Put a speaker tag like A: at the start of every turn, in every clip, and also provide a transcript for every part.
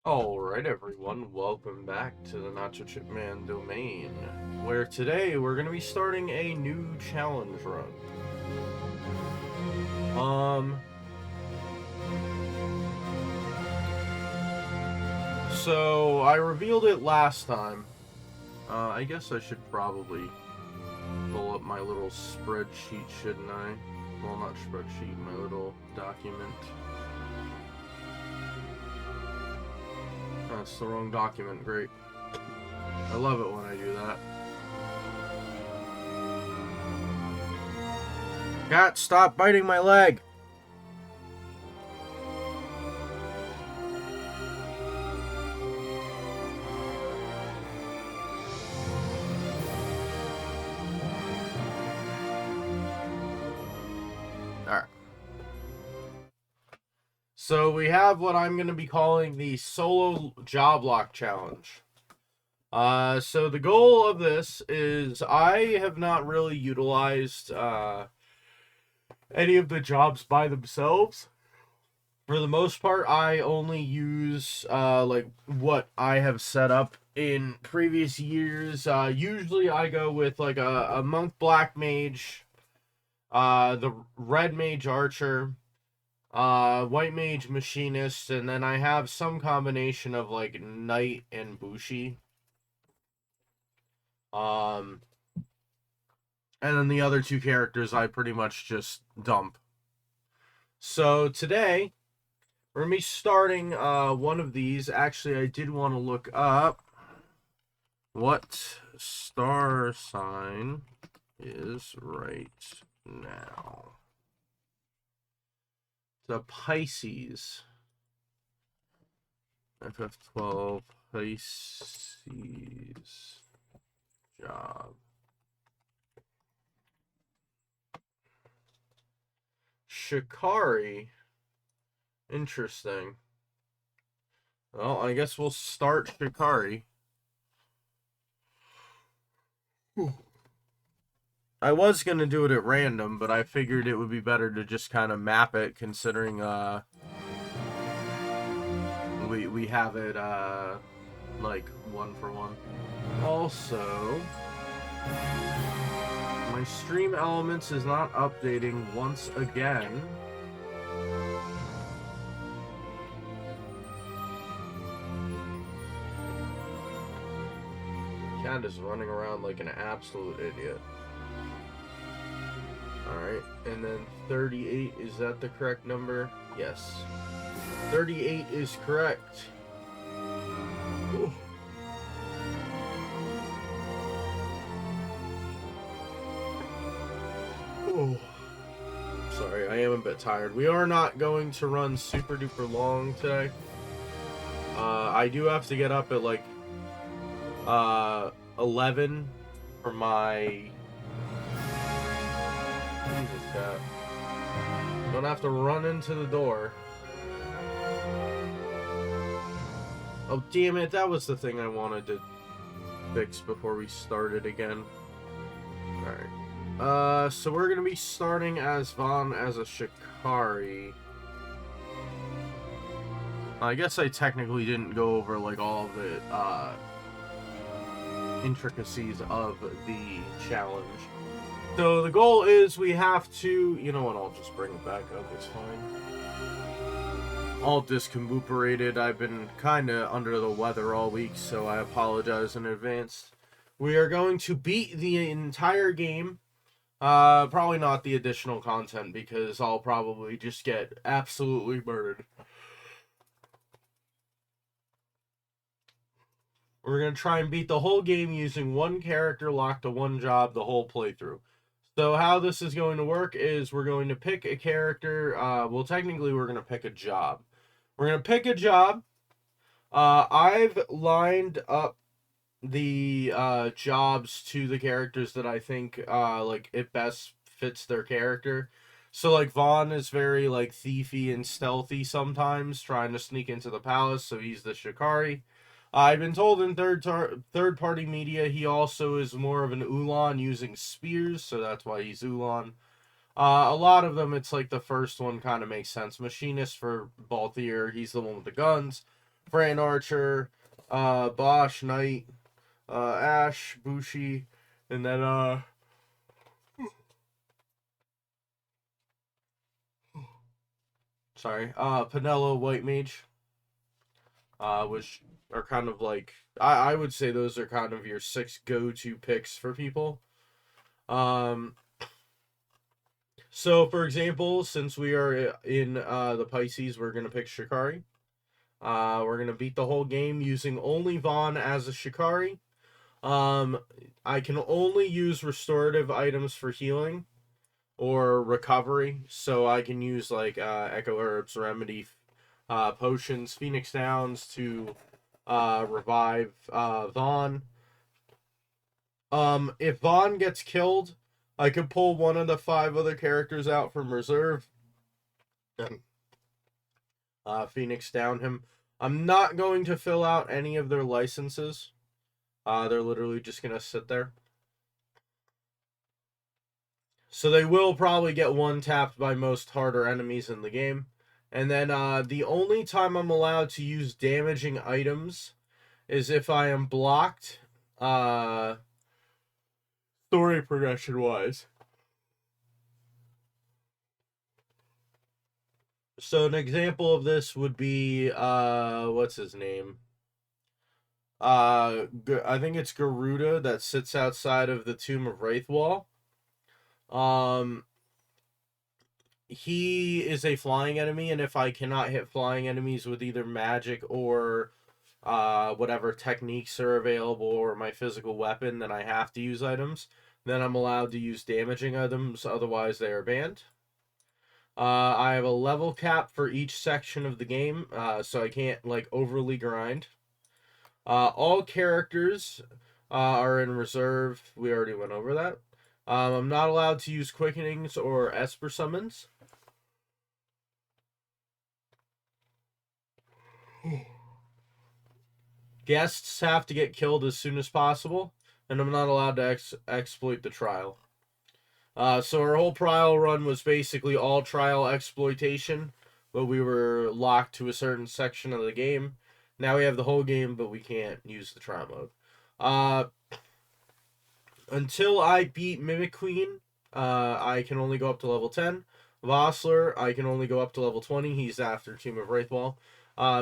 A: Alright everyone, welcome back to the Nachochipman domain, where today we're going to be starting a new challenge run. So I revealed it last time. I guess I should probably pull up my little spreadsheet, shouldn't I? Well, not spreadsheet, my little document. That's the wrong document, great. I love it when I do that. Cat, stop biting my leg! Alright. So we have what I'm going to be calling the Solo Job Lock Challenge. So the goal of this is I have not really utilized any of the jobs by themselves. For the most part, I only use like what I have set up in previous years. Usually I go with like a monk black mage, the red mage archer, white mage machinist, and then I have some combination of like knight and bushi. And then the other two characters I pretty much just dump. So today we're gonna be starting one of these. Actually, I did want to look up what star sign is right now. The Pisces. FF12 Pisces job. Shikari. Interesting. Well, I guess we'll start Shikari. I was going to do it at random, but I figured it would be better to just kind of map it, considering we have it like 1-for-1. Also, my stream elements is not updating once again. Cat is running around like an absolute idiot. Alright, and then 38, is that the correct number? Yes. 38 is correct. Ooh. Oh. Sorry, I am a bit tired. We are not going to run super duper long today. I do have to get up at like 11 for my... Jesus, cat. Don't have to run into the door. Oh, damn it. That was the thing I wanted to fix before we started again. Alright. So we're going to be starting as Vaan as a Shikari. I guess I technically didn't go over, like, all of the, intricacies of the challenge. So the goal is we have to... You know what, I'll just bring it back up, it's fine. All discombobulated. I've been kind of under the weather all week, so I apologize in advance. We are going to beat the entire game. Probably not the additional content, because I'll probably just get absolutely murdered. We're going to try and beat the whole game using one character locked to one job the whole playthrough. So how this is going to work is we're going to pick a character. Well, technically, we're going to pick a job. We're going to pick a job. I've lined up the jobs to the characters that I think like it best fits their character. So like Vaan is very like thiefy and stealthy sometimes, trying to sneak into the palace, so he's the Shikari. I've been told in third-party media he also is more of an Ulan using spears, so that's why he's Ulan. A lot of them, it's like the first one kind of makes sense. Machinist for Balthier, he's the one with the guns. Fran Archer, Bosch, Knight, Ash, Bushi, and then Penelo, White Mage, which are kind of like I would say those are kind of your 6 go-to picks for people. So for example, since we are in the Pisces, we're gonna pick Shikari. We're gonna beat the whole game using only Vaan as a Shikari. I can only use restorative items for healing or recovery, so I can use like Echo Herbs, Remedy, potions, Phoenix Downs to revive Vaan. If Vaan gets killed, I can pull one of the 5 other characters out from reserve. Phoenix down him. I'm not going to fill out any of their licenses. They're literally just going to sit there. So they will probably get one tapped by most harder enemies in the game. And then the only time I'm allowed to use damaging items is if I am blocked story progression wise. So an example of this would be what's his name? I think it's Garuda that sits outside of the Tomb of Wraithwall. He is a flying enemy, and if I cannot hit flying enemies with either magic or whatever techniques are available or my physical weapon, then I have to use items. Then I'm allowed to use damaging items, otherwise they are banned. I have a level cap for each section of the game, so I can't like overly grind. All characters are in reserve. We already went over that. I'm not allowed to use Quickenings or Esper summons. Guests have to get killed as soon as possible, and I'm not allowed to exploit the trial. So our whole trial run was basically all trial exploitation, but we were locked to a certain section of the game. Now we have the whole game, but we can't use the trial mode. Until I beat Mimic Queen, I can only go up to level 10. Vossler, I can only go up to level 20. He's after Tomb of Wraithwall.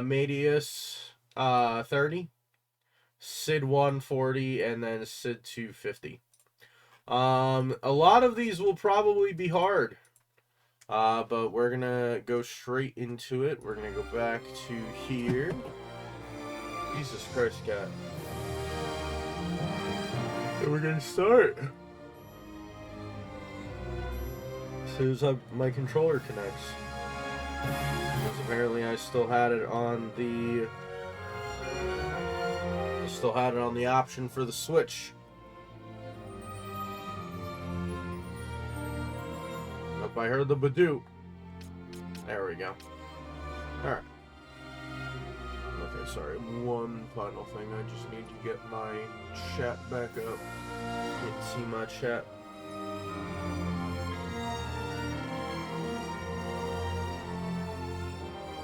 A: Medius, 30. Sid 1, 40, and then Sid 2, 50. A lot of these will probably be hard. But we're gonna go straight into it. We're gonna go back to here. Jesus Christ, cat. And we're gonna start as soon as my controller connects. Because apparently I still had it on the option for the Switch. Nope, I heard the Badoo. There we go. Alright. Okay, sorry. One final thing. I just need to get my chat back up. Can't see my chat.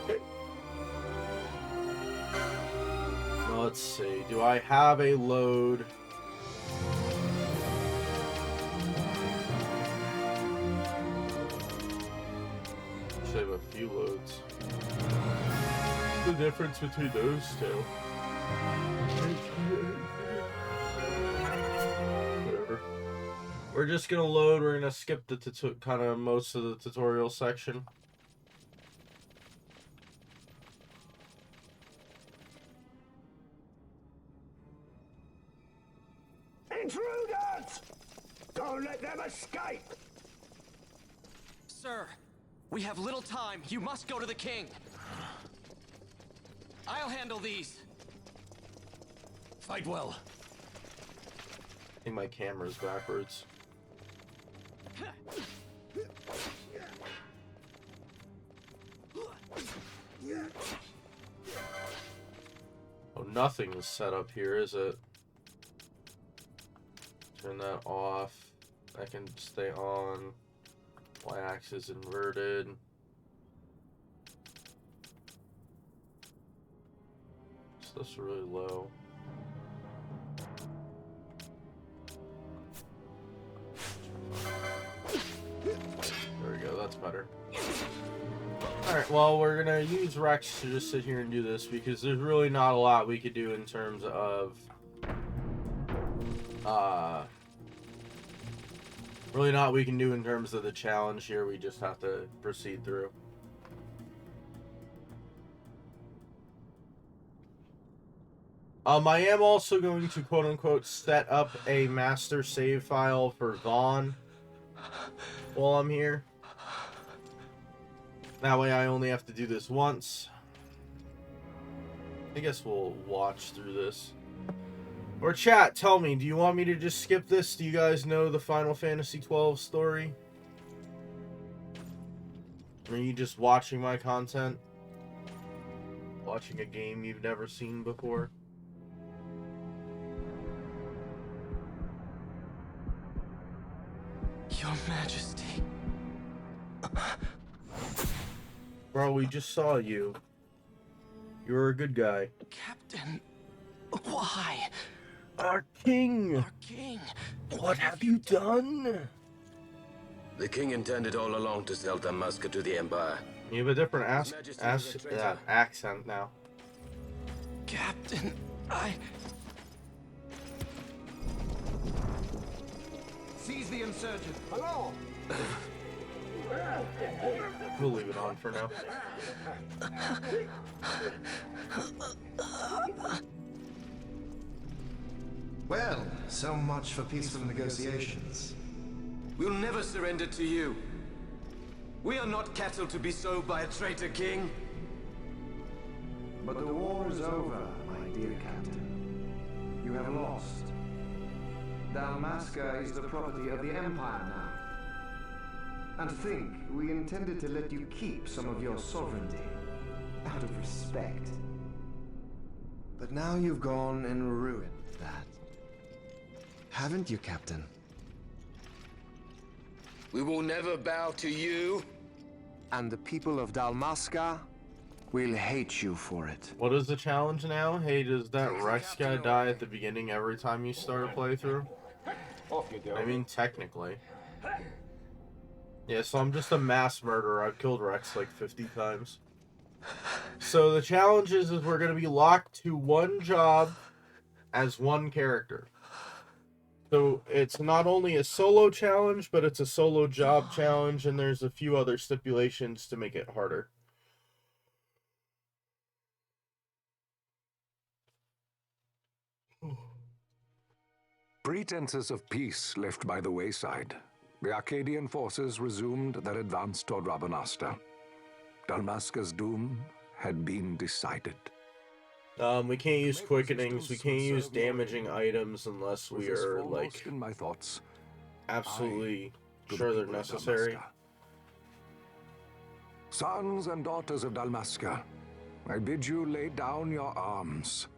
A: Okay. Now let's see. Do I have a load? I have a few loads. What's the difference between those two? Whatever. We're just gonna load. We're gonna skip the kind of most of the tutorial section.
B: Intruders! Don't let them escape!
C: Sir, we have little time. You must go to the king. I'll handle these.
B: Fight well.
A: I think my camera's backwards. Oh, nothing is set up here, is it? Turn that off. I can stay on. Y-axis inverted. this really low. There we go, that's better. Alright, well, we're gonna use Rex to just sit here and do this because there's really not a lot we could do in terms of really not we can do in terms of the challenge here. We just have to proceed through. I am also going to quote-unquote set up a master save file for Vaan while I'm here. That way I only have to do this once. I guess we'll watch through this. Or chat, tell me, do you want me to just skip this? Do you guys know the Final Fantasy XII story? Or are you just watching my content? Watching a game you've never seen before?
C: Your Majesty.
A: Bro, we just saw you. You were a good guy.
C: Captain, why?
A: Our king!
C: Our king.
A: What have you done?
D: The king intended all along to sell Damascus to the Empire.
A: You have a different accent now.
C: Captain, Seize the insurgent.
B: Hello.
A: We'll leave it on for now.
E: Well, so much for peaceful negotiations.
D: We'll never surrender to you. We are not cattle to be sold by a traitor king.
E: But the war is over, my dear captain. You have lost. Dalmasca is the property of the Empire now. And think, we intended to let you keep some of your sovereignty, out of respect. But now you've gone and ruined that. Haven't you, Captain?
D: We will never bow to you.
E: And the people of Dalmasca will hate you for it.
A: What is the challenge now? Hey, does that Rex guy die at the beginning every time you start a playthrough?
B: Off you go.
A: I mean, technically. Yeah, so I'm just a mass murderer. I've killed Rex like 50 times. So the challenge is we're going to be locked to one job as one character. So it's not only a solo challenge, but it's a solo job challenge, and there's a few other stipulations to make it harder.
F: Pretenses of peace left by the wayside, the Arcadian forces resumed their advance toward Rabanasta. Dalmasca's doom had been decided.
A: We can't use Quickenings, we can't use damaging items unless we are, like,
F: in my thoughts,
A: absolutely sure they're necessary.
F: Sons and daughters of Dalmasca, I bid you lay down your arms.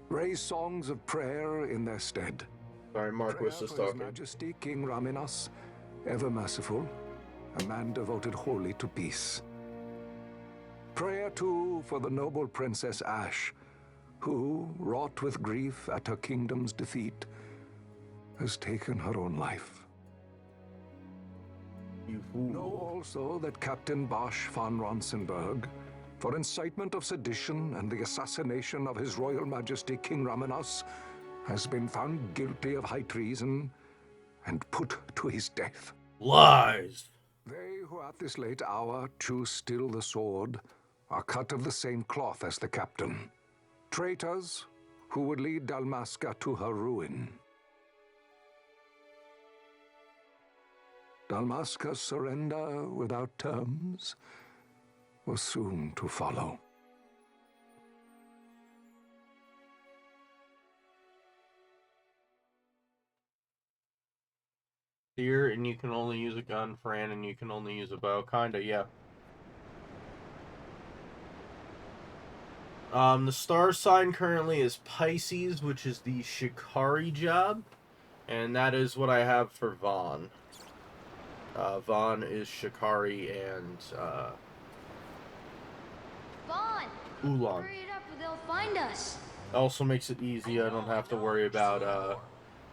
F: Raise songs of prayer in their stead.
A: Sorry, Mark was just
F: for His
A: talking.
F: Majesty King Raminas, ever merciful, a man devoted wholly to peace. Prayer, too, for the noble Princess Ash, who, wrought with grief at her kingdom's defeat, has taken her own life.
A: You fool.
F: Know also that Captain Bosch von Ronsenberg, for incitement of sedition and the assassination of His Royal Majesty King Raminas, has been found guilty of high treason and put to his death.
A: Lies!
F: They who at this late hour choose still the sword are cut of the same cloth as the captain. Traitors who would lead Dalmasca to her ruin. Dalmasca's surrender without terms was soon to follow.
A: Here, and you can only use a gun, Fran, and you can only use a bow. Kinda, yeah. The star sign currently is Pisces, which is the Shikari job. And that is what I have for Vaan. Vaan is Shikari and,
G: Vaan!
A: Ulan.
G: Hurry it up or they'll find us.
A: Also makes it easy. I don't have to worry about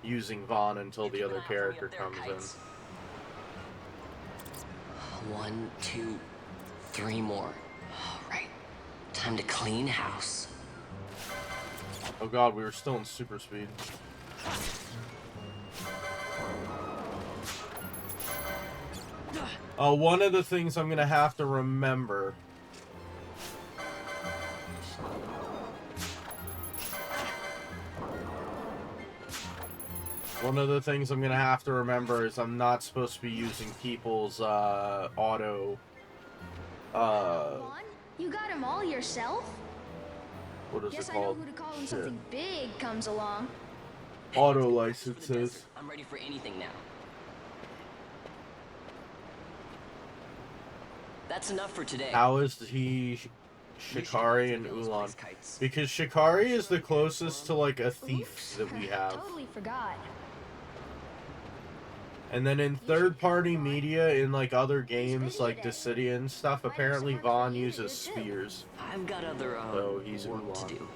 A: using Vaan until the other character comes in.
G: 1, 2, 3 more. All right, time to clean house.
A: Oh god, we were still in super speed. One of the things I'm gonna have to remember. One of the things I'm gonna have to remember is I'm not supposed to be using people's auto.
H: Vaan, you got them all yourself?
A: What is
H: Guess
A: it
H: I know
A: called?
H: who to call when something big comes along.
A: Auto licenses.
G: I'm ready for anything now. That's enough for today.
A: How is he Shikari and Ulan? Because Shikari is the closest to like a thief that we have.
H: Totally forgot.
A: And then in third-party media, in like other games like Dissidia and stuff, apparently Vaan uses spears.
G: I've got other
A: So he's
G: work to
A: Ulan.
G: do.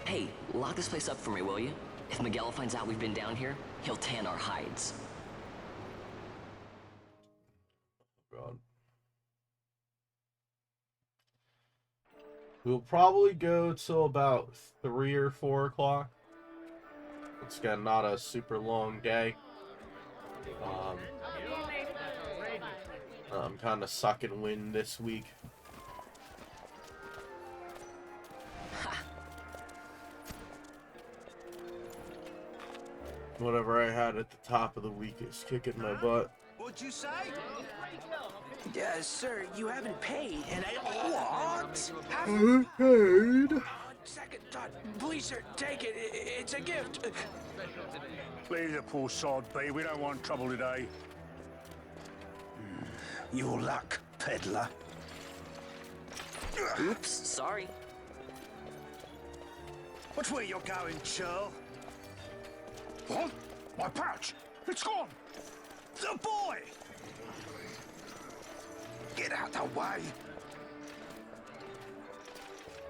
G: Hey, lock this place up for me, will you? If Miguel finds out we've been down here, he'll tan our hides.
A: God. We'll probably go till about 3 or 4 o'clock. It's got not a super long day. I'm kind of sucking wind this week. Whatever I had at the top of the week is kicking my butt.
C: What'd you say?
I: Sir, you haven't paid, and I... What?
A: Paid.
I: Second thought. Please, sir, take it. It's a gift.
B: Leave the poor sod be. We don't want trouble today.
I: Your luck, peddler.
G: Oops, sorry.
B: Which way you're going, churl? What? My pouch! It's gone! The boy!
I: Get out the way.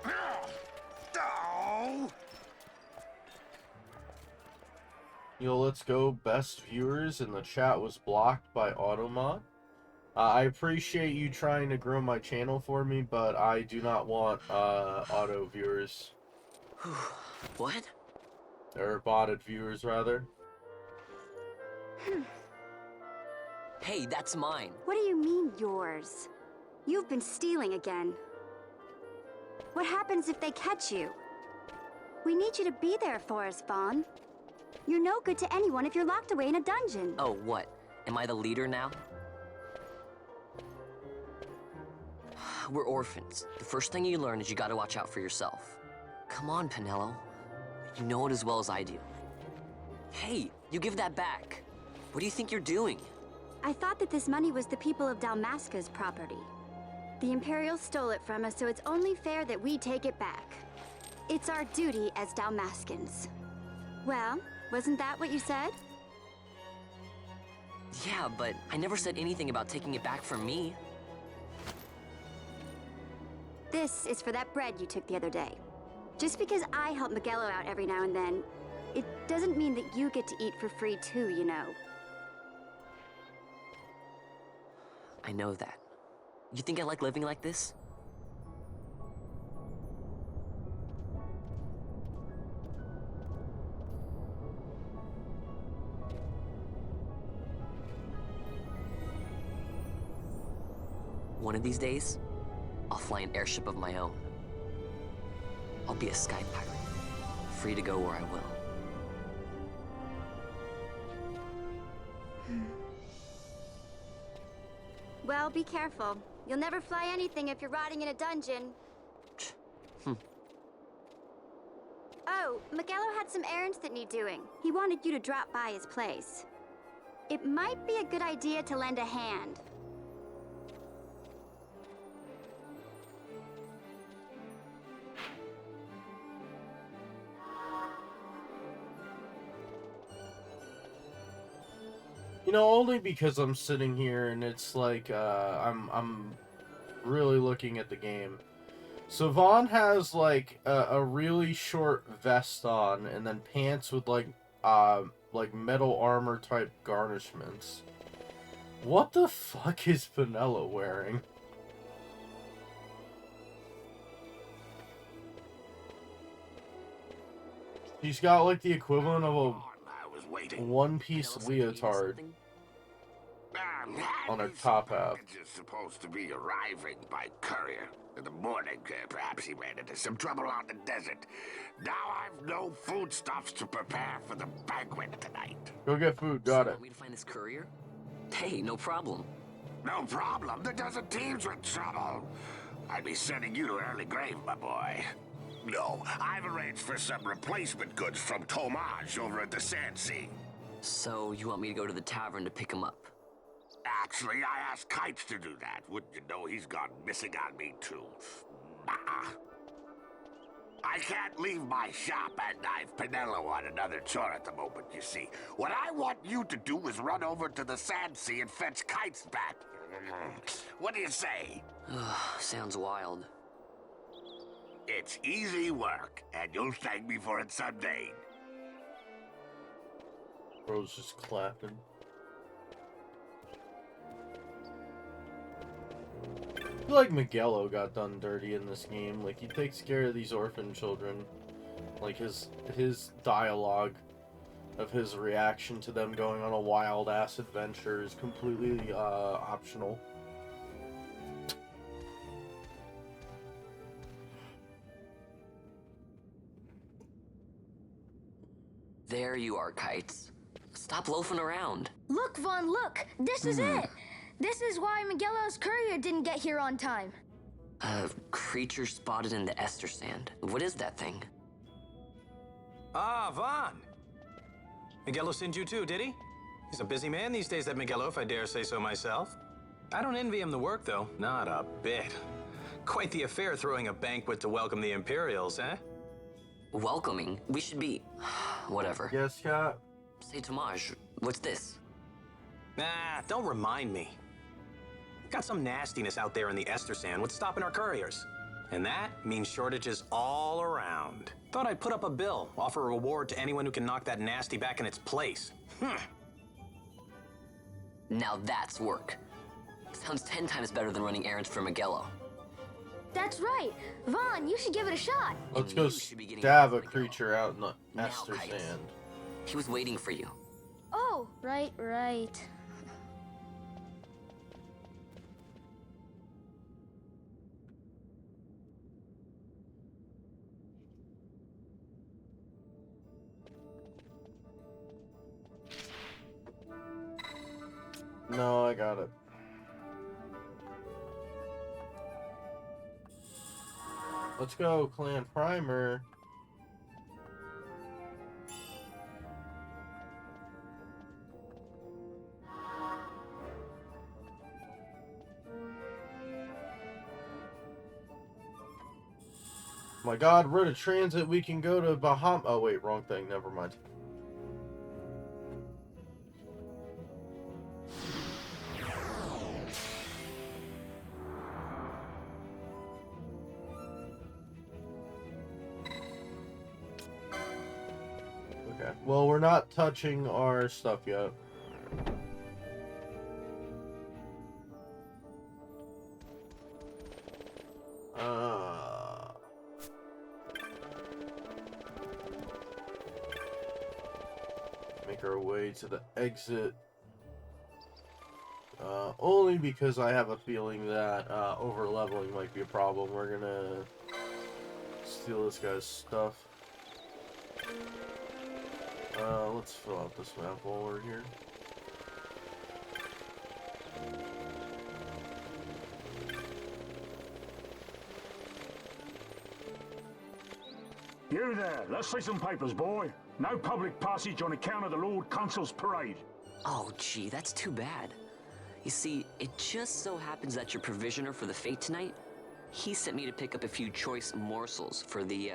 B: Oh!
A: Yo, let's go. Best viewers in the chat was blocked by Automod. I appreciate you trying to grow my channel for me, but I do not want auto viewers.
G: What?
A: Or botted viewers, rather.
G: Hey, that's mine.
J: What do you mean, yours? You've been stealing again. What happens if they catch you? We need you to be there for us, Vaan. You're no good to anyone if you're locked away in a dungeon.
G: Oh, what? Am I the leader now? We're orphans. The first thing you learn is you gotta watch out for yourself. Come on, Pinello. You know it as well as I do. Hey, you give that back. What do you think you're doing?
J: I thought that this money was the people of Dalmasca's property. The Imperials stole it from us, so it's only fair that we take it back. It's our duty as Dalmascans. Well, wasn't that what you said?
G: Yeah, but I never said anything about taking it back from me.
J: This is for that bread you took the other day. Just because I help Miguelo out every now and then, it doesn't mean that you get to eat for free too, you know.
G: I know that. You think I like living like this? One of these days, I'll fly an airship of my own. I'll be a sky pirate, free to go where I will.
J: Well, be careful. You'll never fly anything if you're rotting in a dungeon. Oh, Miguelo had some errands that need doing. He wanted you to drop by his place. It might be a good idea to lend a hand.
A: You know, only because I'm sitting here and it's like, I'm really looking at the game. So Vaan has like a really short vest on, and then pants with like metal armor type garnishments. What the fuck is Penelo wearing? She's got like the equivalent of a one-piece leotard on her top half.
B: Is supposed to be arriving by courier. In the morning, perhaps he ran into some trouble out in the desert. Now I've no foodstuffs to prepare for the banquet tonight.
A: Go get food, got it.
G: Want me to find this courier? Hey, no problem.
B: No problem. The desert teem's with trouble. I'd be sending you to early grave, my boy. No, I've arranged for some replacement goods from Tomage over at the Sand Sea.
G: So, you want me to go to the tavern to pick him up?
B: Actually, I asked Kites to do that. Wouldn't you know he's gone missing on me, too? I can't leave my shop, and I've Penelo on another chore at the moment, you see. What I want you to do is run over to the Sand Sea and fetch Kites back. What do you say?
G: Sounds wild.
B: It's easy work, and you'll thank me for it someday.
A: Bro's just clapping. I feel like Miguelo got done dirty in this game. Like, he takes care of these orphan children. Like, his dialogue of his reaction to them going on a wild-ass adventure is completely optional.
G: There you are, Kites. Stop loafing around.
H: Look, Vaan, look! This is it! This is why Miguelo's courier didn't get here on time.
G: A creature spotted in the Esper sand. What is that thing?
K: Ah, Vaan. Miguelo sent you too, did he? He's a busy man these days, that Miguelo, if I dare say so myself. I don't envy him the work, though. Not a bit. Quite the affair throwing a banquet to welcome the Imperials, eh?
G: Welcoming? We should be... whatever.
A: Yes, Cat?
G: Say, Tomage, what's this?
K: Nah, don't remind me. Got some nastiness out there in the Esper sand. What's stopping our couriers? And that means shortages all around. Thought I'd put up a bill, offer a reward to anyone who can knock that nasty back in its place.
G: Now that's work. Sounds 10 times better than running errands for Miguelo.
H: That's right. Vaan, you should give it a shot.
A: Let's go stab a creature out in the Esper sand.
G: He was waiting for you.
H: Oh, right.
A: No, I got it. Let's go, Clan Primer. My God, road of transit, we can go to Bahamut. Oh wait, wrong thing, never mind. Okay, well, we're not touching our stuff yet. Make our way to the exit. Only because I have a feeling that over leveling might be a problem. We're gonna steal this guy's stuff. Let's fill out this map while we're here.
L: You there, let's see some papers, boy. No public passage on account of the Lord Consul's parade.
G: Oh, gee, that's too bad. You see, it just so happens that your provisioner for the fete tonight, he sent me to pick up a few choice morsels for the,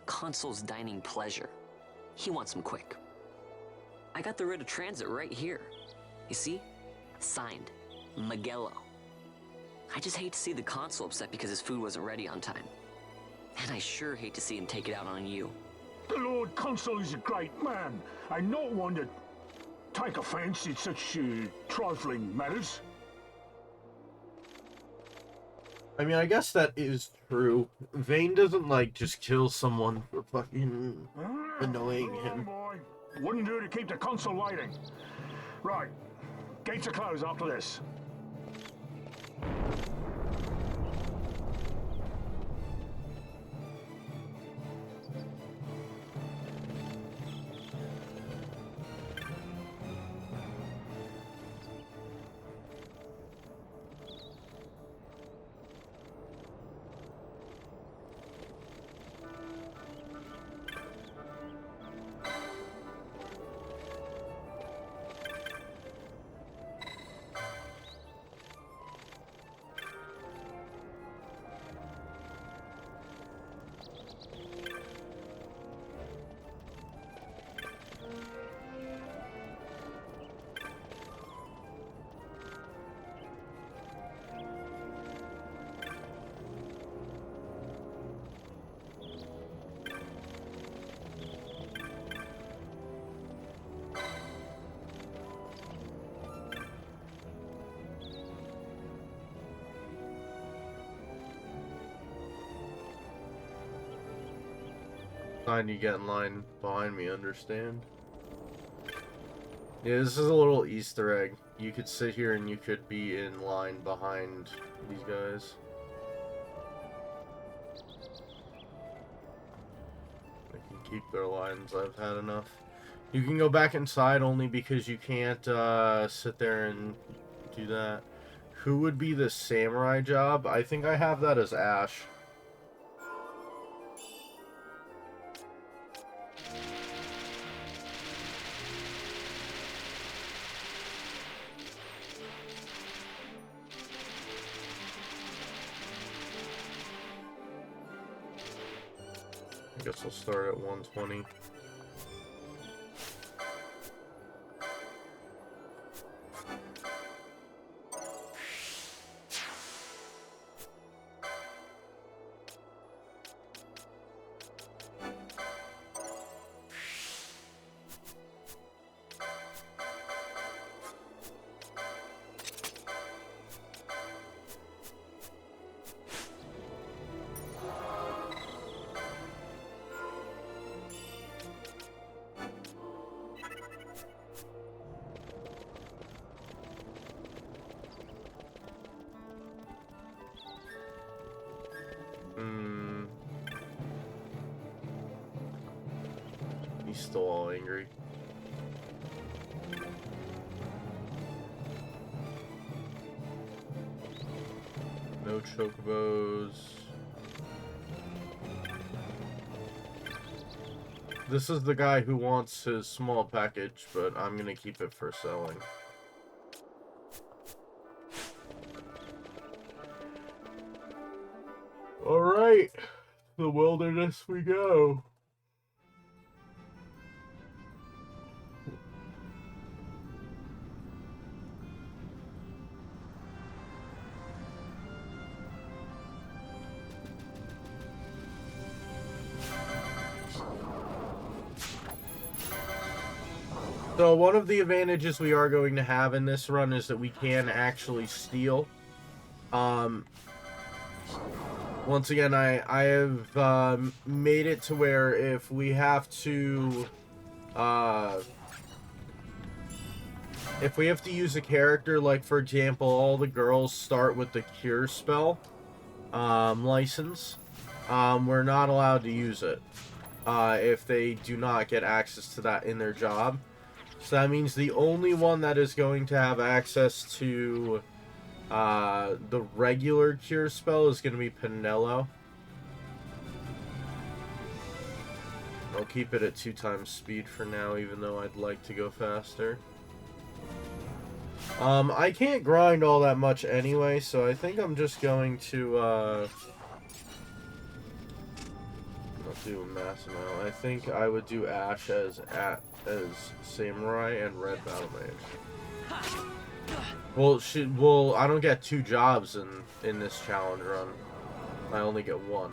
G: Consul's dining pleasure. He wants them quick. I got the writ of transit right here. You see? Signed, Miguelo. I just hate to see the Consul upset because his food wasn't ready on time. And I sure hate to see him take it out on you.
L: The Lord Consul is a great man, and not one to take offense in such trifling matters.
A: I mean, I guess that is true. Vane doesn't, like, just kill someone for fucking annoying him.
L: Boy. Wouldn't do to keep the Consul waiting. Right. Gates are closed after this.
A: You get in line behind me, understand? Yeah, this is a little Easter egg. You could sit here and you could be in line behind these guys. They can keep their lines. I've had enough. You can go back inside only because you can't sit there and do that. Who would be the samurai job? I think I have that as Ash. I guess I'll start at 120. He's still all angry. No chocobos. This is the guy who wants his small package, but I'm gonna keep it for selling. Alright, the wilderness we go. So one of the advantages we are going to have in this run is that we can actually steal. Once again, I have made it to where if we have to use a character, like for example, all the girls start with the cure spell license, we're not allowed to use it if they do not get access to that in their job. So that means the only one that is going to have access to the regular cure spell is going to be Pinello. I'll keep it at 2 times speed for now, even though I'd like to go faster. I can't grind all that much anyway, so I think I'm just going to I'll do a mass amount. I think I would do Ash as Samurai and Red Battle Mage. Well, I don't get 2 jobs in this challenge run. I only get 1.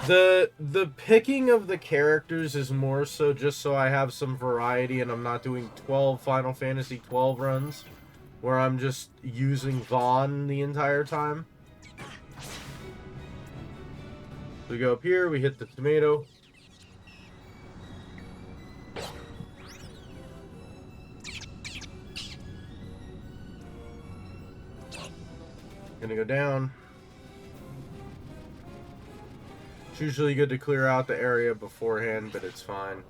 A: The picking of the characters is more so just so I have some variety and I'm not doing 12 Final Fantasy XII runs where I'm just using Vaan the entire time. We go up here, we hit the tomato. Gonna go down. It's usually good to clear out the area beforehand, but it's fine.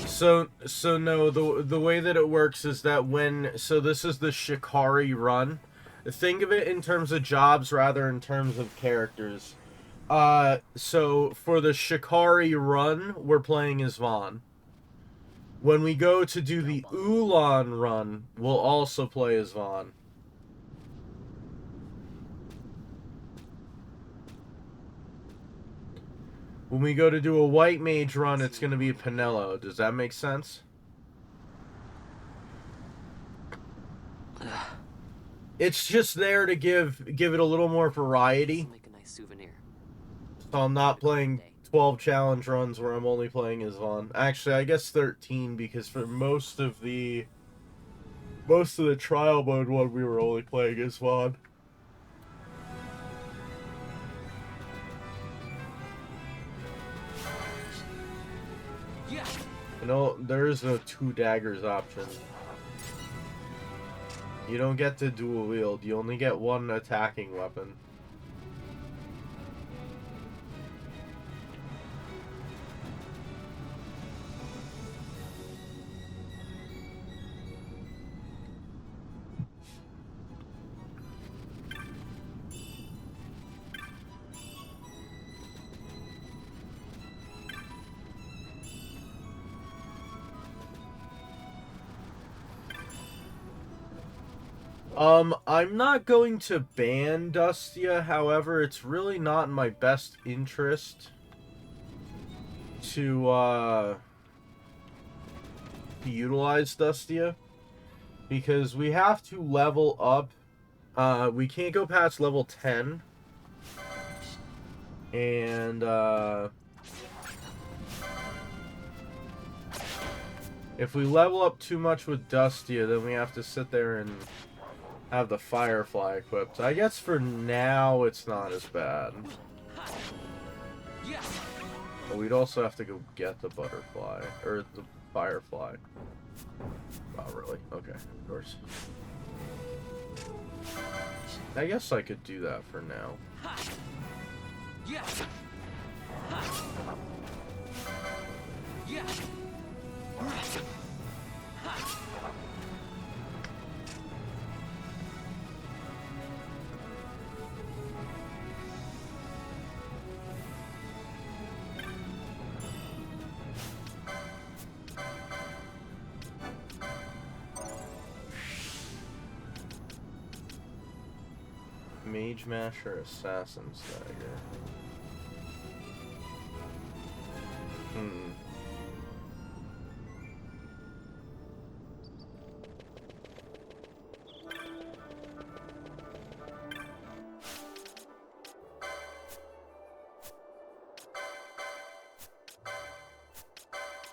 A: So no, the way that it works is that so this is the Shikari run. Think of it in terms of jobs rather in terms of characters. So for the Shikari run, we're playing as Vaan. When we go to do the Ulan run, we'll also play as Vaan. When we go to do a White Mage run, it's going to be Pinello. Does that make sense? It's just there to give it a little more variety.
G: Make a nice souvenir.
A: So I'm not playing 12 challenge runs where I'm only playing as Vaan. Actually, I guess 13 because for most of the trial mode one we were only playing as Vaan. You know, there is no 2 daggers option. You don't get to dual wield, you only get one attacking weapon. I'm not going to ban Dustia, however, it's really not in my best interest to utilize Dustia, because we have to level up. We can't go past level 10, and if we level up too much with Dustia, then we have to sit there and have the Firefly equipped. I guess for now it's not as bad. But we'd also have to go get the Butterfly, or the Firefly. Oh, really? Okay, of course. I guess I could do that for now. Mage Masher, Assassin's Dagger.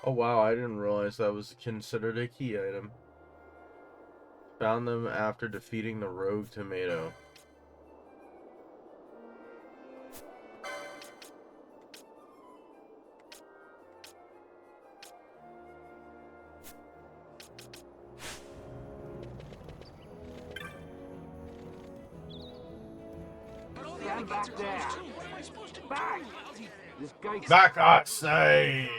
A: Oh wow, I didn't realize that was considered a key item. Found them after defeating the rogue tomato.
L: Stand back there. Back! This gate's...
A: Back, I say!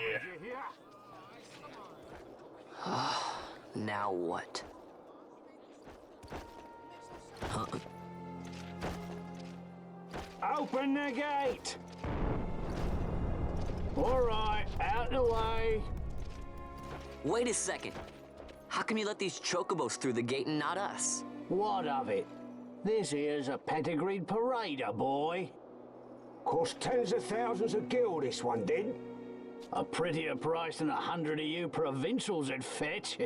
G: Now what?
L: Open the gate! Alright, out the way.
G: Wait a second. How come you let these chocobos through the gate and not us?
L: What of it? This here's a pedigreed parader, boy. Cost tens of thousands of gil, this one did.
M: A prettier price than 100 of you provincials would fetch.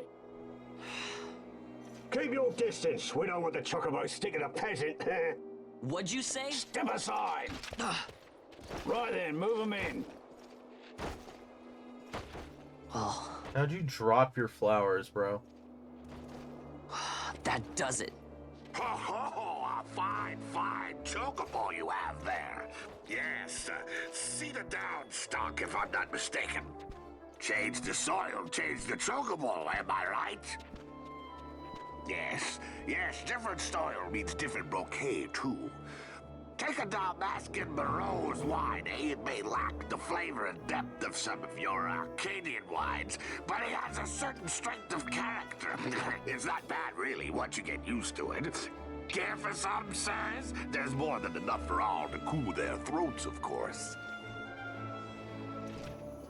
L: Keep your distance. We don't want the chocobo sticking a peasant.
G: What'd you say?
L: Step aside.
M: Right then, move them in.
G: Well,
A: How'd you drop your flowers, bro?
G: that does it.
B: Oh, a fine chocobo you have there. Yes, cedar down stock, if I'm not mistaken. Change the soil, change the chocobo, am I right? Yes, different soil means different bouquet, too. Take a Dalmascan Barreau's wine, It may lack the flavor and depth of some of your Arcadian wines, but it has a certain strength of character. It's not bad, really, once you get used to it. Care for some, sirs? There's more than enough for all to cool their throats, of course.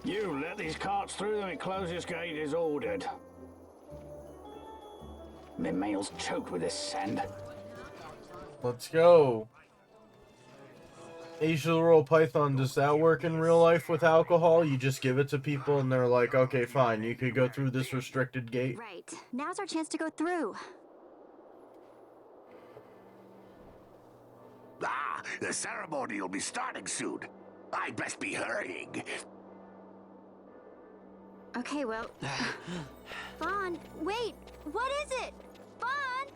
M: You let these carts through, and the closest gate is ordered. My mail's choked with this sand.
A: Let's go. Age of the Royal Python, does that work in real life with alcohol? You just give it to people and they're like, okay, fine, you could go through this restricted gate.
J: Right. Now's our chance to go through.
B: The ceremony will be starting soon. I'd best be hurrying.
J: Okay, well... Vaan, wait! What is it? Vaan!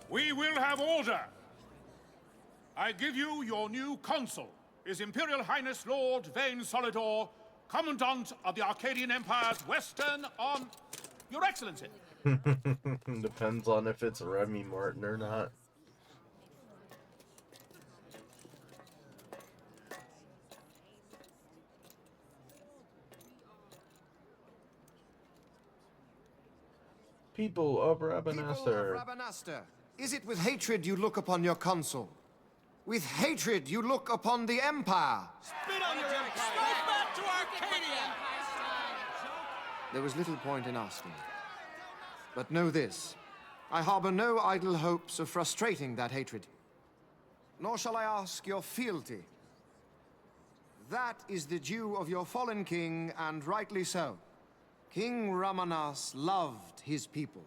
N: We will have order. I give you your new consul, His Imperial Highness Lord Vaan Solidor, Commandant of the Arcadian Empire's Western on... Your Excellency.
A: Depends on if it's Remy Martin or not. People of Rabanastre.
E: Rabanastre, is it with hatred you look upon your consul? With hatred you look upon the Empire?
I: Spit on your empire! Go back to Arcadia!
E: There was little point in asking. But know this, I harbor no idle hopes of frustrating that hatred. Nor shall I ask your fealty. That is the due of your fallen king, and rightly so. King Ramanas loved his people,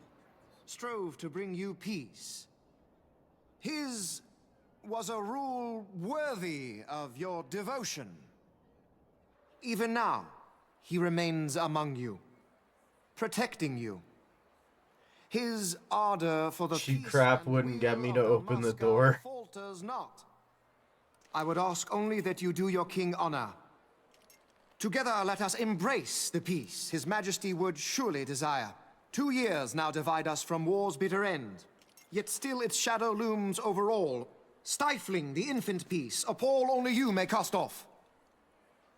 E: strove to bring you peace. His was a rule worthy of your devotion. Even now, he remains among you, protecting you. His ardor for the
A: She
E: peace
A: crap
E: and
A: wouldn't get me
E: weal
A: to
E: of
A: open the
E: Moscow
A: door.
E: falters not. I would ask only that you do your king honor. Together let us embrace the peace His Majesty would surely desire. 2 years now divide us from war's bitter end, yet still its shadow looms over all, stifling the infant peace, a pall only you may cast off.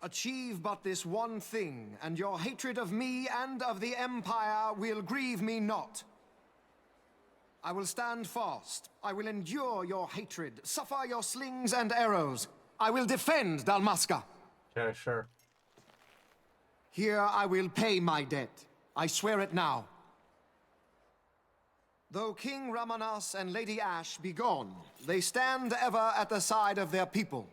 E: Achieve but this one thing, and your hatred of me and of the Empire will grieve me not. I will stand fast. I will endure your hatred, suffer your slings and arrows. I will defend Dalmasca.
A: Yeah, sure.
E: Here I will pay my debt. I swear it now. Though King Ramanas and Lady Ash be gone, they stand ever at the side of their people.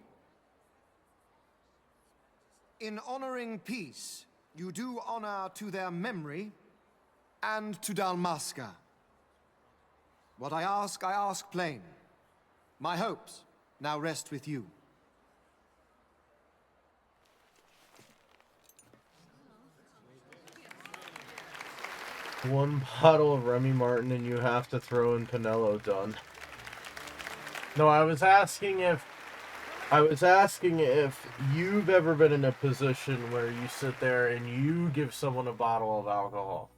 E: In honoring peace, you do honor to their memory and to Dalmasca. What I ask plain. My hopes now rest with you.
A: 1 bottle of Remy Martin and you have to throw in Pinello. Done. No, I was asking if you've ever been in a position where you sit there and you give someone a bottle of alcohol.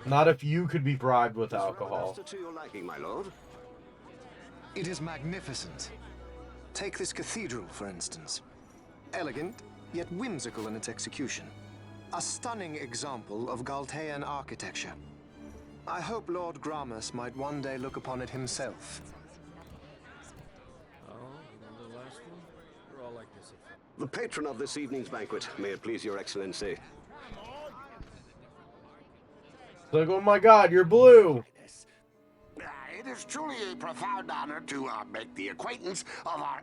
A: Not if you could be bribed with alcohol.
E: To your liking, my lord. It is magnificent. Take this cathedral, for instance. Elegant, yet whimsical in its execution. A stunning example of Galtean architecture. I hope Lord Gramus might one day look upon it himself.
O: The patron of this evening's banquet, may it please your excellency.
A: It's like, oh my god, you're blue!
B: It is truly a profound honor to make the acquaintance of our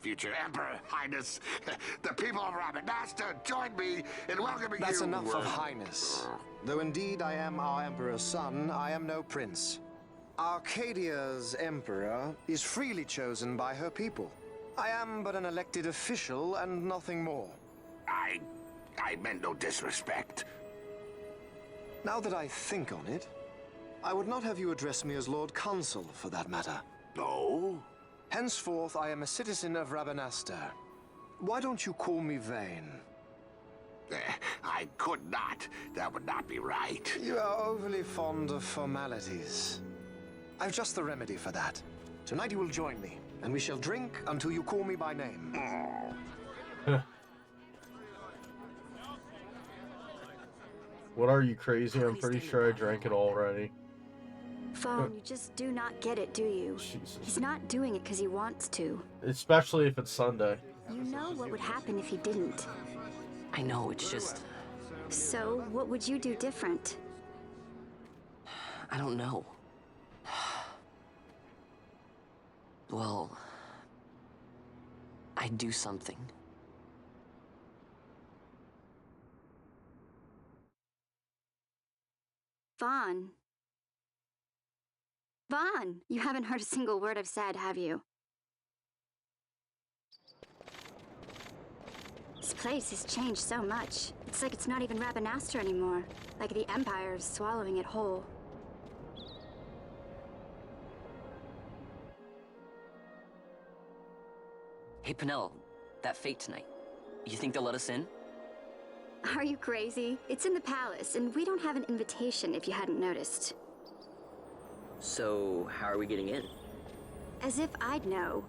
B: future Emperor, Highness. The people of Rabanasta join me in welcoming you.
E: That's enough of Highness. Though indeed I am our Emperor's son, I am no prince. Arcadia's Emperor is freely chosen by her people. I am but an elected official and nothing more.
B: I meant no disrespect.
E: Now that I think on it, I would not have you address me as Lord Consul, for that matter.
B: No?
E: Henceforth, I am a citizen of Rabanasta. Why don't you call me Vaan?
B: I could not. That would not be right.
E: You are overly fond of formalities. I've just the remedy for that. Tonight you will join me, and we shall drink until you call me by name.
A: What are you, crazy? I'm pretty sure I drank it already.
J: Vaan, you just do not get it, do you?
A: Jesus.
J: He's not doing it because he wants to.
A: Especially if it's Sunday.
J: You know what would happen if he didn't.
G: I know, it's just...
J: So, what would you do different?
G: I don't know. Well... I'd do something.
J: Vaan. Vaan, you haven't heard a single word I've said, have you? This place has changed so much. It's like it's not even Rabanasta anymore. Like the Empire is swallowing it whole.
G: Hey, Pinello, that fete tonight. You think they'll let us in?
J: Are you crazy? It's in the palace, and we don't have an invitation if you hadn't noticed.
G: So, how are we getting in?
J: As if I'd know.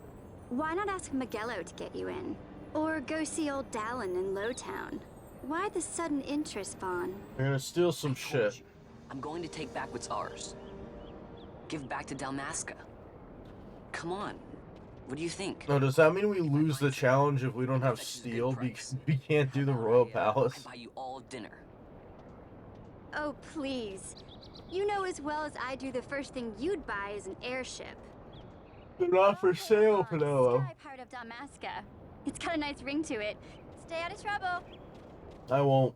J: Why not ask Magello to get you in? Or go see old Dallin in Lowtown? Why the sudden interest, Vaan?
A: You're gonna steal some shit.
G: I'm going to take back what's ours. Give back to Dalmasca. Come on. What do you think?
A: No, does that mean we lose the challenge if we don't have steel because we can't do the Royal Palace?
G: I'll buy you all dinner.
J: Oh, please. You know as well as I do the first thing you'd buy is an airship.
A: They're not for sale, Pinello.
J: Sky part of Dalmasca. It's got a nice ring to it. Stay out of trouble.
A: I won't.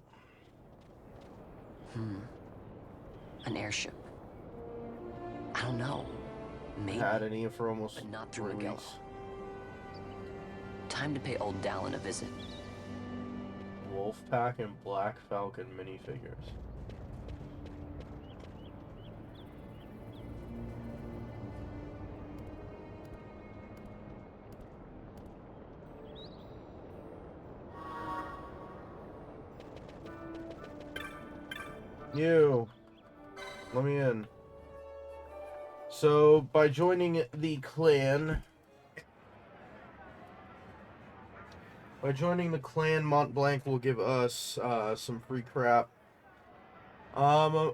G: An airship. I don't know. Maybe.
A: Had any for almost
G: but not
A: 3
G: through Magello.
A: weeks.
G: Time to pay old Dallin a visit.
A: Wolfpack and Black Falcon minifigures. You. Let me in. So, by joining the clan... Mont Blanc will give us some free crap. I'm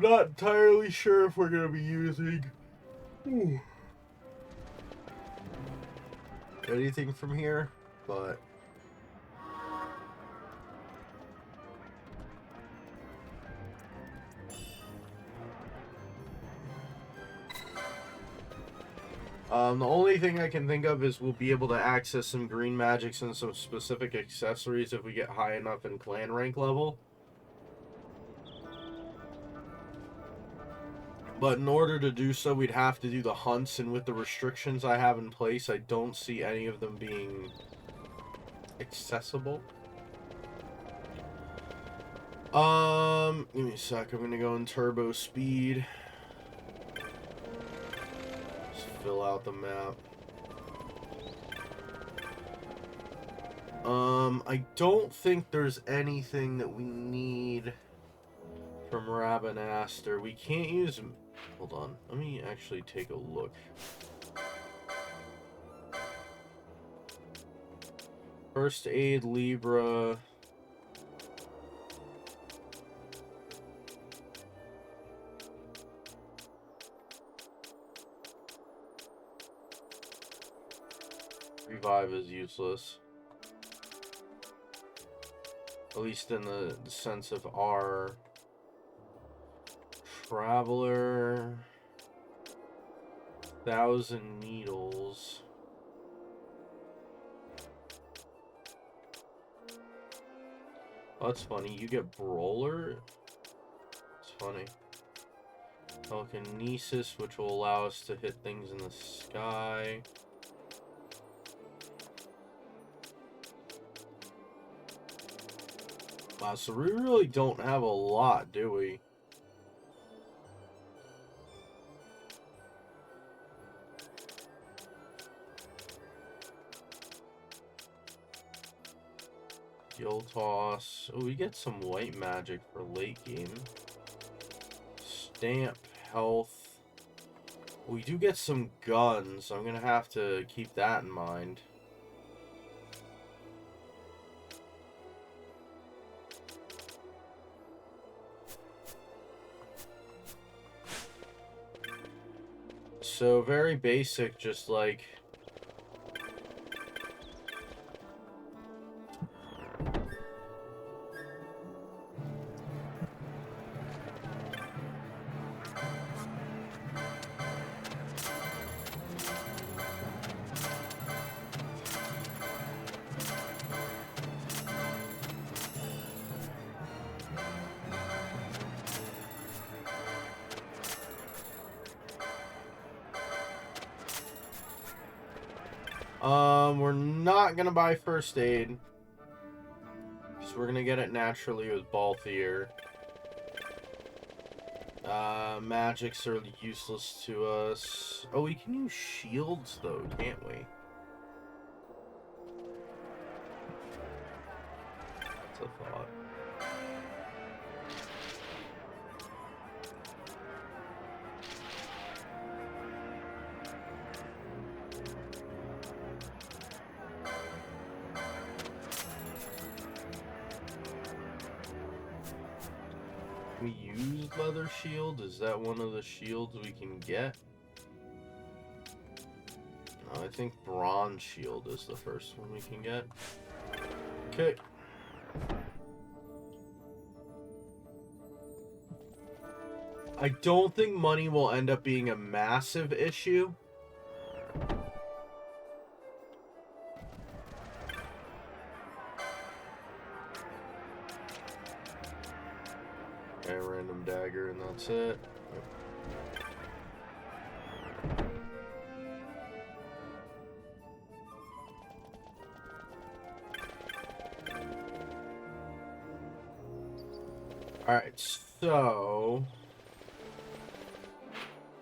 A: not entirely sure if we're going to be using anything from here, but... the only thing I can think of is we'll be able to access some green magics and some specific accessories if we get high enough in clan rank level. But in order to do so, we'd have to do the hunts, and with the restrictions I have in place, I don't see any of them being accessible. Give me a sec. I'm gonna go in turbo speed. Just fill out the map. I don't think there's anything that we need from Rabanastre. We can't use... Hold on. Let me actually take a look. First Aid, Libra... Revive is useless. At least in the sense of our Traveler. 1,000 needles. Oh, that's funny. You get Brawler? It's funny. Telekinesis, which will allow us to hit things in the sky. Wow, so we really don't have a lot, do we? Gill Toss. Oh, we get some white magic for late game. Stamp health. We do get some guns, so I'm gonna have to keep that in mind. So very basic, just like we're not gonna buy first aid, because we're gonna get it naturally with Balthier. Magics are useless to us. Oh, we can use shields though, can't we? That's a thought. We use leather shield? Is that one of the shields we can get? No, I think bronze shield is the first one we can get. Okay. I don't think money will end up being a massive issue. A random dagger and that's it. Alright, so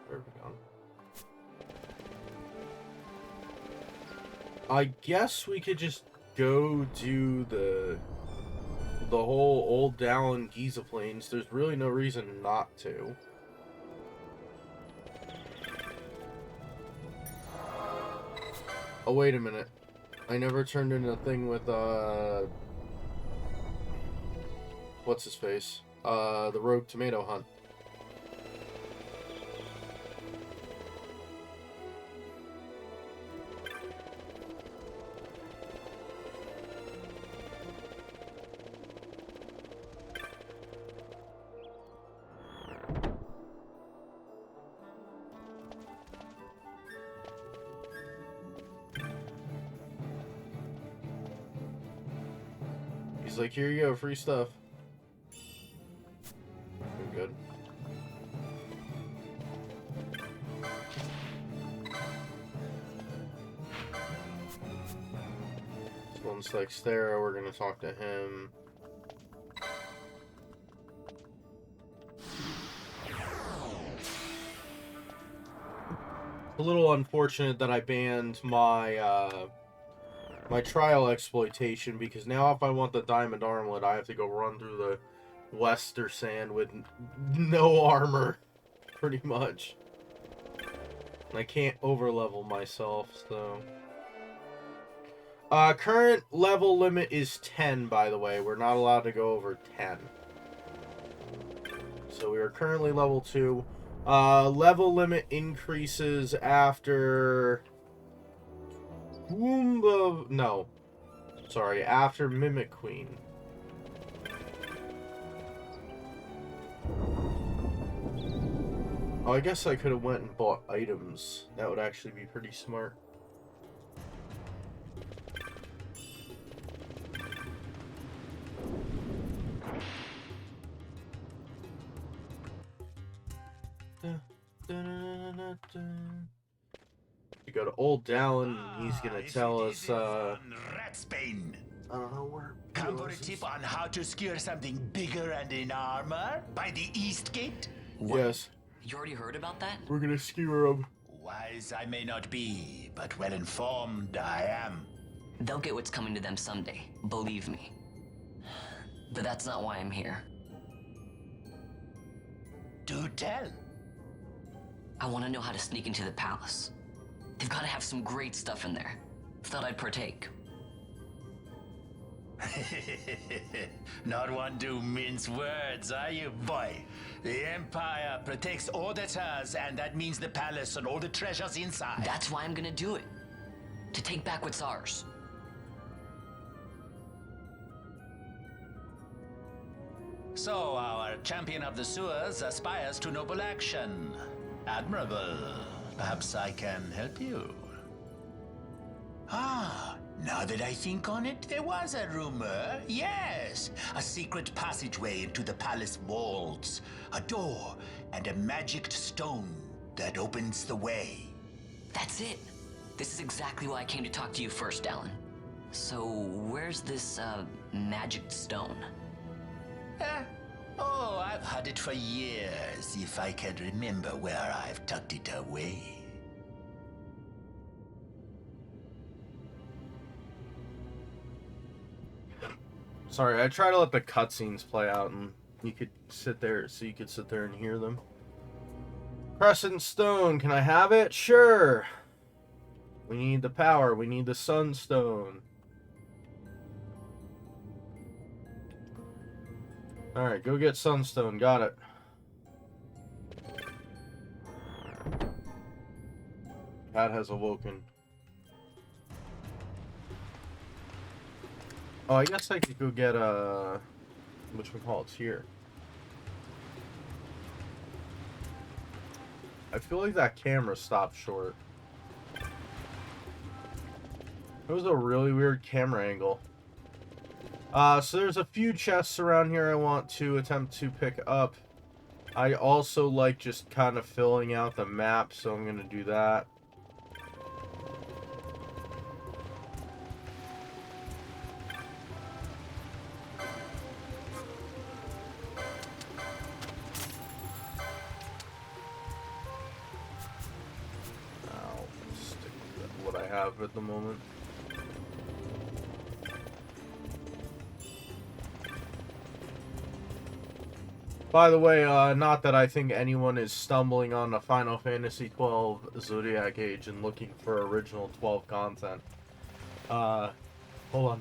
A: where are we going? I guess we could just go do the whole Old Dallin Giza Plains. There's really no reason not to. Oh, wait a minute. I never turned in a thing with, what's his face? The Rogue Tomato Hunt. He's like, here you go, free stuff. Good. This one's like Stera, we're gonna talk to him. a little unfortunate that I banned my my trial exploitation, because now if I want the diamond armlet, I have to go run through the Wester Sand with no armor, pretty much. And I can't overlevel myself, so... current level limit is 10, by the way. We're not allowed to go over 10. So we are currently level 2. Level limit increases after... No. Sorry, after Mimic Queen. Oh, I guess I could have went and bought items. That would actually be pretty smart. You go to Old Dallin, and he's gonna tell us,
P: Ratsbane.
A: I don't know where.
P: Come for a tip on how to secure something bigger and in armor by the East Gate?
A: Yes.
G: You already heard about that?
A: We're gonna skewer him.
P: Wise I may not be, but well informed I am.
G: They'll get what's coming to them someday, believe me. But that's not why I'm here.
P: Do tell.
G: I want to know how to sneak into the palace. They've got to have some great stuff in there. Thought I'd partake.
P: Not one to mince words, are you, boy? The Empire protects all that's hers, and that means the palace and all the treasures inside.
G: That's why I'm gonna do it. To take back what's ours.
P: So, our champion of the sewers aspires to noble action. Admirable. Perhaps I can help you. Ah, now that I think on it, there was a rumor. Yes, a secret passageway into the palace walls. A door and a magic stone that opens the way.
G: That's it. This is exactly why I came to talk to you first, Dallin. So, where's this, magic stone?
P: Oh, I've had it for years, if I can remember where I've tucked it away.
A: Sorry, I try to let the cutscenes play out, and you could sit there, so you could sit there and hear them. Crescent Stone, can I have it? Sure. We need the power. We need the Sunstone. Alright, go get Sunstone. Got it. Cat has awoken. Oh, I guess I could go get, whatchamacallit's here. I feel like that camera stopped short. It was a really weird camera angle. So there's a few chests around here I want to attempt to pick up. I also like just kind of filling out the map, so I'm going to do that. I'll stick with what I have at the moment. By the way, not that I think anyone is stumbling on the Final Fantasy XII Zodiac Age and looking for original 12 content. Hold on.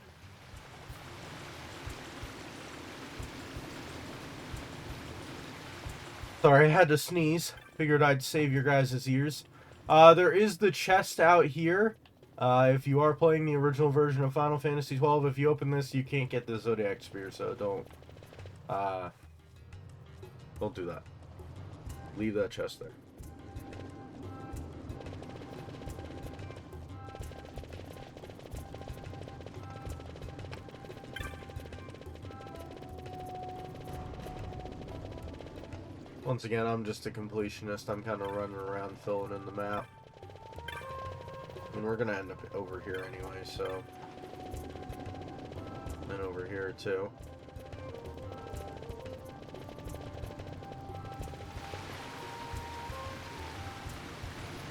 A: Sorry, I had to sneeze. Figured I'd save your guys' ears. There is the chest out here. If you are playing the original version of Final Fantasy XII, if you open this, you can't get the Zodiac Spear, so don't do that. Leave that chest there. Once again, I'm just a completionist. I'm kind of running around filling in the map. And we're going to end up over here anyway, so... And over here, too.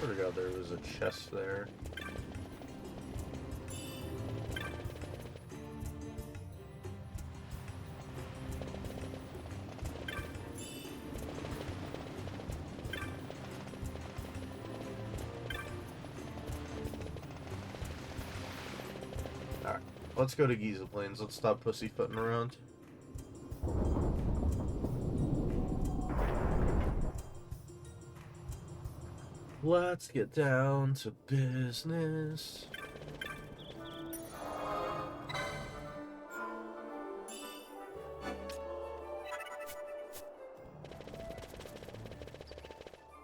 A: swear to God, there was a chest there. Alright, let's go to Giza Plains. Let's stop pussyfooting around. Let's get down to business.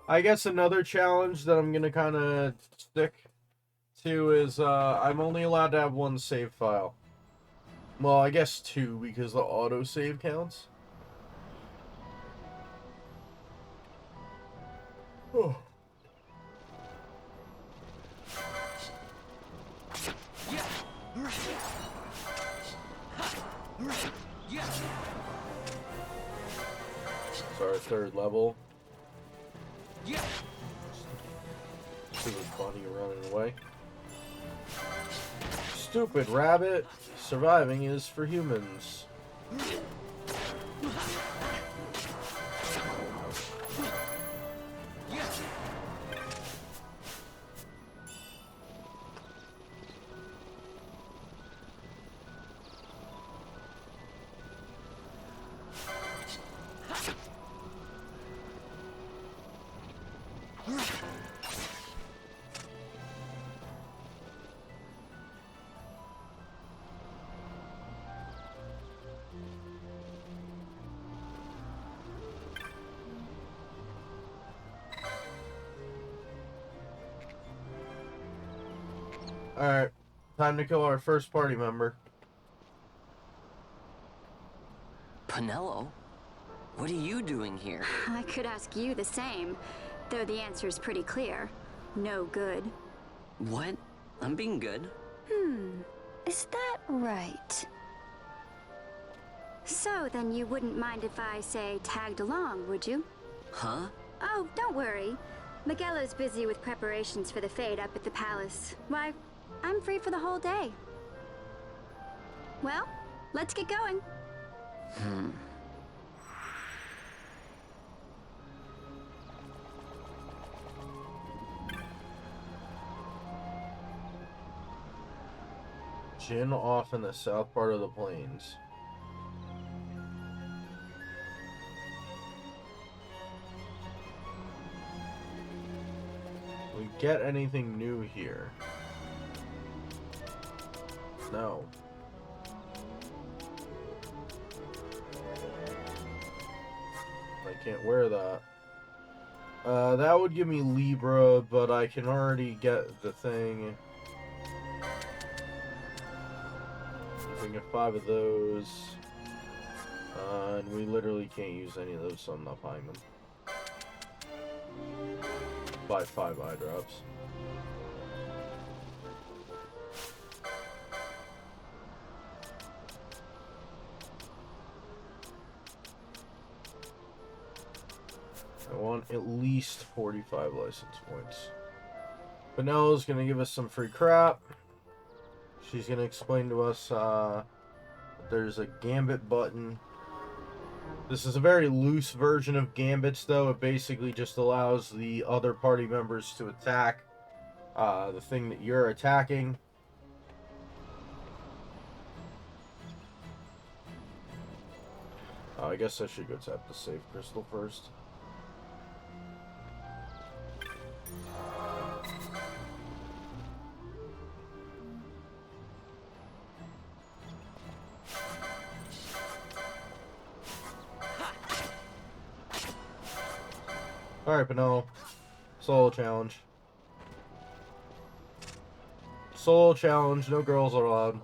A: I guess another challenge that I'm gonna kind of stick to is I'm only allowed to have one save file. Well, I guess two because the autosave counts. Oh. It's our third level. See this bunny running away. Stupid rabbit. Surviving is for humans. Alright, time to kill our first party member.
G: Penelo? What are you doing here?
J: I could ask you the same, though the answer's pretty clear. No good.
G: What? I'm being good.
J: Is that right? So then you wouldn't mind if I, say, tagged along, would you?
G: Huh?
J: Oh, don't worry. Miguelo's busy with preparations for the fete up at the palace. Why, I'm free for the whole day. Well, let's get going.
A: Jin off in the south part of the plains. We get anything new here? No. I can't wear that. That would give me Libra, but I can already get the thing. We can get 5 of those. And we literally can't use any of those, so I'm not buying them. Buy 5 eye drops. I want at least 45 license points. Penelo's gonna give us some free crap. She's gonna explain to us that there's a gambit button. This is a very loose version of gambits, though. It basically just allows the other party members to attack the thing that you're attacking. I guess I should go tap the save crystal first. Alright, Penelo. Solo challenge. Solo challenge, no girls are allowed.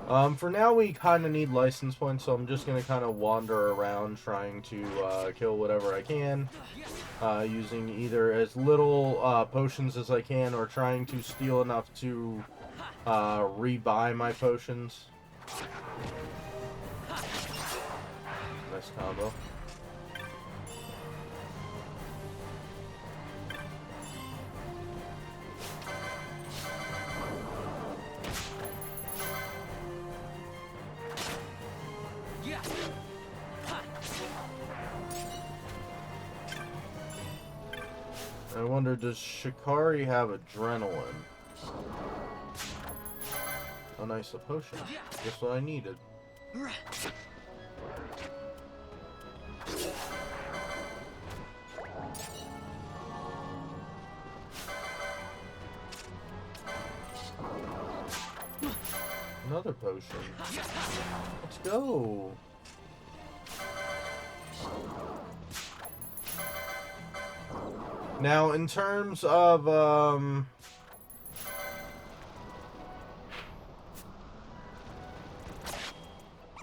A: For now, we kind of need license points, so I'm just going to kind of wander around trying to kill whatever I can, using either as little potions as I can, or trying to steal enough to rebuy my potions. Nice combo. I wonder, does Shikari have adrenaline? Oh, nice, a potion. Just what I needed. Another potion. Let's go. Now, in terms of,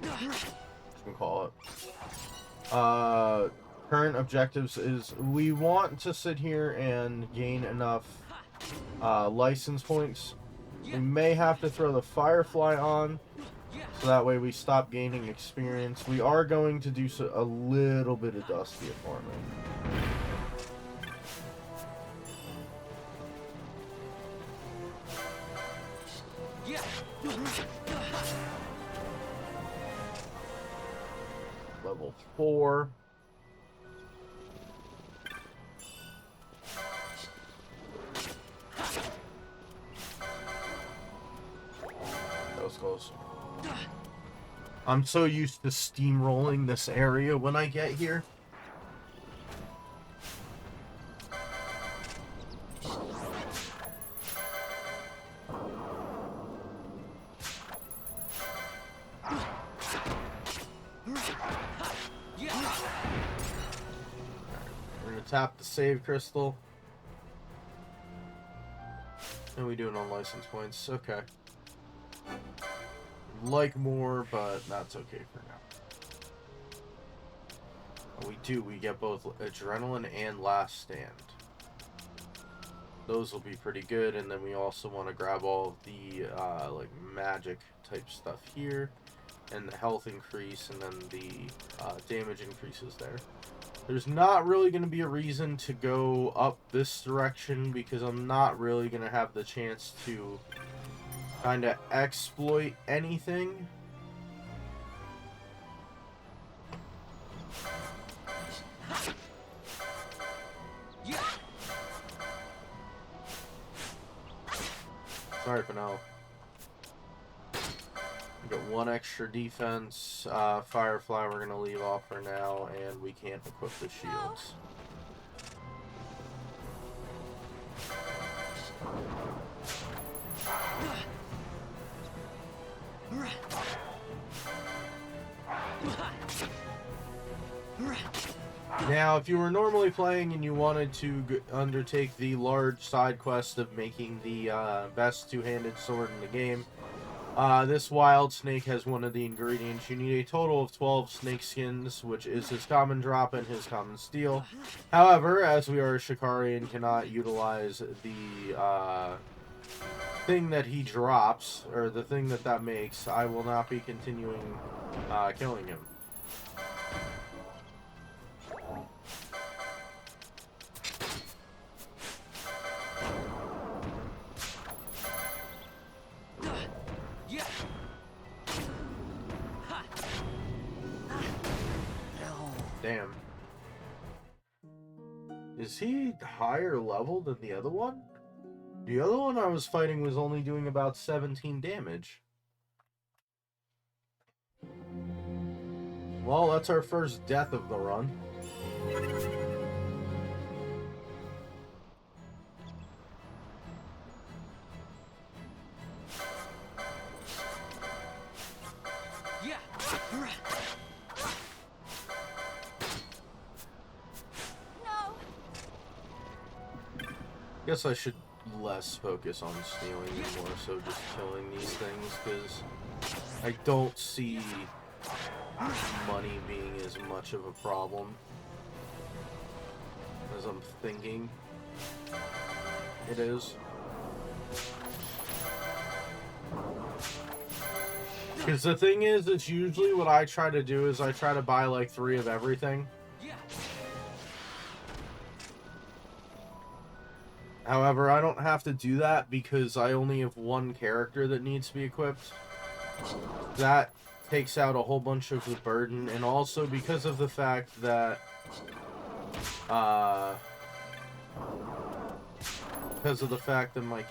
A: can call it, current objectives is we want to sit here and gain enough, license points. We may have to throw the Firefly on, so that way we stop gaining experience. We are going to do a little bit of Dusty farming. Level 4. That was close. I'm so used to steamrolling this area when I get here. Tap the save crystal. And we do it on license points. Okay. Like more, but that's okay for now. We do. We get both adrenaline and last stand. Those will be pretty good. And then we also want to grab all of the like magic type stuff here, and the health increase, and then the damage increases there. There's not really going to be a reason to go up this direction because I'm not really going to have the chance to kind of exploit anything. Sorry, Pinel. We got one extra defense. Firefly we're going to leave off for now, and we can't equip the shields. Now, if you were normally playing and you wanted to undertake the large side quest of making the best two-handed sword in the game, this wild snake has one of the ingredients. You need a total of 12 snake skins, which is his common drop and his common steel. However, as we are a Shikari and cannot utilize the thing that he drops, or the thing that makes, I will not be continuing killing him. Damn. Is he higher level than the other one? The other one I was fighting was only doing about 17 damage. Well, that's our first death of the run. Guess I should less focus on stealing and more so just killing these things, because I don't see money being as much of a problem as I'm thinking it is. Because the thing is, it's usually what I try to do is I try to buy like 3 of everything. However, I don't have to do that because I only have 1 character that needs to be equipped. That takes out a whole bunch of the burden, and also because of the fact that my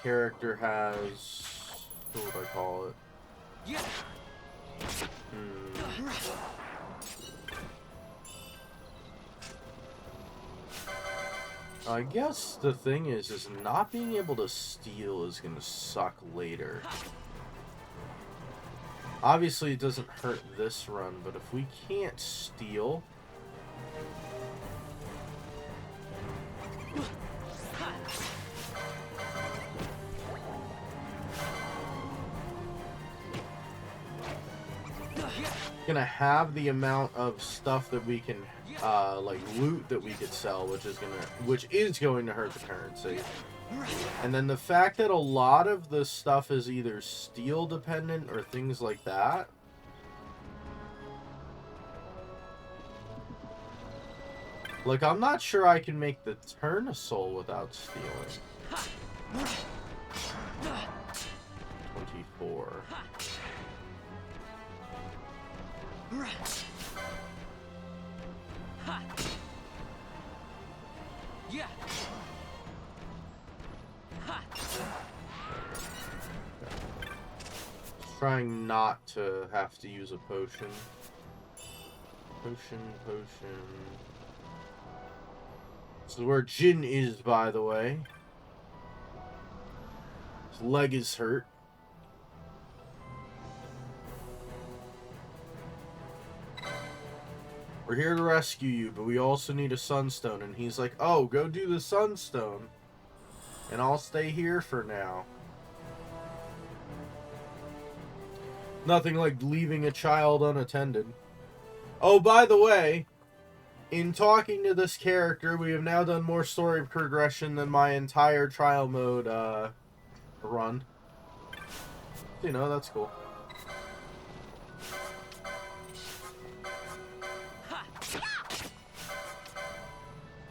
A: character has, what would I call it? I guess the thing is not being able to steal is gonna suck later. Obviously, it doesn't hurt this run, but if we can't steal... gonna have the amount of stuff that we can, like loot that we could sell, which is going to hurt the currency. And then the fact that a lot of the stuff is either steel dependent or things like that. Like, I'm not sure I can make the turn a soul without stealing. 24. Trying not to have to use a potion. Potion. This is where Jin is, by the way. His leg is hurt. We're here to rescue you, but we also need a sunstone. And he's like, oh, go do the sunstone. And I'll stay here for now. Nothing like leaving a child unattended. Oh, by the way, in talking to this character, we have now done more story progression than my entire trial mode run. You know, that's cool.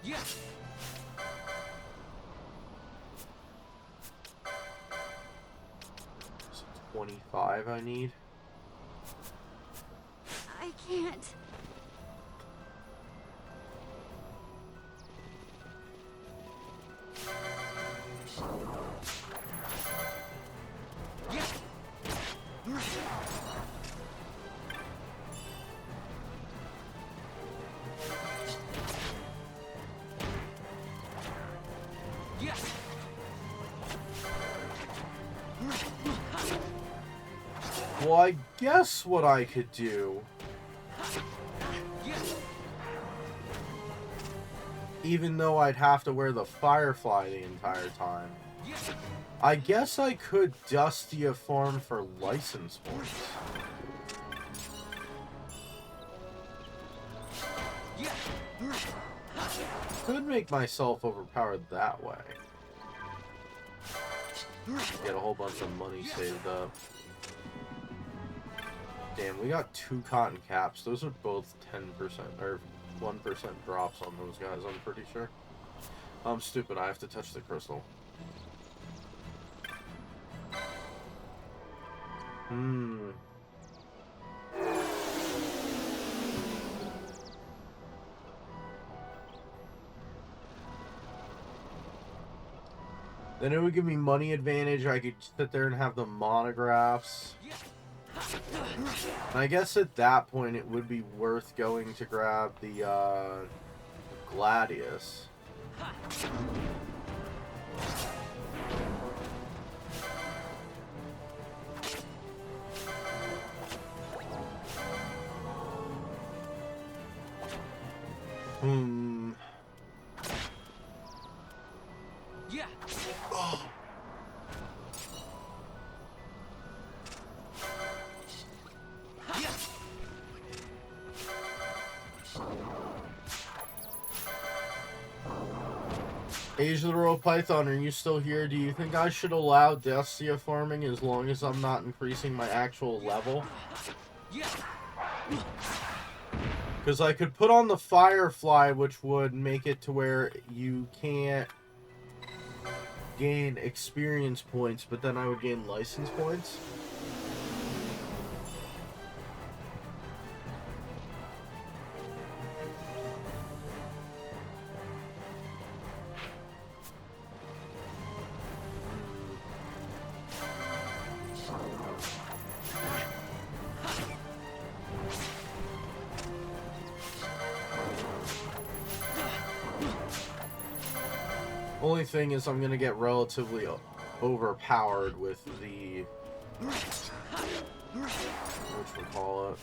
I: Yes.
A: 25 I need.
J: I can't.
A: Well, I guess what I could do, even though I'd have to wear the Firefly the entire time, I guess I could dusty a farm for license points. Could make myself overpowered that way. Get a whole bunch of money saved up. Damn, we got 2 cotton caps. Those are both 10% or 1% drops on those guys, I'm pretty sure. I'm stupid, I have to touch the crystal. Then it would give me money advantage. I could sit there and have the monographs. And I guess at that point it would be worth going to grab the Gladius.
I: Yeah.
A: Age of the Royal Python, are you still here? Do you think I should allow Destia farming as long as I'm not increasing my actual level? Because I could put on the Firefly, which would make it to where you can't gain experience points, but then I would gain license points. Only thing is I'm gonna get relatively overpowered with the whatchamacallit.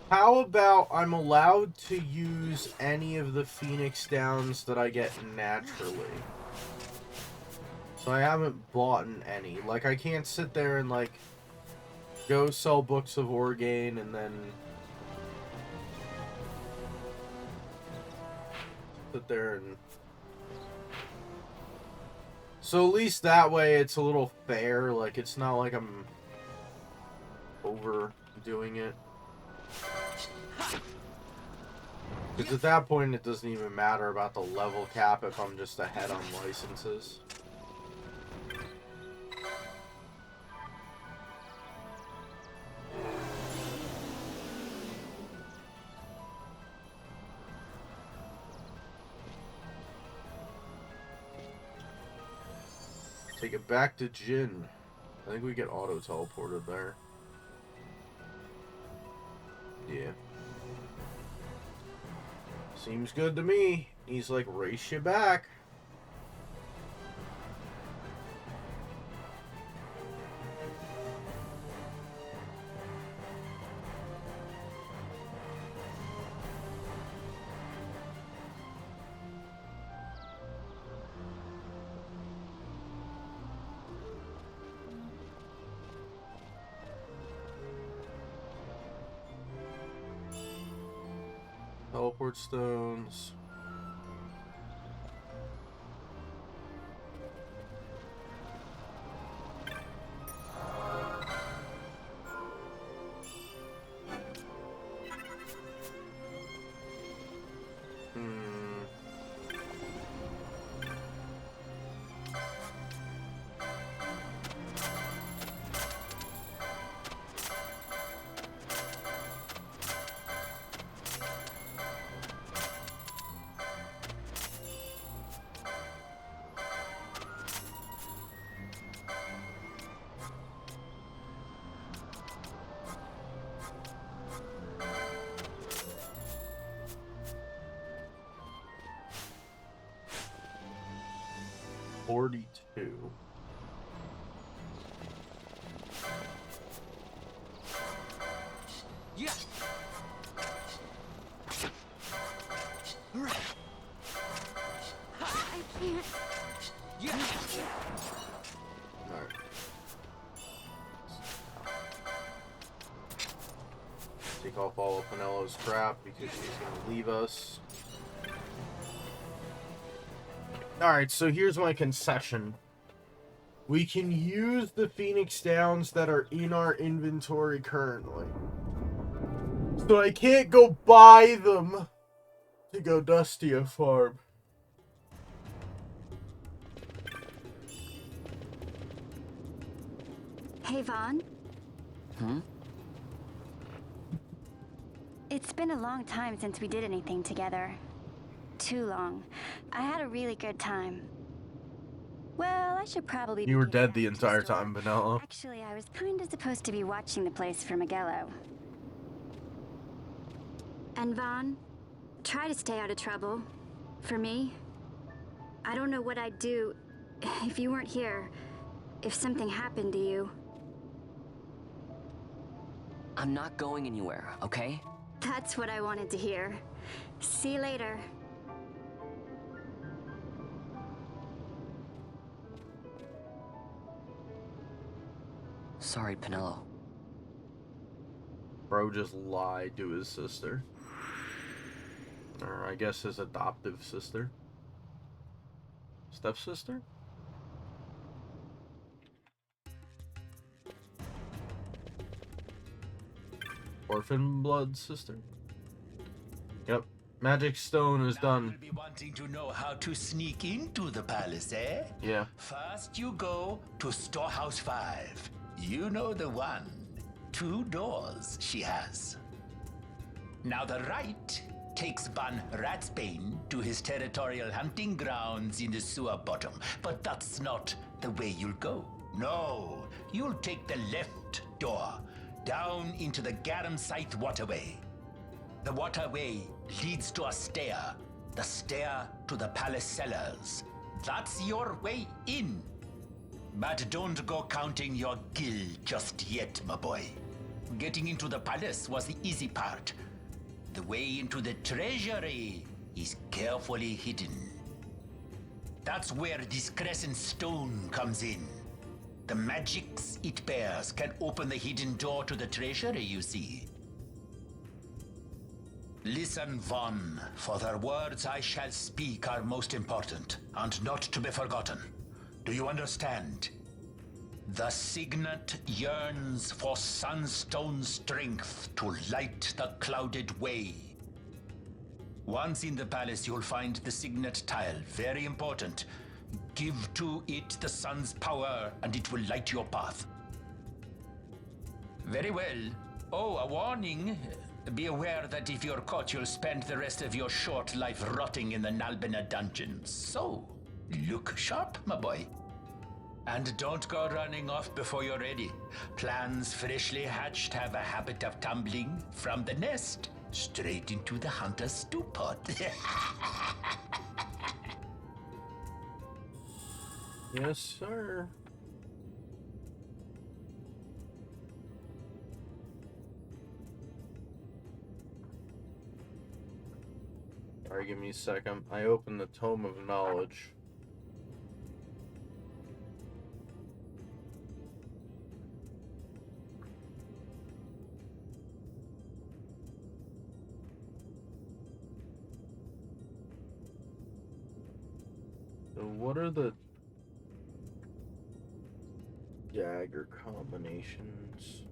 A: How about I'm allowed to use any of the Phoenix Downs that I get naturally? So I haven't bought any. Like, I can't sit there and, like, go sell books of Orgain and then sit there and... So at least that way it's a little fair. Like, it's not like I'm overdoing it. Because at that point, it doesn't even matter about the level cap if I'm just ahead on licenses. Take it back to Jin. I think we get auto-teleported there. Yeah. Seems good to me. He's like, race you back. Teleport stones. $42.
C: Yeah.
J: I can't.
C: Yeah.
A: Alright. Take off all of Penelo's crap because she's gonna leave us. Alright, so here's my concession. We can use the Phoenix Downs that are in our inventory currently. So I can't go buy them to go Dustia farm.
J: Hey, Vaan.
G: Hmm?
J: It's been a long time since we did anything together. Too long. I had a really good time. Well, I should probably be
A: You were
J: getting
A: dead
J: back
A: the
J: to
A: entire
J: store.
A: time, Vanilla.
J: Actually, I was kind of supposed to be watching the place for Miguelo. And Vaan, try to stay out of trouble. For me, I don't know what I'd do if you weren't here, if something happened to you.
G: I'm not going anywhere, okay?
J: That's what I wanted to hear. See you later.
G: Sorry, Penelo.
A: Bro just lied to his sister. Or I guess his adoptive sister. Stepsister? Orphan blood sister? Yep. Magic stone is done.
P: You'll be wanting to know how to sneak into the palace, eh?
A: Yeah.
P: First you go to Storehouse 5. You know the one. 2 doors she has. Now the right takes Van Ratsbane to his territorial hunting grounds in the sewer bottom. But that's not the way you'll go. No, you'll take the left door, down into the Garum Scythe waterway. The waterway leads to a stair. The stair to the palace cellars. That's your way in. But don't go counting your gil just yet, my boy. Getting into the palace was the easy part. The way into the treasury is carefully hidden. That's where this crescent stone comes in. The magics it bears can open the hidden door to the treasury, you see. Listen, Vaan, for the words I shall speak are most important, and not to be forgotten. Do you understand? The signet yearns for sunstone strength to light the clouded way. Once in the palace, you'll find the signet tile. Very important. Give to it the sun's power, and it will light your path. Very well. Oh, a warning. Be aware that if you're caught, you'll spend the rest of your short life rotting in the Nalbina dungeons. So, look sharp, my boy. And don't go running off before you're ready. Plans freshly hatched have a habit of tumbling from the nest straight into the hunter's stew pot.
A: Yes, sir. Alright, give me a second. I opened the Tome of Knowledge. So what are the dagger combinations?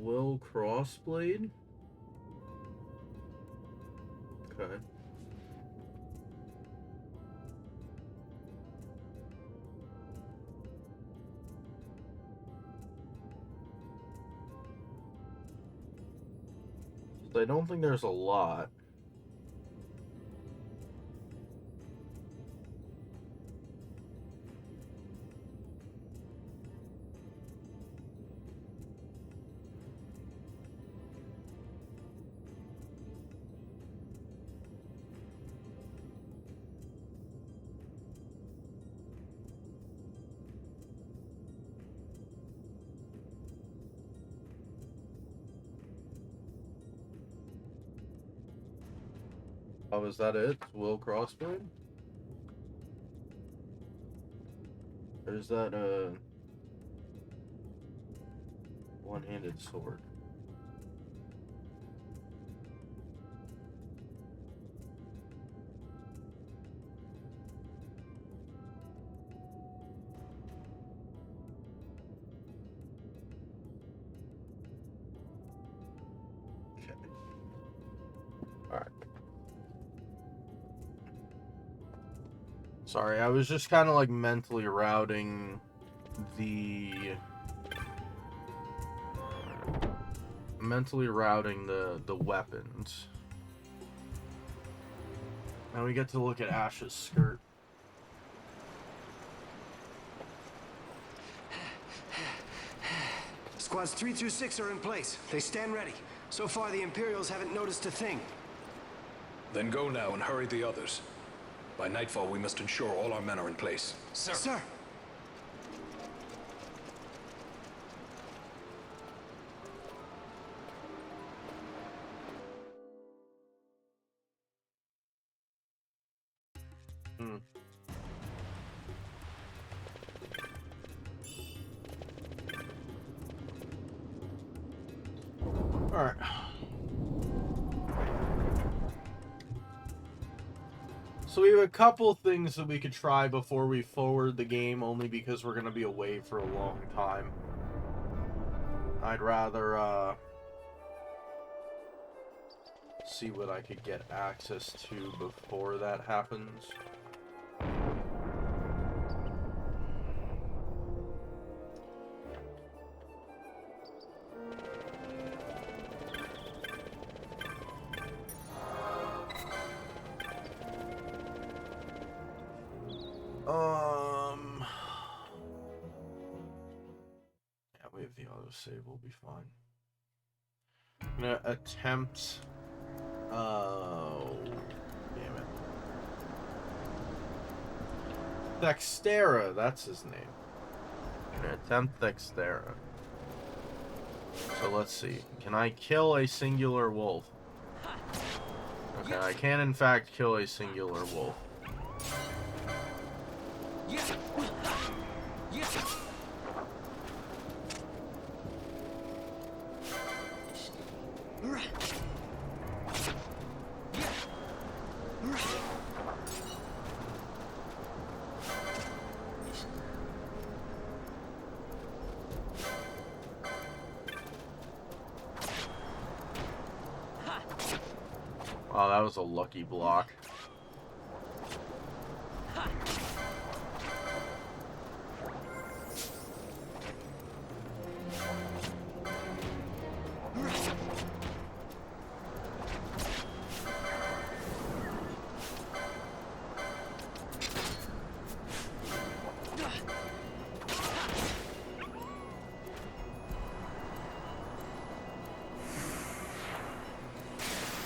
A: Will Crossblade? Okay. I don't think there's a lot. Oh, is that it? Will Crossblade? Or is that a one-handed sword? Okay. All right. Sorry, I was just kind of like mentally routing the weapons. Now we get to look at Ash's skirt.
E: Squads 3 through 6 are in place. They stand ready. So far, the Imperials haven't noticed a thing.
F: Then go now and hurry the others. By nightfall, we must ensure all our men are in place.
E: Sir. Sir.
A: Alright. So we have a couple things that we could try before we forward the game, only because we're going to be away for a long time. I'd rather, see what I could get access to before that happens. Yeah, we have the autosave, we'll be fine. I'm gonna attempt... Oh, damn it. Dextera, that's his name. I'm gonna attempt Dextera. So let's see. Can I kill a singular wolf? Okay, I can in fact kill a singular wolf. Oh, that was a lucky block.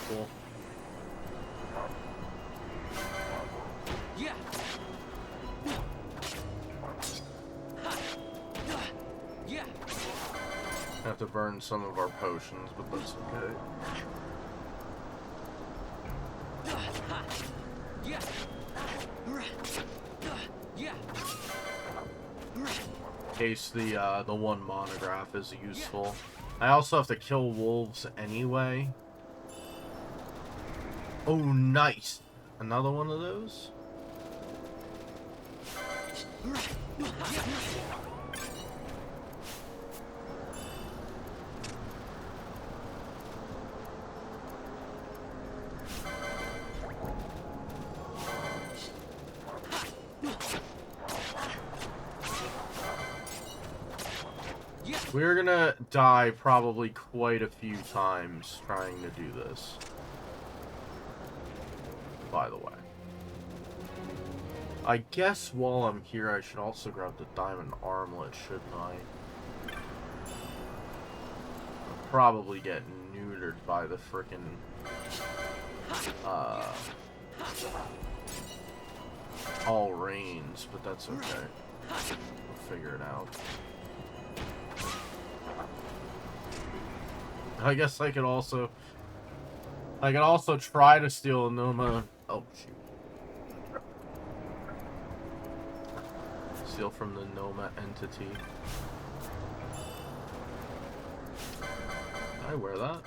A: Cool. Have to burn some of our potions, but that's okay. In case the one monograph is useful. I also have to kill wolves anyway. Oh, nice! Another one of those? We're gonna die probably quite a few times trying to do this. By the way. I guess while I'm here I should also grab the diamond armlet, shouldn't I? I'll probably get neutered by the frickin' all rains, but that's okay. We'll figure it out. I guess I could also try to steal a Noma. Oh shoot. Steal from the Noma entity. Can I wear that?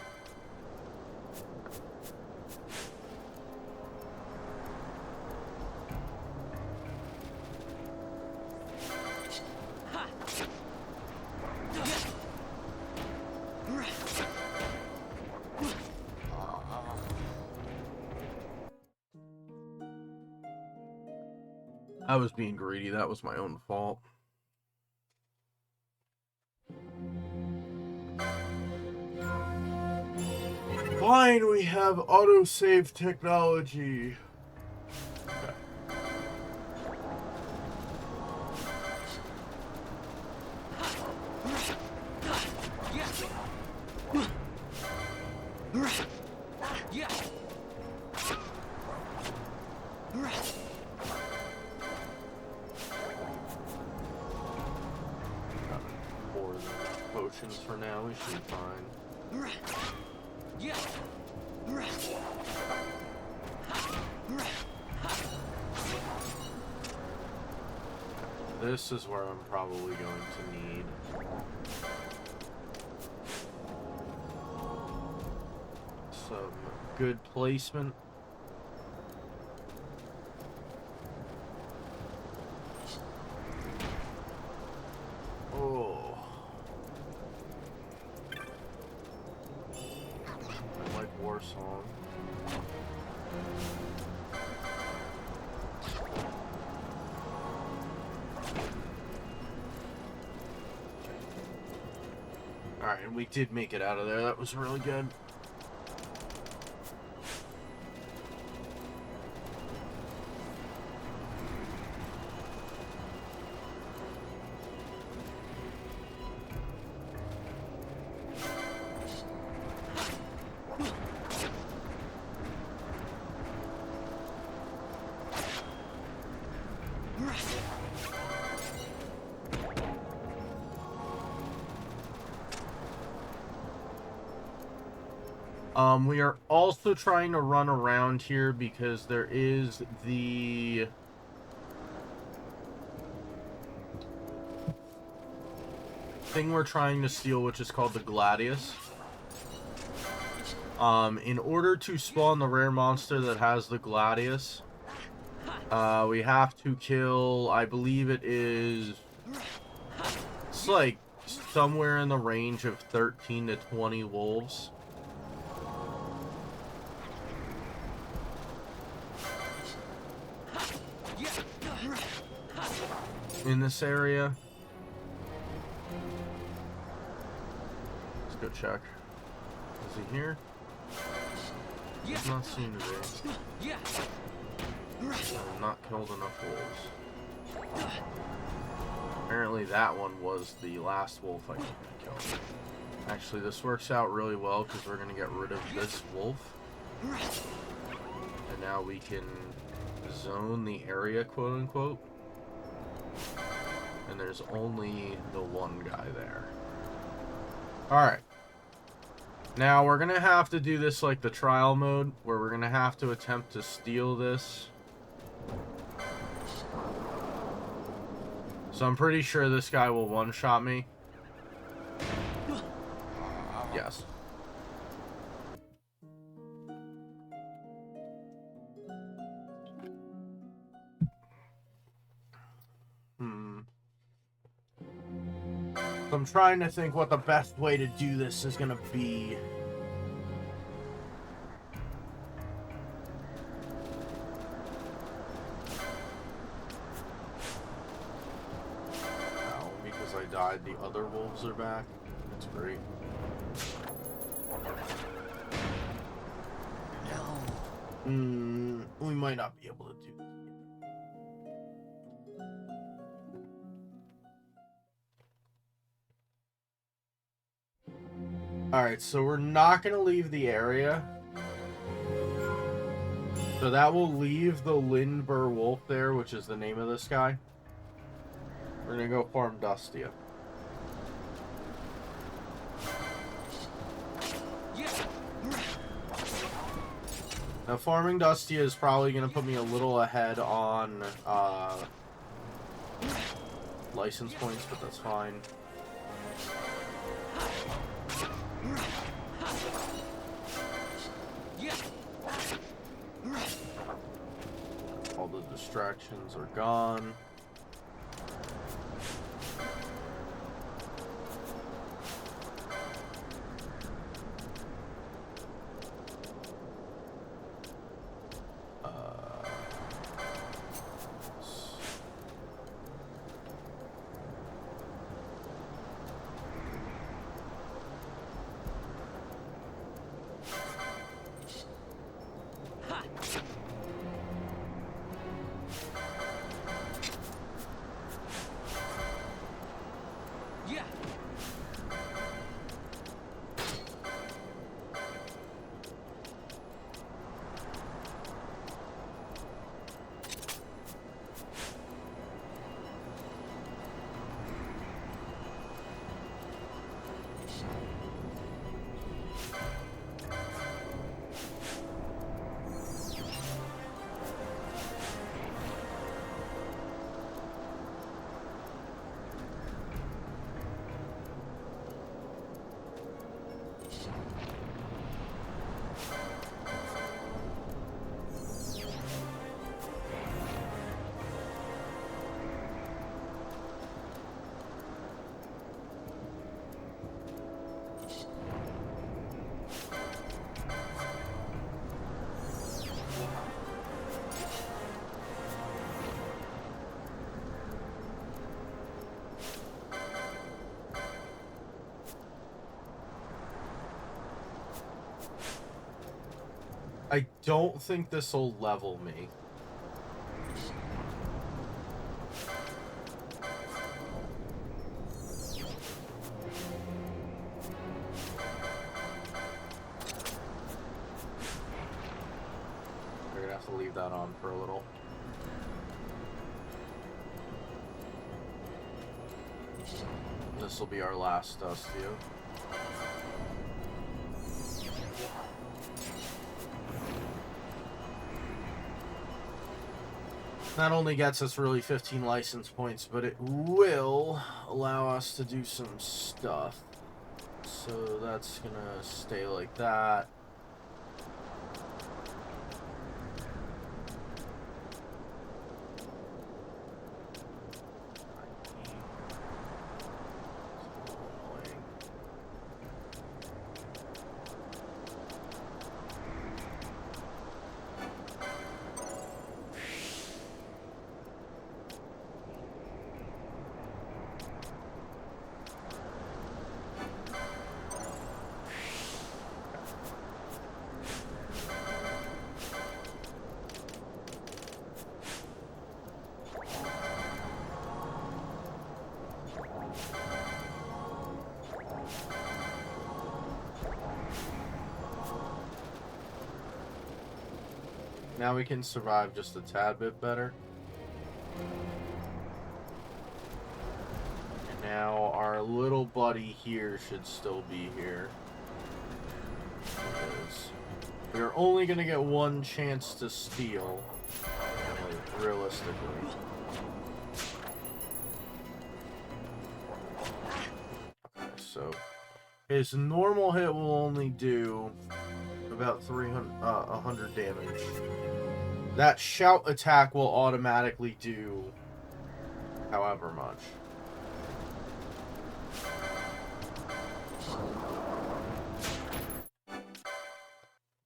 A: I was being greedy. That was my own fault. Fine, we have autosave technology. Okay. Potions for now, we should be fine. This is where I'm probably going to need some good placement. Oh. I like War Song. Alright, and we did make it out of there. That was really good. We are also trying to run around here because there is the thing we're trying to steal, which is called the Gladius. In order to spawn the rare monster that has the Gladius, we have to kill, I believe it's like somewhere in the range of 13 to 20 wolves. In this area. Let's go check. Is he here? Does not seem to be. I've not killed enough wolves. Apparently that one was the last wolf I killed. Actually, this works out really well because we're going to get rid of this wolf. And now we can zone the area, quote unquote. And there's only the one guy there. Alright. Now we're going to have to do this like the trial mode, where we're going to have to attempt to steal this. So I'm pretty sure this guy will one-shot me. Yes. So I'm trying to think what the best way to do this is going to be. Now, because I died, the other wolves are back. That's great. We might not be able to do that. Alright, so we're not going to leave the area. So that will leave the Lindber Wolf there, which is the name of this guy. We're going to go farm Dustia. Now, farming Dustia is probably going to put me a little ahead on license points, but that's fine. All the distractions are gone. I don't think this will level me. We're gonna have to leave that on for a little. This will be our last Dustio. Not only gets us really 15 license points, but it will allow us to do some stuff. So that's gonna stay like that. Now we can survive just a tad bit better. And now our little buddy here should still be here. Because we're only going to get one chance to steal, like, realistically. Okay, so his normal hit will only do about 100 damage. That shout attack will automatically do however much.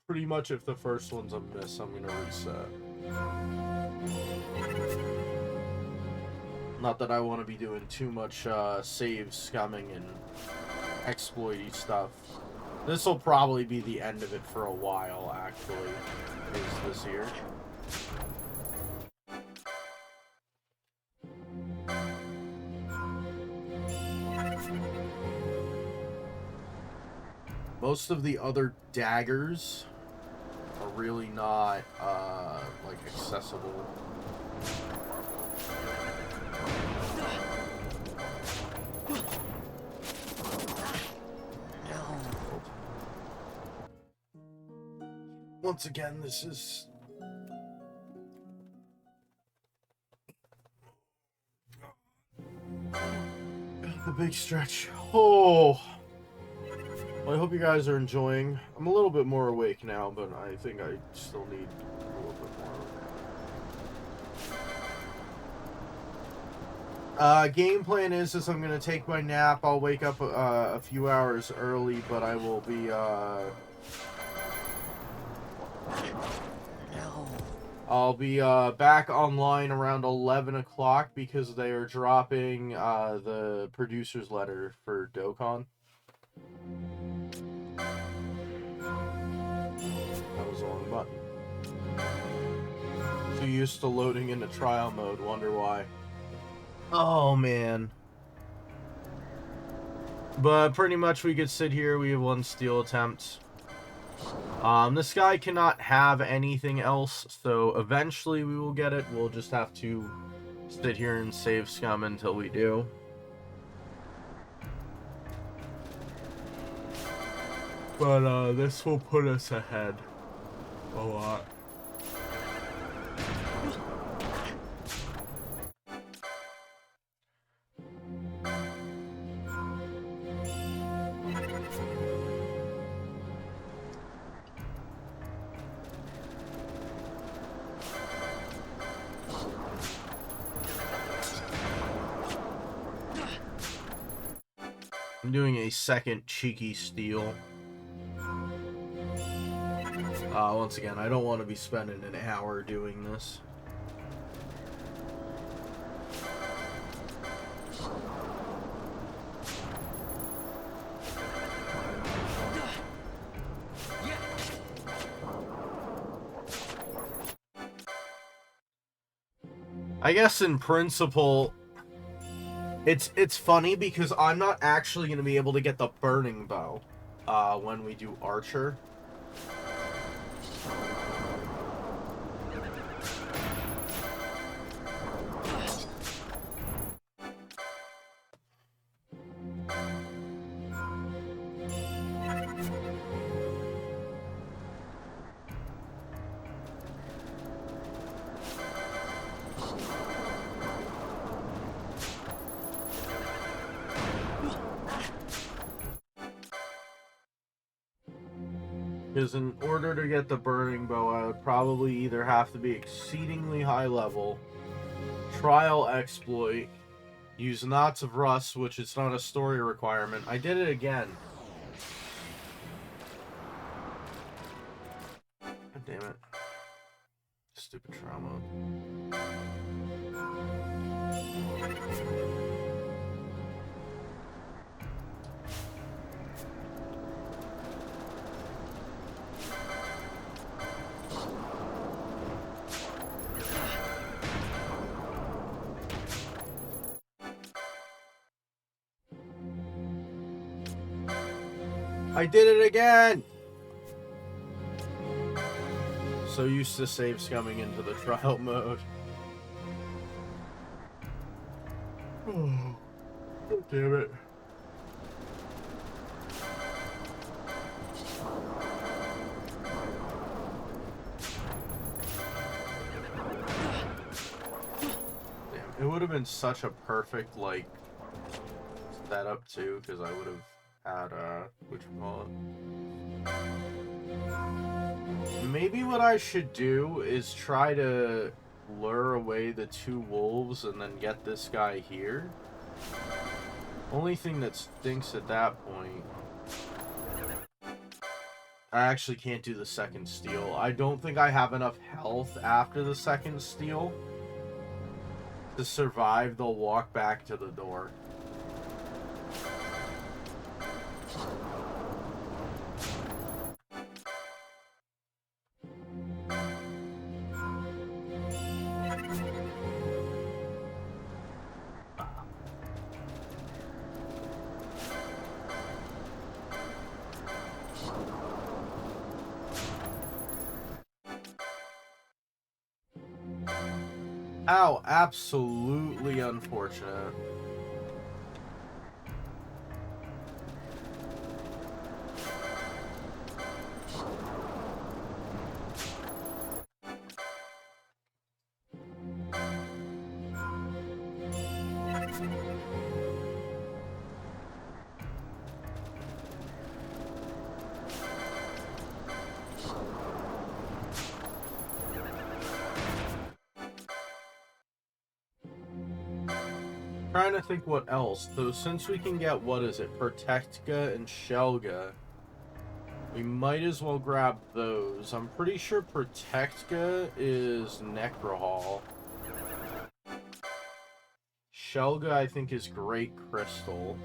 A: Pretty much if the first one's a miss, I'm gonna reset. Not that I want to be doing too much save scumming and exploity stuff. This will probably be the end of it for a while, actually, is this here. Most of the other daggers are really not, like, accessible. Once again, this is the big stretch. Oh, well, I hope you guys are enjoying. I'm a little bit more awake now, but I think I still need a little bit more. Game plan is I'm gonna take my nap. I'll wake up a few hours early, but I will be I'll be back online around 11 o'clock because they are dropping the producer's letter for Dokkan. That was the wrong button. Too used to loading into trial mode, wonder why. Oh man. But pretty much we could sit here, we have one steal attempt. This guy cannot have anything else, so eventually we will get it. We'll just have to sit here and save scum until we do. But this will put us ahead a lot. I'm doing a second cheeky steal. Once again, I don't want to be spending an hour doing this. I guess in principle, it's funny because I'm not actually going to be able to get the burning bow when we do Archer. Because in order to get the burning bow, I would probably either have to be exceedingly high level, trial exploit, use Knots of Rust, which is not a story requirement. I did it again. God damn it. Stupid trauma. I did it again! So used to saves coming into the trial mode. Oh, damn it. Damn, it would have been such a perfect, like, setup too, because I would have had, maybe what I should do is try to lure away the two wolves and then get this guy here. Only thing that stinks at that point, I actually can't do the second steal. I don't think I have enough health after the second steal to survive. They'll walk back to the door. Ow, absolutely unfortunate. Trying to think what else. So since we can get, what is it, Protectka and Shelga, we might as well grab those. I'm pretty sure Protectka is Necrohol. Shelga, I think, is Great Crystal.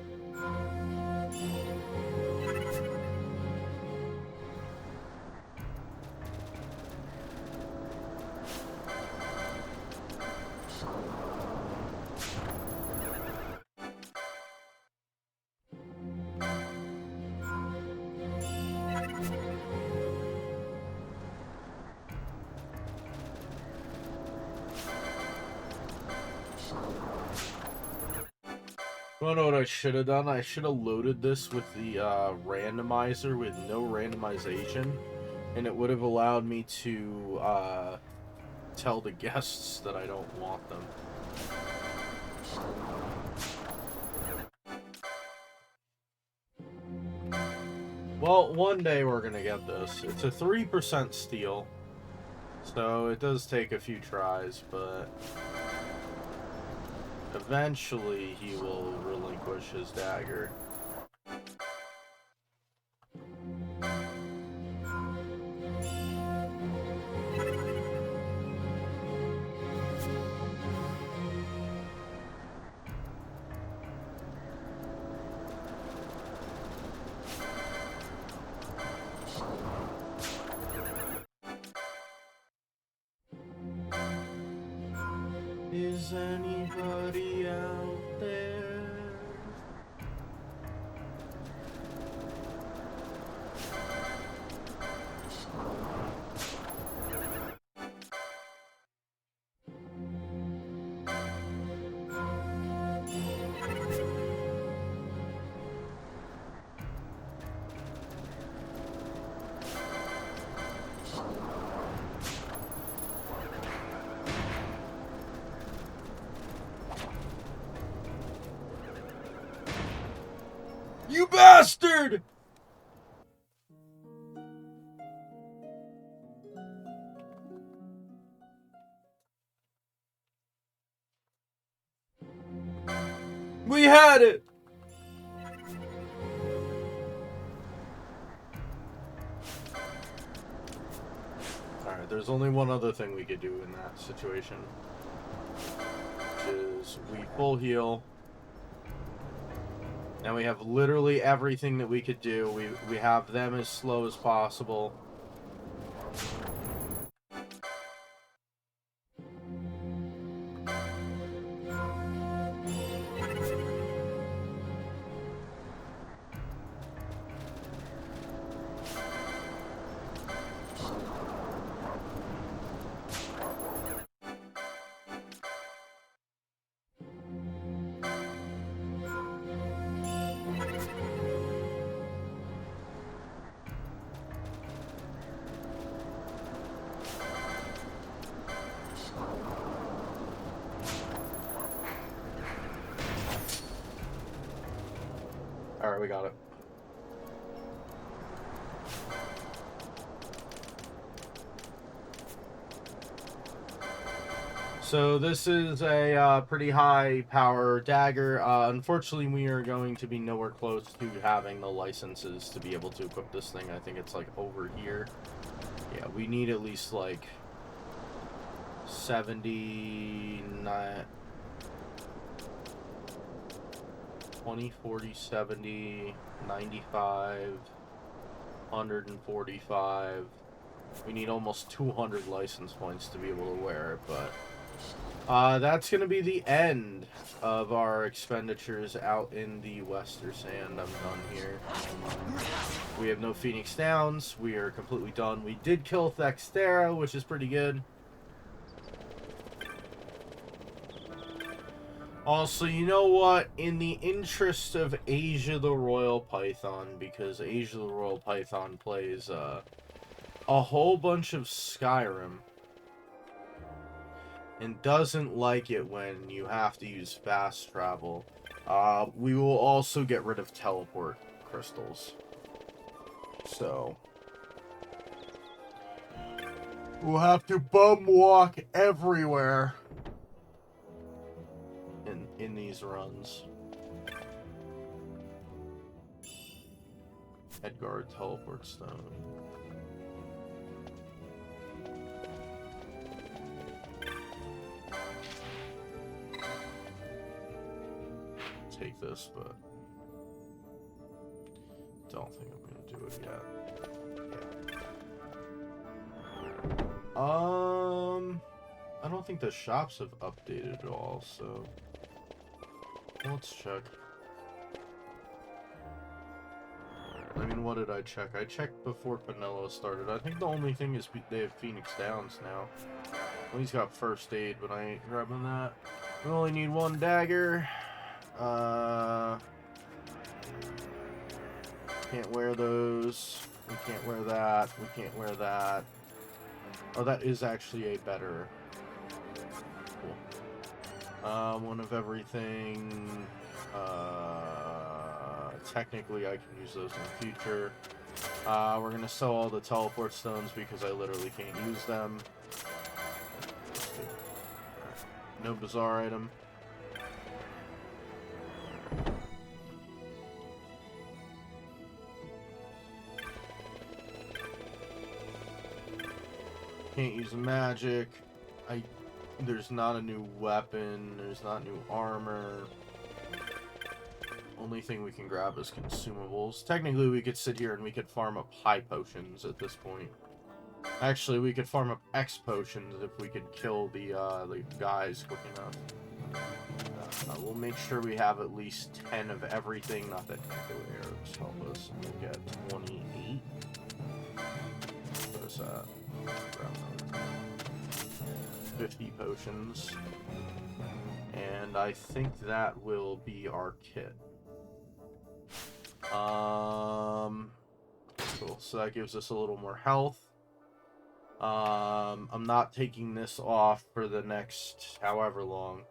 A: You know what I should have done? I should have loaded this with the randomizer with no randomization, and it would have allowed me to tell the guests that I don't want them. Well, one day we're gonna get this. It's a 3% steal, so it does take a few tries, but eventually he will relinquish his dagger. Is anybody out there? You bastard! We had it! Alright, there's only one other thing we could do in that situation. Which is we full heal. Now we have literally everything that we could do. We have them as slow as possible. Alright, we got it. So this is a pretty high power dagger. Unfortunately, we are going to be nowhere close to having the licenses to be able to equip this thing. I think it's like over here. Yeah, we need at least like 79... 20, 40, 70, 95, 145. We need almost 200 license points to be able to wear it, but that's going to be the end of our expenditures out in the Western Sand. I'm done here. We have no Phoenix Downs. We are completely done. We did kill Thextera, which is pretty good. Also, you know what? In the interest of Asia the Royal Python, because Asia the Royal Python plays a whole bunch of Skyrim and doesn't like it when you have to use fast travel, we will also get rid of teleport crystals. So we'll have to bum walk everywhere in these runs. Edgar teleport stone. Take this, but don't think I'm gonna do it yet. Yeah. I don't think the shops have updated at all, so let's check. I mean, what did I check? I checked before Pinello started. I think the only thing is they have Phoenix Downs now. Well, he's got first aid, but I ain't grabbing that. We only need one dagger. Can't wear those. We can't wear that. We can't wear that. Oh, that is actually a better. Cool. One of everything. Technically, I can use those in the future. We're gonna sell all the teleport stones because I literally can't use them. No bizarre item. Can't use magic. There's not a new weapon. There's not new armor. Only thing we can grab is consumables. Technically, we could sit here and we could farm up high potions at this point. Actually, we could farm up X potions if we could kill the guys quick enough. We'll make sure we have at least 10 of everything. Not that echo arrows help us. We'll get 28. Put us at around 50 potions. And I think that will be our kit. Cool. So that gives us a little more health. I'm not taking this off for the next however long.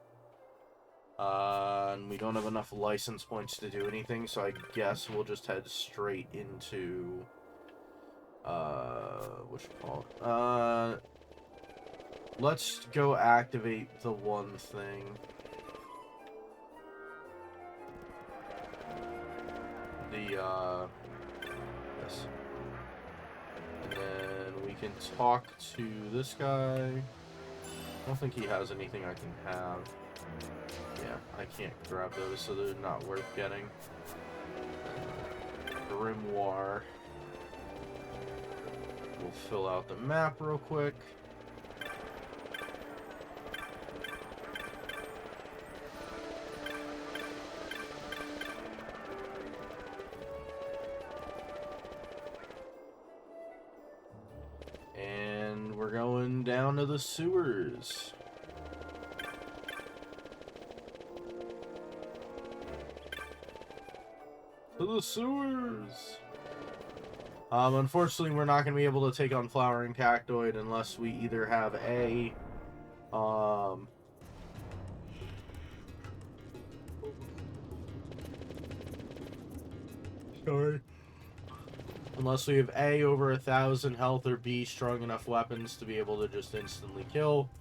A: And we don't have enough license points to do anything, so I guess we'll just head straight into whatchamacallit? Let's go activate the one thing. Yes. And then we can talk to this guy. I don't think he has anything I can have. Yeah, I can't grab those, so they're not worth getting. Grimoire. We'll fill out the map real quick. And we're going down to the sewers. To the sewers. Unfortunately, we're not going to be able to take on Flowering Cactoid unless we either have a, sorry. Unless we have A, over 1,000 health, or B, strong enough weapons to be able to just instantly kill,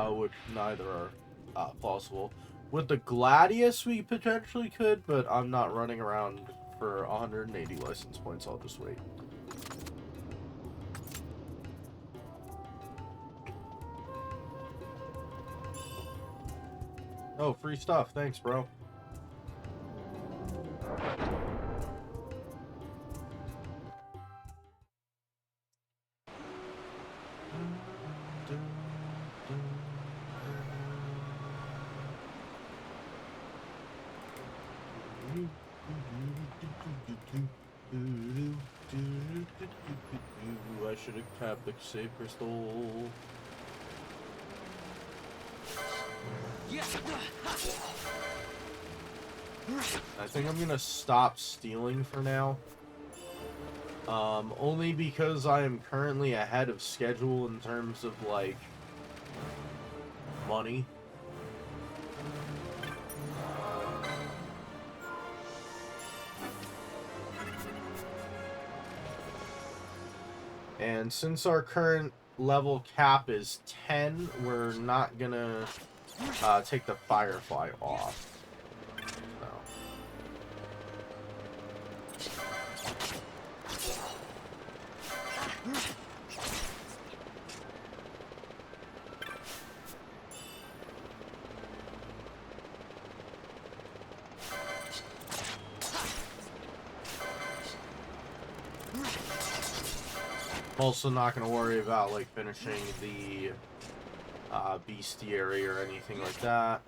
A: which neither are plausible. With the Gladius, we potentially could, but I'm not running around for 180 license points. I'll just wait. Oh, free stuff. Thanks, bro. I should have kept the save crystal. I think I'm gonna stop stealing for now. Only because I am currently ahead of schedule in terms of, like, money. And since our current level cap is 10, we're not gonna take the Firefly off. Also not going to worry about, like, finishing the bestiary or anything like that.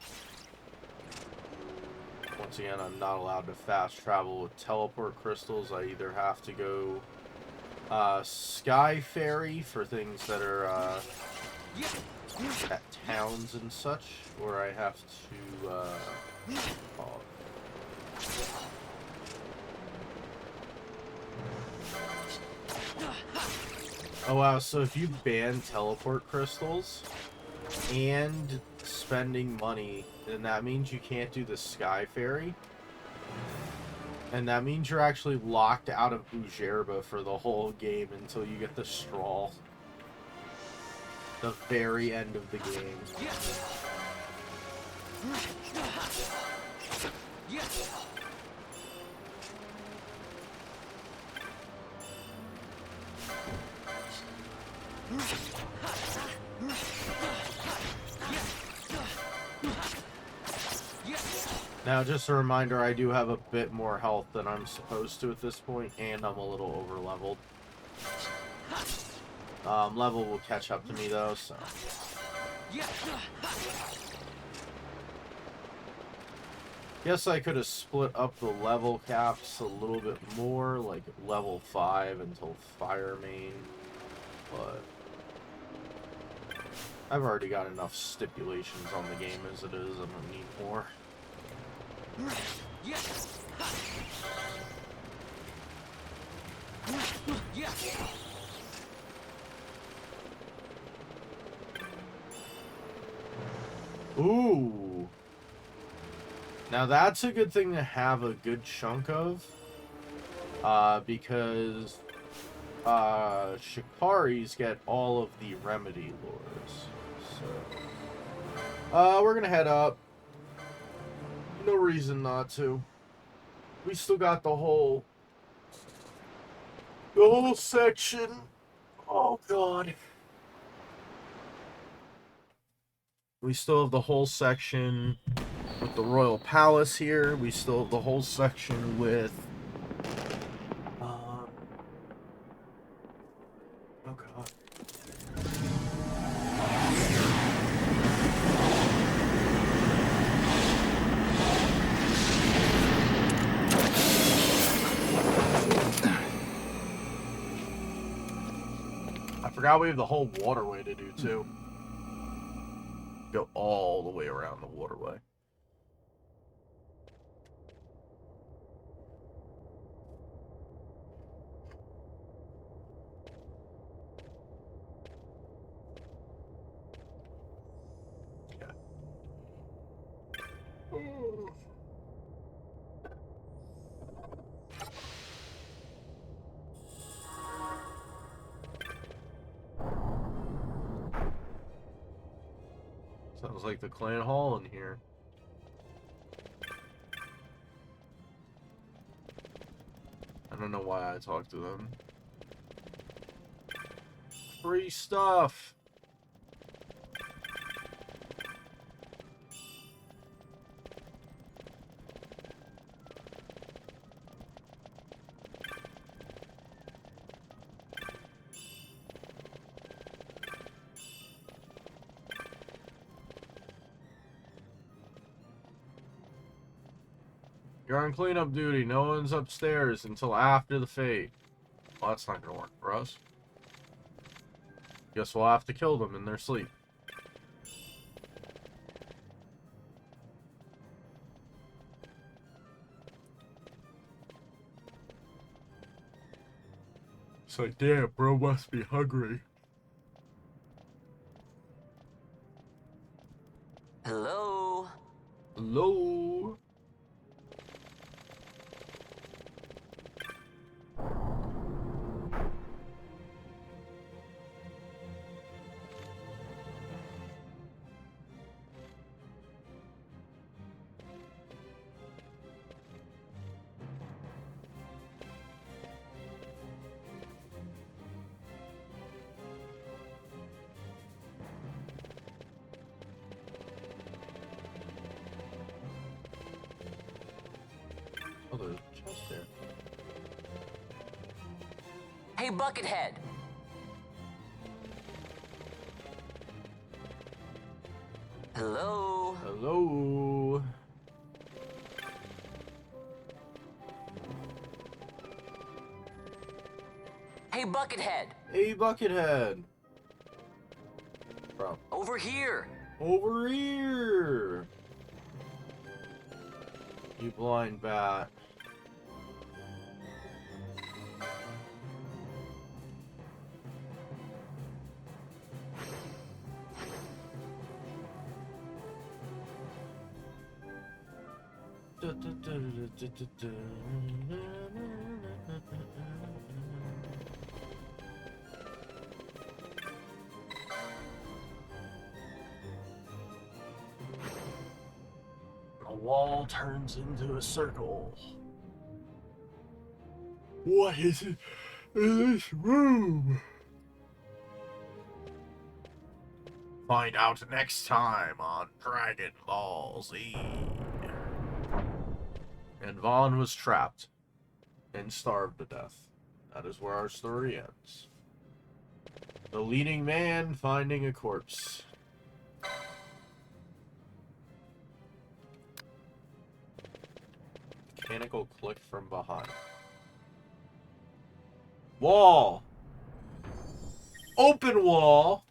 A: Once again, I'm not allowed to fast travel with teleport crystals. I either have to go Sky Ferry for things that are at towns and such, or I have to oh wow, so if you ban teleport crystals and spending money, then that means you can't do the Sky Ferry. And that means you're actually locked out of Bujerba for the whole game until you get the Straw. The very end of the game. Now, just a reminder, I do have a bit more health than I'm supposed to at this point, and I'm a little over-leveled. Level will catch up to me though, so. Guess I could have split up the level caps a little bit more, like level 5 until Fire Main, but I've already got enough stipulations on the game as it is. I don't need more. Ooh. Now that's a good thing to have a good chunk of. Because Shikaris get all of the remedy lures. So we're gonna head up. No reason not to. We still got the whole section. Oh god. We still have the whole section with the Royal Palace here. We still have the whole section with oh god. I forgot we have the whole waterway to do too. Go all the way around the waterway. Sounds like the clan hall in here. I don't know why I talked to them. Free stuff! You're on cleanup duty. No one's upstairs until after the fate. Well, that's not gonna work for us. Guess we'll have to kill them in their sleep. It's like, damn, bro must be hungry.
G: Hello?
A: Hello? Oh, there's a chest there.
G: Hey, Buckethead. Hello?
A: Hello?
G: Hey, Buckethead.
A: Hey, Buckethead. Bro.
G: Over here.
A: Over here. You blind bat. The wall turns into a circle. What is it in this room? Find out next time on Dragon Ball Z. And Vaan was trapped and starved to death. That is where our story ends. The leading man finding a corpse. Mechanical click from behind. Wall. Open wall.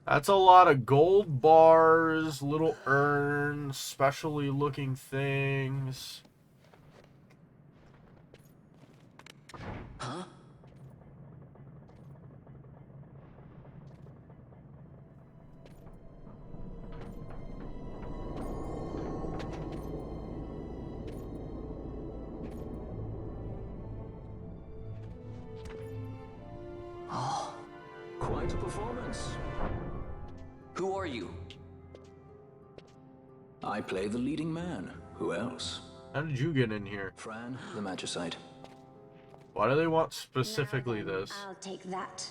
A: That's a lot of gold bars, little urns, specially looking things.
G: Huh? Oh.
F: Quite a performance.
G: Who are you?
F: I play the leading man. Who else?
A: How did you get in here?
F: Fran, the magicite.
A: Why do they want specifically this?
H: I'll take that.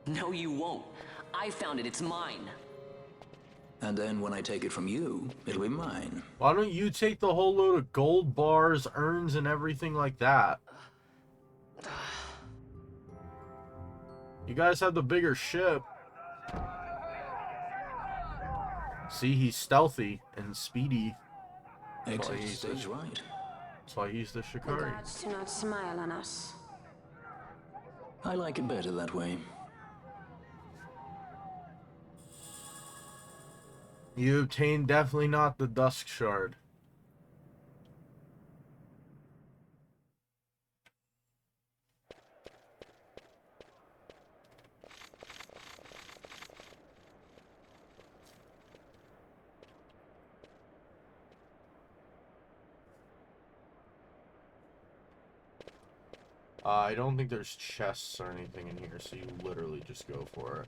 G: No, you won't. I found it. It's mine.
F: And then when I take it from you, it'll be mine.
A: Why don't you take the whole load of gold bars, urns, and everything like that? You guys have the bigger ship. See, he's stealthy and speedy.
F: Exit stage right.
A: That's why he's the
H: The
A: Shikari.
H: gods do not smile on us.
F: I like it better that way.
A: You obtained definitely not the Dusk Shard. I don't think there's chests or anything in here, so you literally just go for it.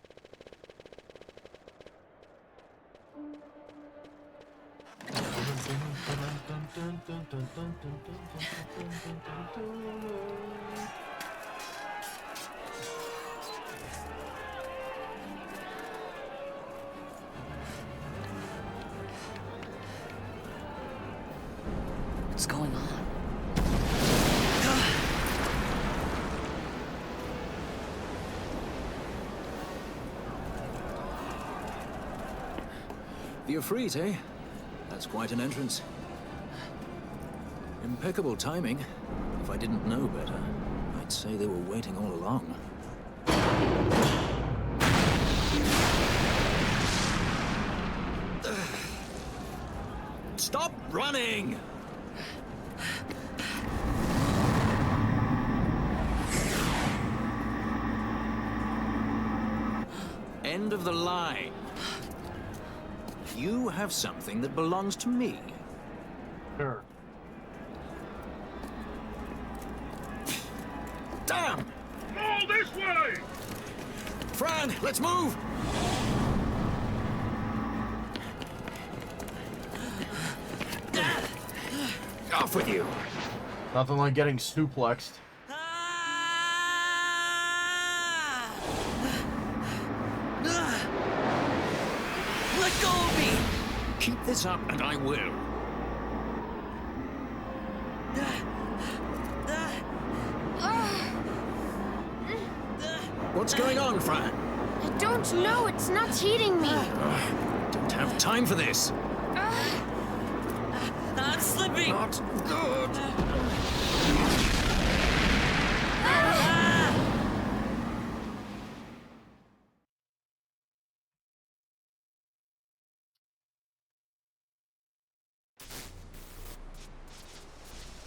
G: What's going on?
F: The Ifrit, eh? That's quite an entrance. Impeccable timing. If I didn't know better, I'd say they were waiting all along. Stop running! End of the line. You have something that belongs to me.
A: Sure.
F: Damn!
L: All this way!
F: Fran, let's move! Off with you!
A: Nothing like getting suplexed.
F: Let go of me! Keep this up and I will. What's going on, Fran?
H: I don't know. It's not heating me.
F: Don't have time for this.
G: I'm slipping.
F: Not good.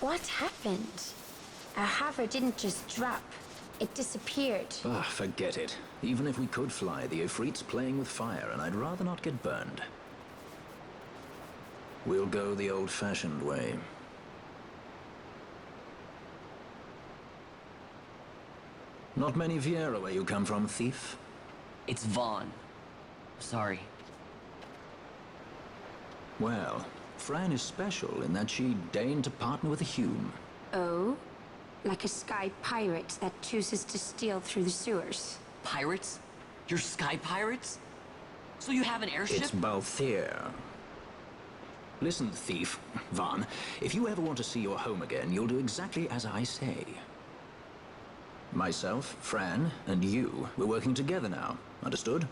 H: What happened? Our hover didn't just drop. It disappeared.
F: Ah, forget it. Even if we could fly, the Ifrit's playing with fire, and I'd rather not get burned. We'll go the old-fashioned way. Not many Viera where you come from, thief?
G: It's Vaan. Sorry.
F: Well, Fran is special in that she deigned to partner with a Hume.
H: Oh? Like a sky pirate that chooses to steal through the sewers.
G: Pirates? You're sky pirates? So you have an airship?
Q: It's both here. Listen, thief, Vaan, if you ever want to see your home again, you'll do exactly as I say. Myself, Fran, and you, we're working together now. Understood?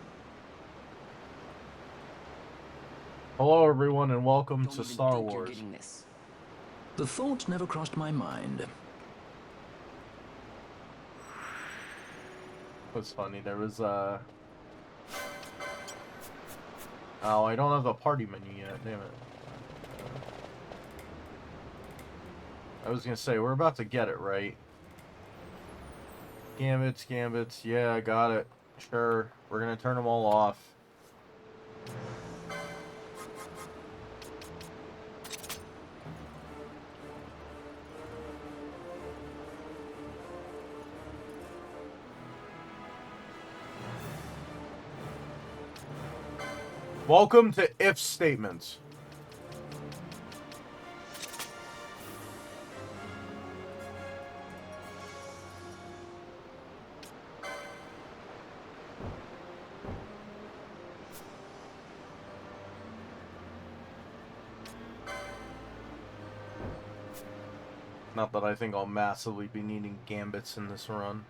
A: Hello, everyone, and welcome to Star Wars.
Q: The thought never crossed my mind.
A: What's funny, there was oh, I don't have the party menu yet, damn it. I was gonna say, we're about to get it, right? Gambits, yeah, I got it. Sure, we're gonna turn them all off. Welcome to if statements. Not that I think I'll massively be needing gambits in this run.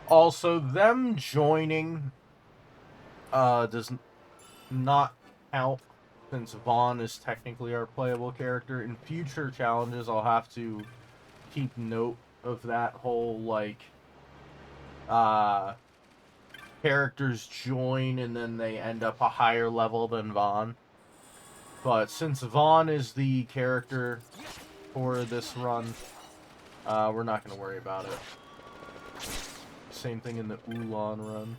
A: Also, them joining does not count since Vaan is technically our playable character. In future challenges, I'll have to keep note of that whole, like, characters join and then they end up a higher level than Vaan. But since Vaan is the character for this run, we're not going to worry about it. Same thing in the Ulan run.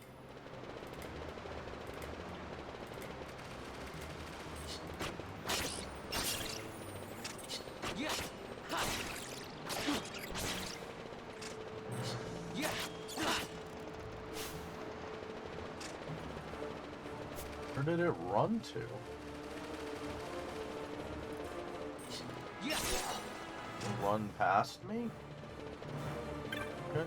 A: Where did it run to? Run past me? Okay.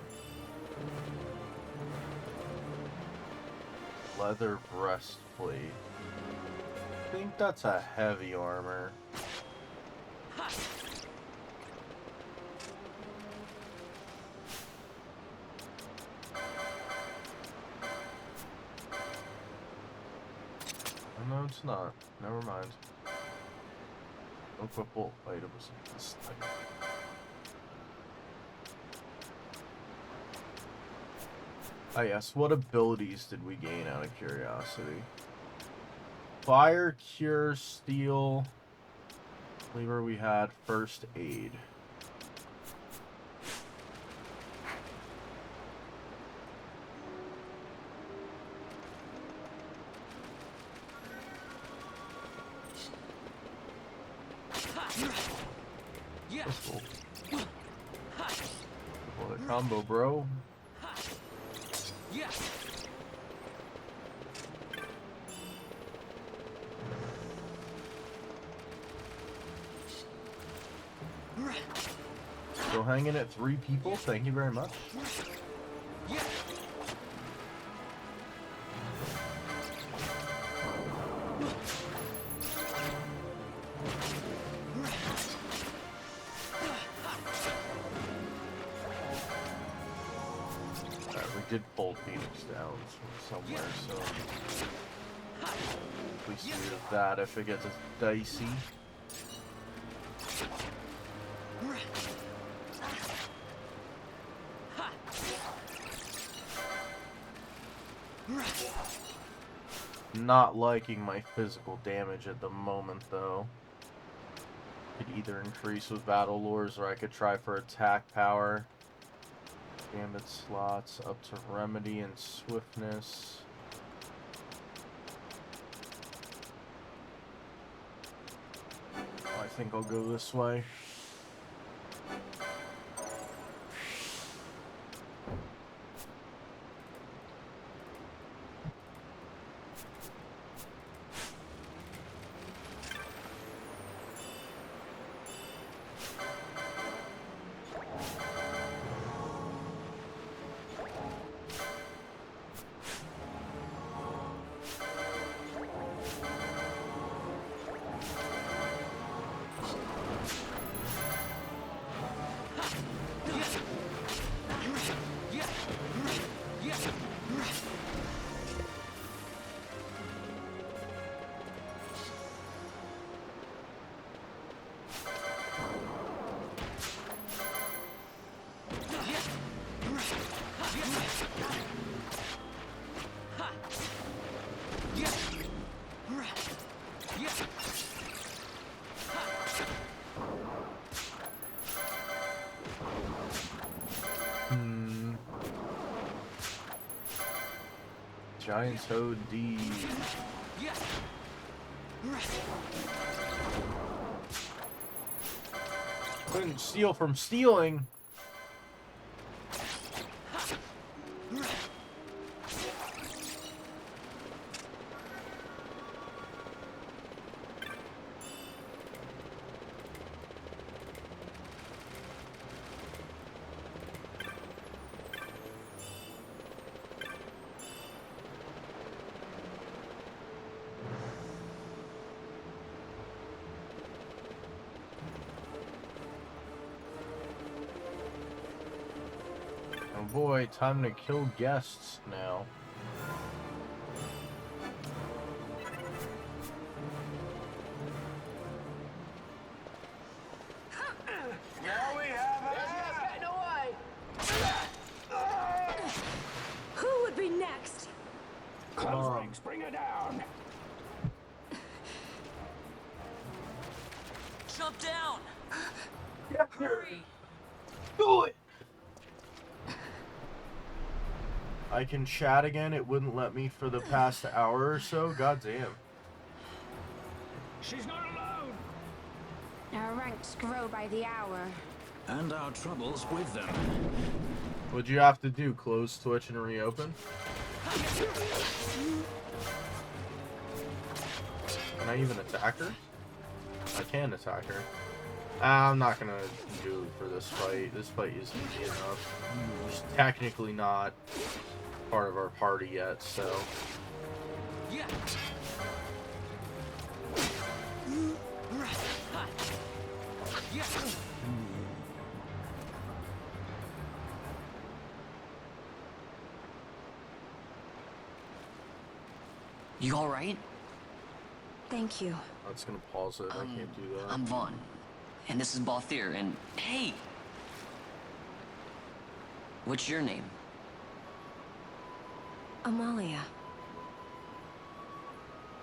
A: Leather breastplate. I think that's a heavy armor. No, it's not. Never mind. No equipable items in this thing. Ah yes, what abilities did we gain out of curiosity? Fire, Cure, Steel. I believe where we had First Aid. That's cool. What a combo, bro. hanging at 3 people. Thank you very much. We did pull Phoenix down somewhere, so we see that if it gets dicey. Not liking my physical damage at the moment, though. Could either increase with battle lures, or I could try for attack power. Gambit slots up to remedy and swiftness. I think I'll go this way. Giant Toad D. Couldn't steal from stealing. Boy, time to kill guests now.
C: Now we have it. Getting away.
J: Who would be next?
L: Close ranks, bring her down.
G: Jump down!
A: Hurry! Do it! I can chat again. It wouldn't let me for the past hour or so. God damn.
L: She's not alone.
H: Our ranks grow by the hour.
Q: And our troubles with them.
A: What'd you have to do? Close Twitch and reopen? Can I even attack her? I can attack her. I'm not gonna do it for this fight. This fight is easy enough. She's technically not part of our party yet, so.
G: You alright?
J: Thank you.
A: That's gonna pause it. I can't do that.
G: I'm Vaan. And this is Balthier, and hey! What's your name?
J: Amalia.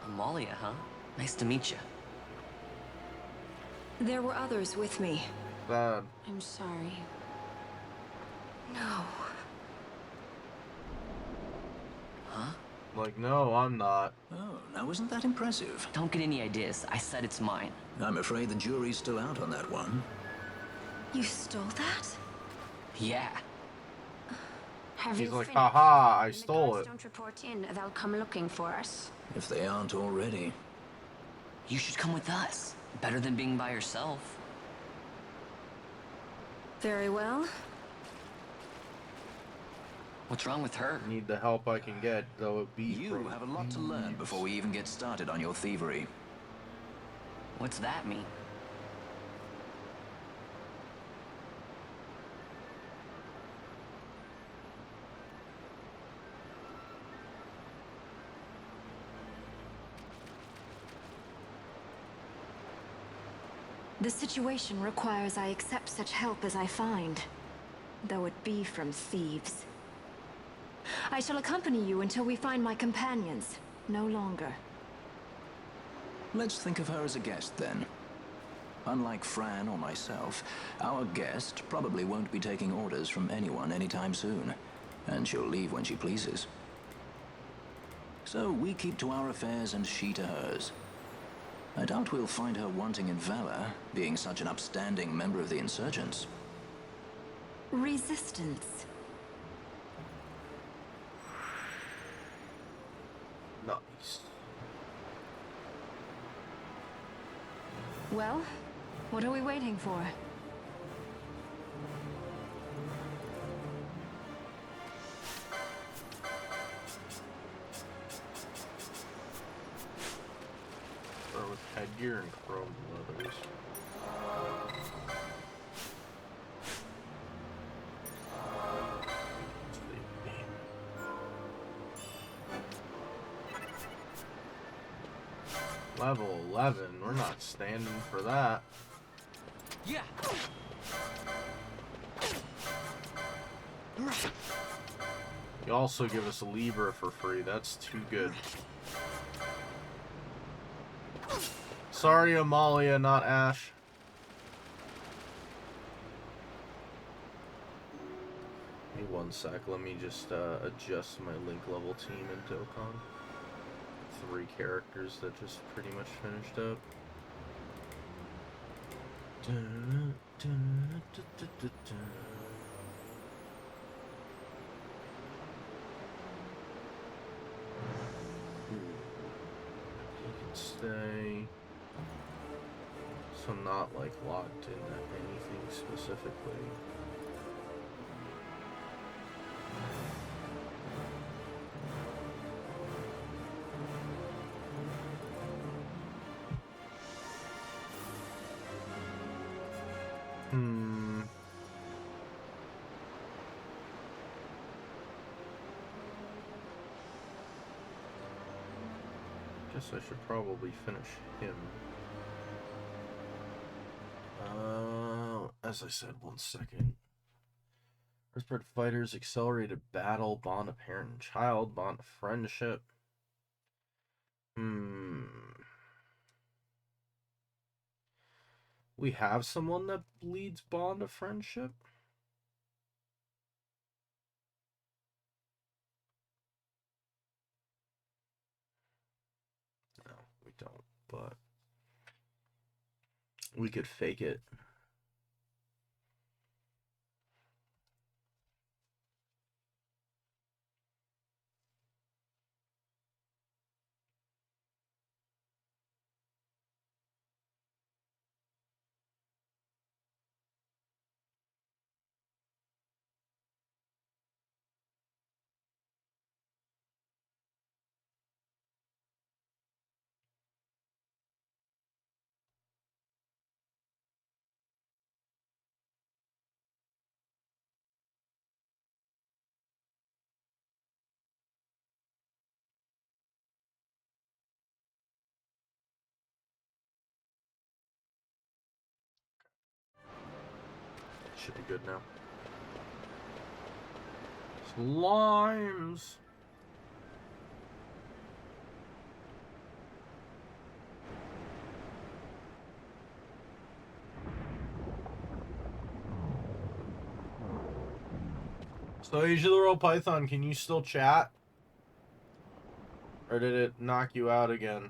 G: Amalia, huh? Nice to meet you.
J: There were others with me.
A: Bad.
J: I'm sorry. No.
G: Huh?
A: Like, no, I'm not.
Q: Oh, now isn't that impressive?
G: Don't get any ideas. I said it's mine.
Q: I'm afraid the jury's still out on that one.
J: You stole that?
G: Yeah.
H: Have
A: He's
H: you
A: like,
H: finished?
A: haha, I
H: When the
A: stole
H: guards
A: it.
H: don't report in, they'll come looking for us.
Q: If they aren't already.
G: You should come with us. Better than being by yourself.
J: Very well.
G: What's wrong with her?
A: Need the help I can get, though it be
Q: You
A: from
Q: have a lot to learn before we even get started on your thievery.
G: What's that mean?
R: The situation requires I accept such help as I find, though it be from thieves. I shall accompany you until we find my companions, no longer.
Q: Let's think of her as a guest, then. Unlike Fran or myself, our guest probably won't be taking orders from anyone anytime soon, and she'll leave when she pleases. So we keep to our affairs and she to hers. I doubt we'll find her wanting in valor, being such an upstanding member of the insurgents.
R: Resistance.
A: Nice.
R: Well, what are we waiting for?
A: Start with headgear and chrome leathers. Level 11, we're not standing for that.
G: Yeah.
A: You also give us a Libra for free, that's too good. Sorry, Amalia, not Ash. Give me one sec, let me just adjust my link level team in Dokkan. 3 characters that just pretty much finished up. You can stay. So I'm not like locked into anything specifically. Guess I should probably finish him. As I said, one second. First fighters, accelerated battle, bond of parent and child, bond of friendship. We have someone that leads bond of friendship? No, we don't, but we could fake it. Should be good now. Slimes! So Asia the Royal Python, can you still chat? Or did it knock you out again?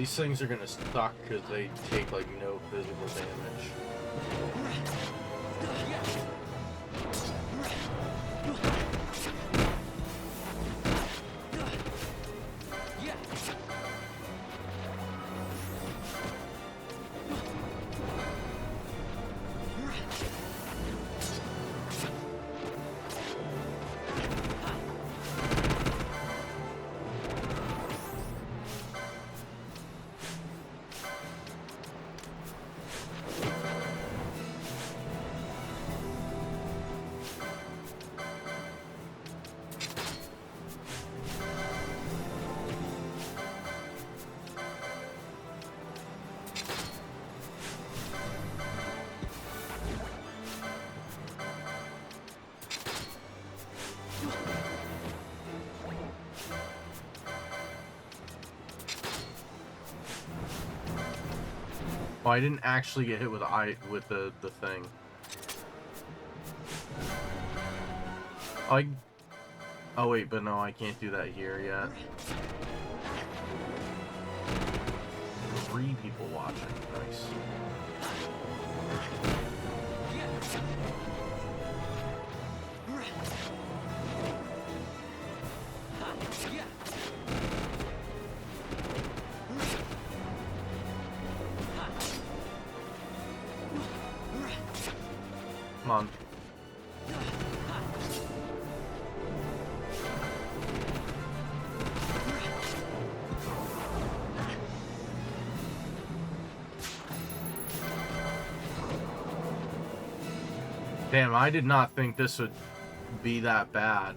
A: these things are gonna suck because they take like no physical damage. Oh, I didn't actually get hit with the thing. Oh wait, but no, I can't do that here yet. 3 people watching. Nice. Come on. Damn, I did not think this would be that bad.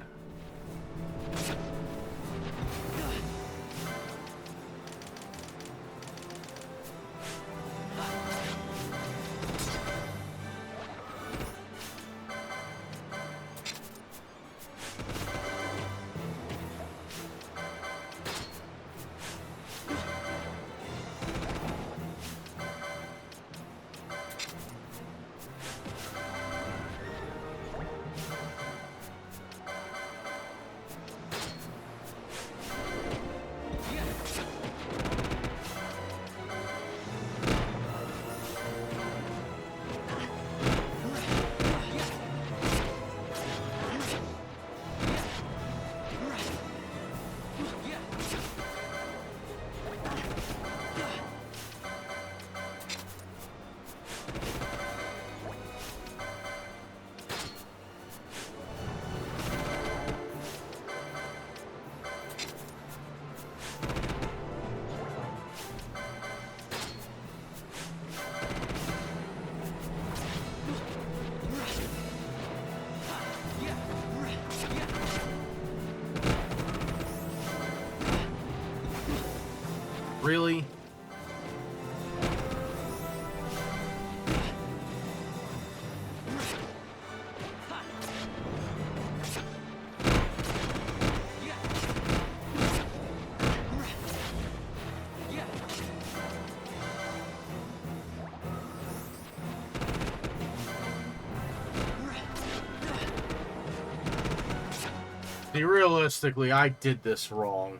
A: Really? See, realistically, I did this wrong.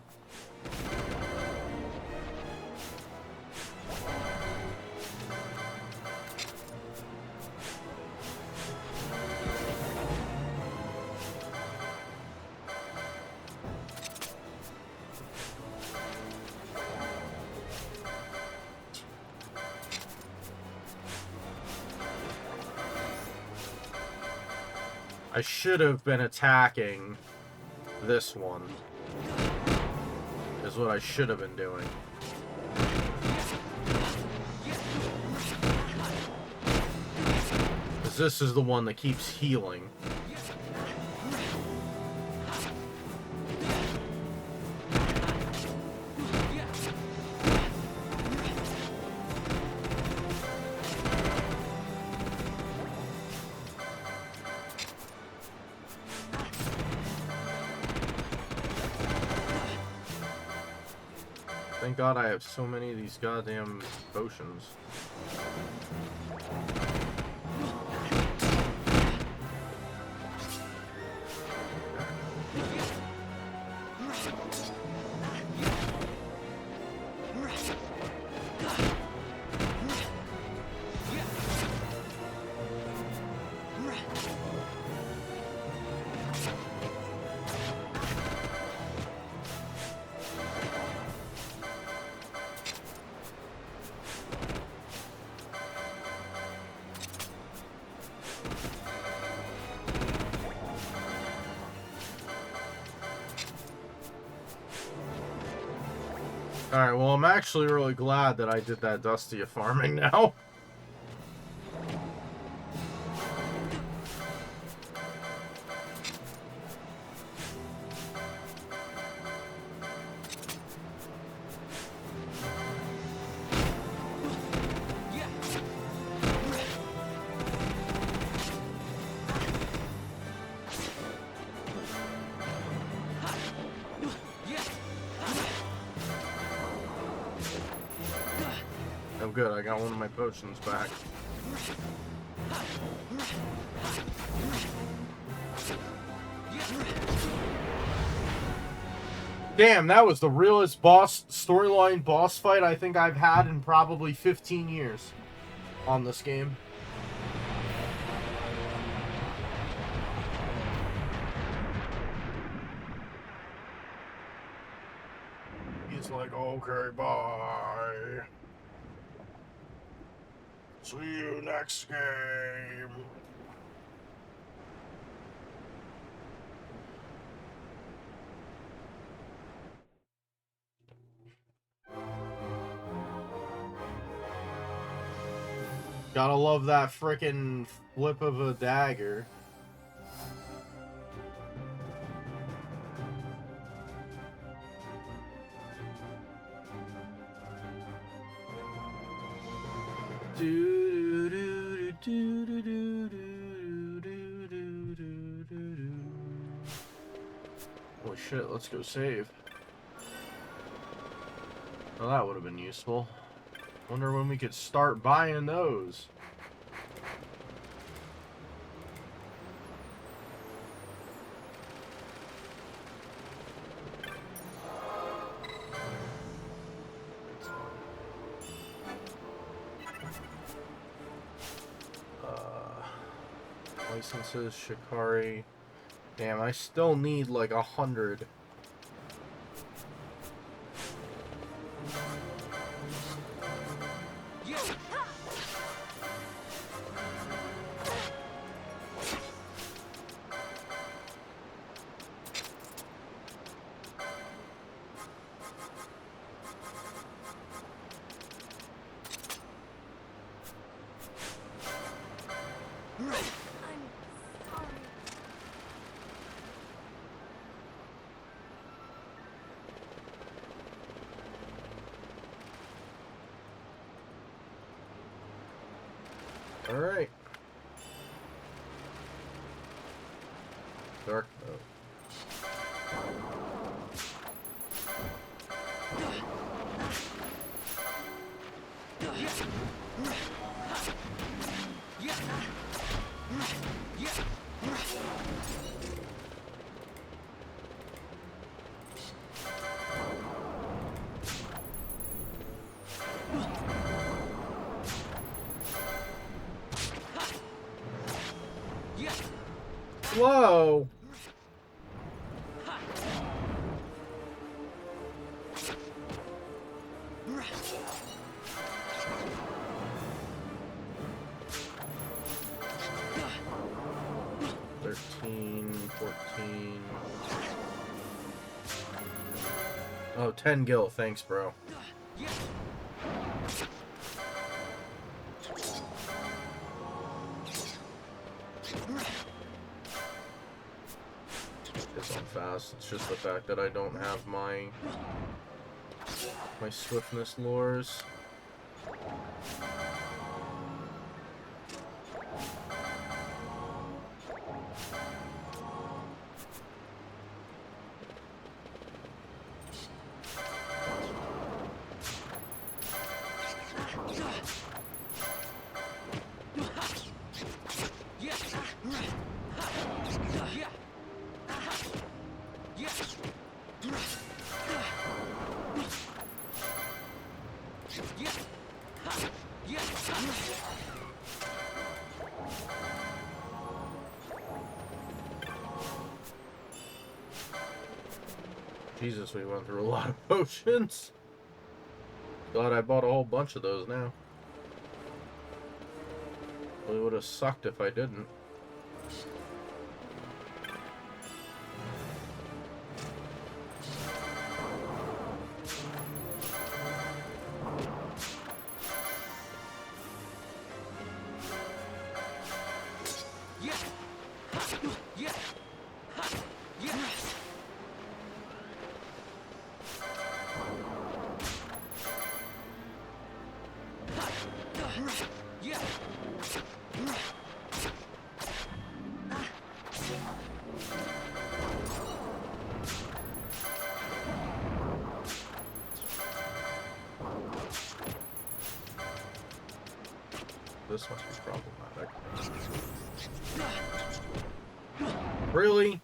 A: I should have been attacking this one, is what I should have been doing. Because this is the one that keeps healing. Thank God I have so many of these goddamn potions. Alright, well, I'm actually really glad that I did that Dusty farming now. Oh good, I got one of my potions back. Damn, that was the realest storyline boss fight I think I've had in probably 15 years on this game. He's like, okay, bye. See you next game. Gotta love that frickin' flip of a dagger. Holy shit, let's go save. Well, that would have been useful. Wonder when we could start buying those. Licenses, Shikari. Damn, I still need like 100. Alright. Dark mode. Whoa! Oh, 10 gil. Thanks, bro. It's on fast. It's just the fact that I don't have my swiftness lures. Jesus, we went through a lot of potions. Glad I bought a whole bunch of those now. It would have sucked if I didn't. This must be problematic. Really?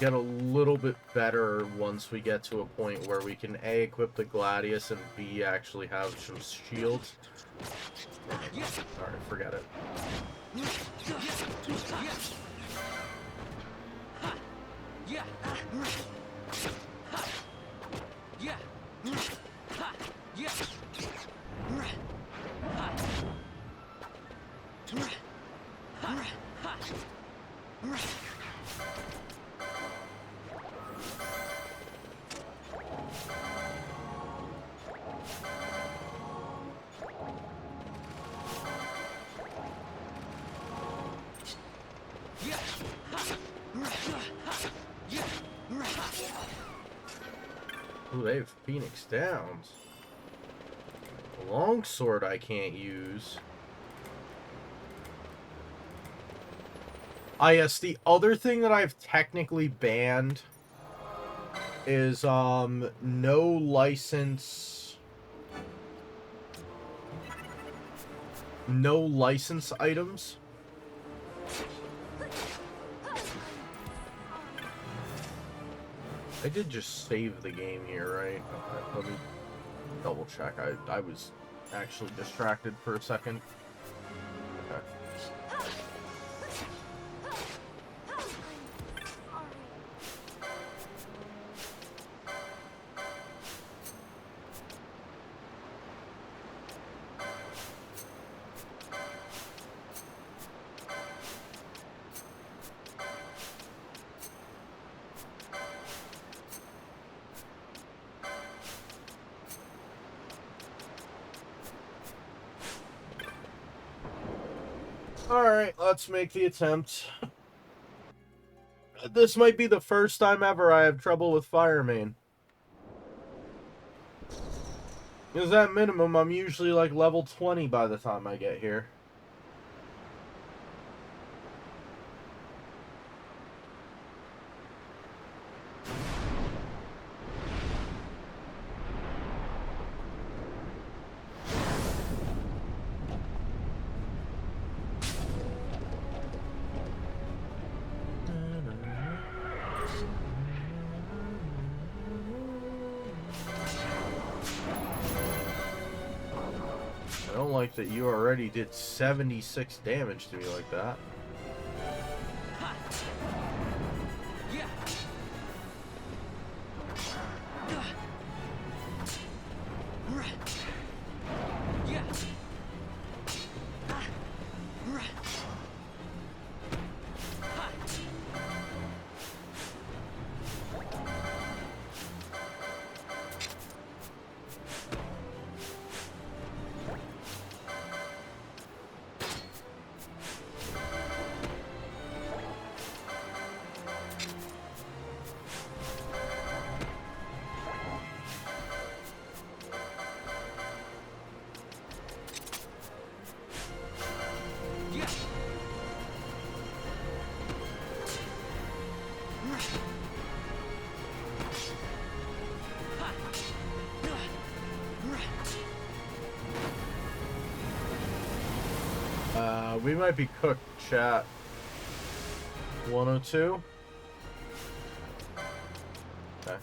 A: Get a little bit better once we get to a point where we can A, equip the Gladius, and B, actually have some shields. Alright, forget it. Ooh, they have Phoenix Downs. Longsword I can't use. Ah, yes, the other thing that I've technically banned is, no license items. I did just save the game here, right? Okay, let me double check. I was actually distracted for a second. Okay. Alright, let's make the attempt. This might be the first time ever I have trouble with Fire Main. Because at minimum, I'm usually like level 20 by the time I get here. I don't like that you already did 76 damage to me like that. We might be cooked, chat. 102? Okay.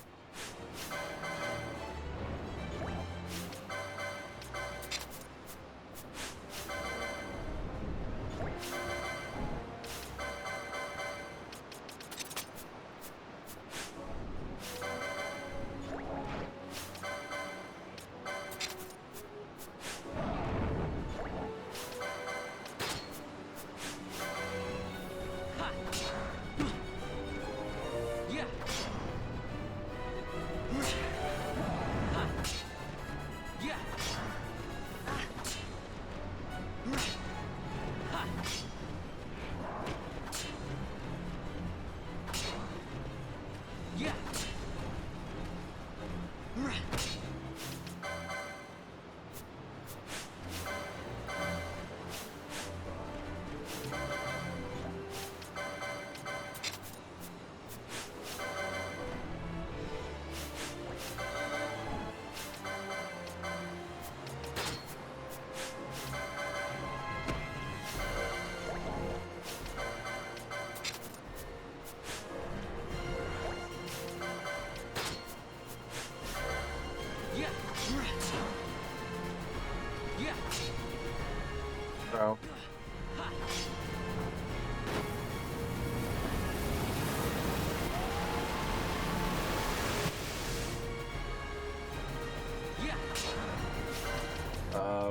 A: So.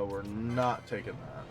A: We're not taking that.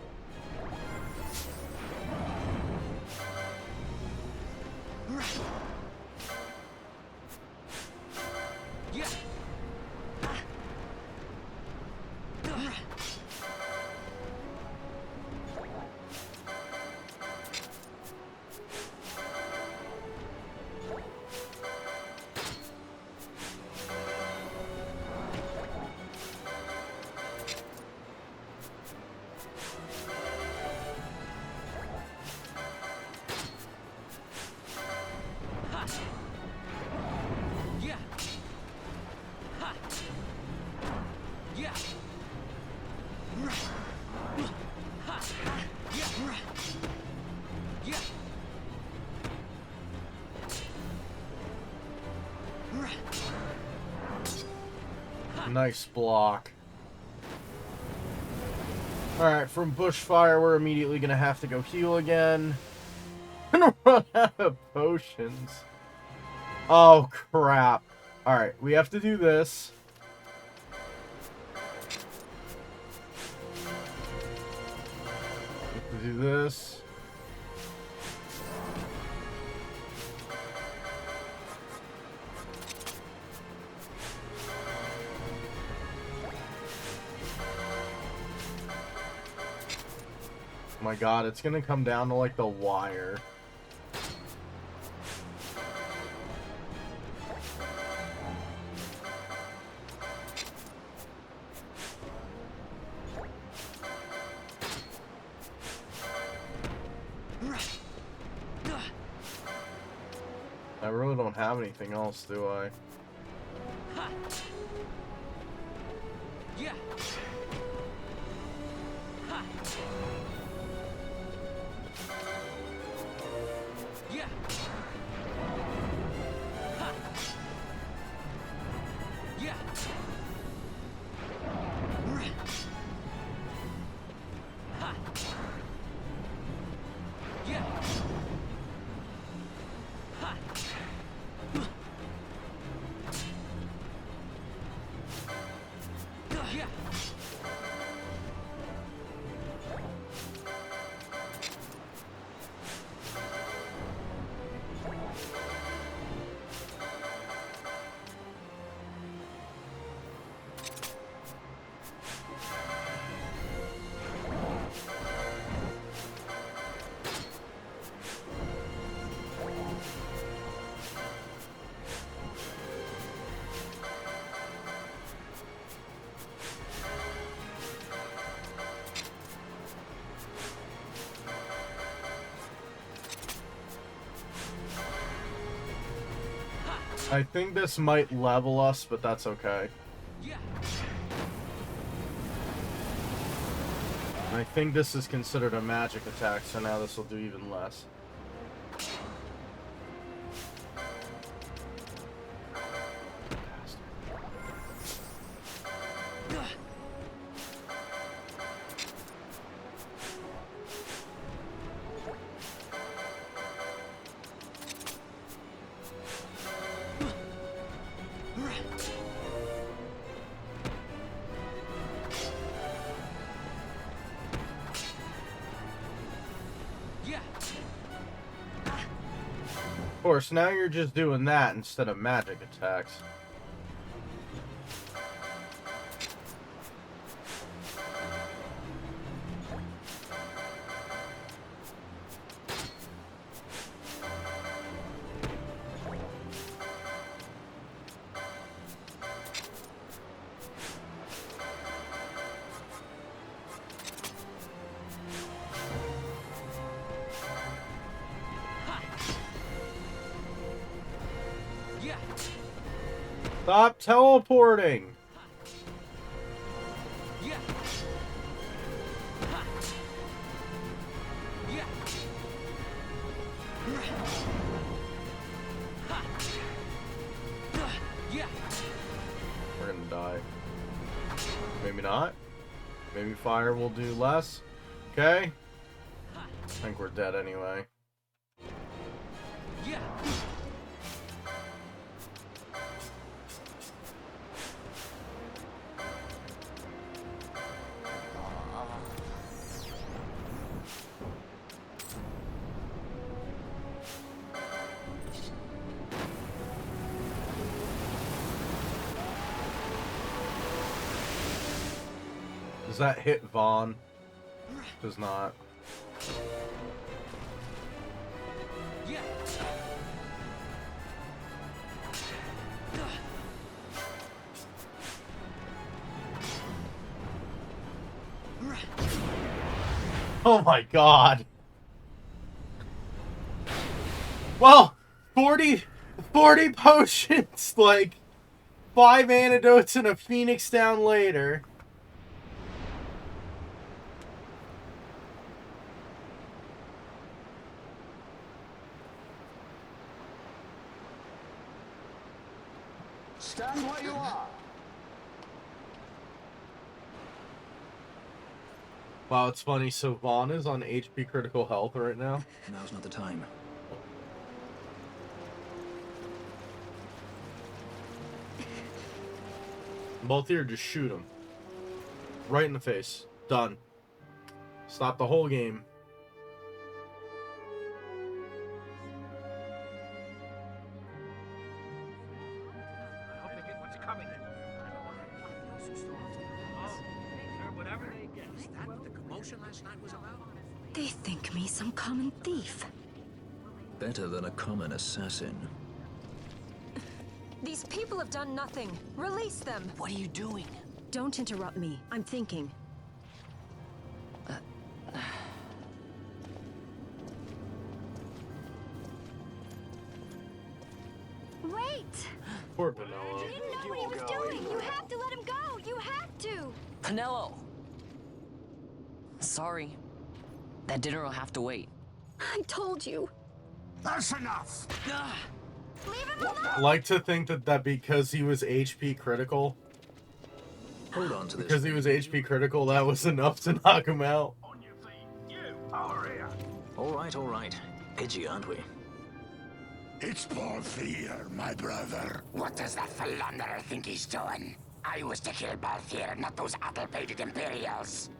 A: Nice block. Alright, from bushfire, we're immediately gonna have to go heal again. Gonna run out of potions. Oh, crap. Alright, we have to do this. We have to do this. Oh my god, it's gonna come down to like the wire. I really don't have anything else, do I? I think this might level us, but that's okay. I think this is considered a magic attack, so now this will do even less. Of course, now you're just doing that instead of magic attacks. Stop teleporting! We're gonna die. Maybe not. Maybe fire will do less. Okay. I think we're dead anyway. Does that hit Vaan? Does not. Oh my god. Well, 40 potions, like 5 antidotes and a phoenix down later.
L: Stand where you are.
A: Wow, it's funny. So Vaan is on HP critical health right now.
Q: Now's not the time.
A: Both here, just shoot him. Right in the face. Done. Stop the whole game.
R: They think me some common thief.
Q: Better than a common assassin.
R: These people have done nothing. Release them.
G: What are you doing?
R: Don't interrupt me. I'm thinking.
H: Wait!
A: Poor Penelope.
H: You didn't know what he was doing. You have to let him go. You have to.
G: Penelo! Sorry. That dinner will have to wait.
R: I told you.
B: That's enough!
H: Leave him alone.
A: Like to think that because he was HP critical.
Q: Hold on to this.
A: Because he was HP critical, that was enough to knock him out.
L: On your feet, you over here.
Q: All right. Edgy, aren't we?
B: It's Balthier, my brother. What does that philanderer think he's doing? I was to kill Balthier, not those addle-pated Imperials.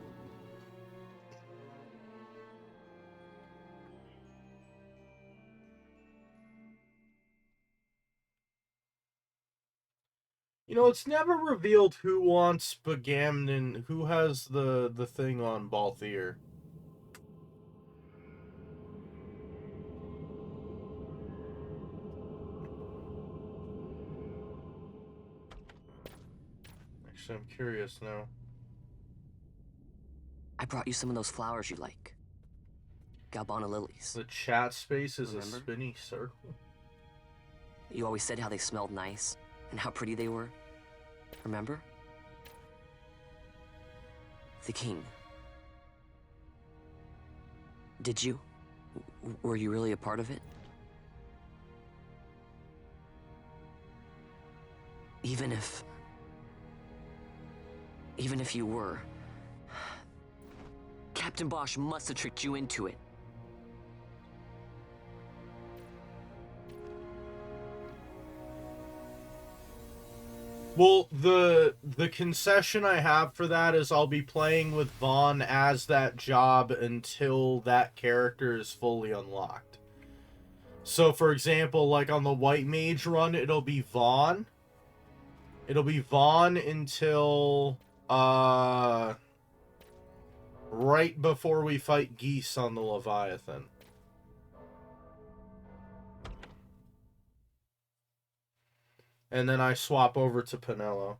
A: You know, it's never revealed who wants Bagamnon, who has the thing on Balthier. Actually, I'm curious now.
G: I brought you some of those flowers you like. Galbana lilies.
A: The chat space is
G: Remember?
A: a spinny circle.
G: You always said how they smelled nice and how pretty they were. Remember? The king. Did you? Were you really a part of it? Even if you were, Captain Bosch must have tricked you into it.
A: Well, the concession I have for that is I'll be playing with Vaan as that job until that character is fully unlocked. So, for example, like on the White Mage run, it'll be Vaan. It'll be Vaan until, right before we fight Geese on the Leviathan. And then I swap over to Pinello.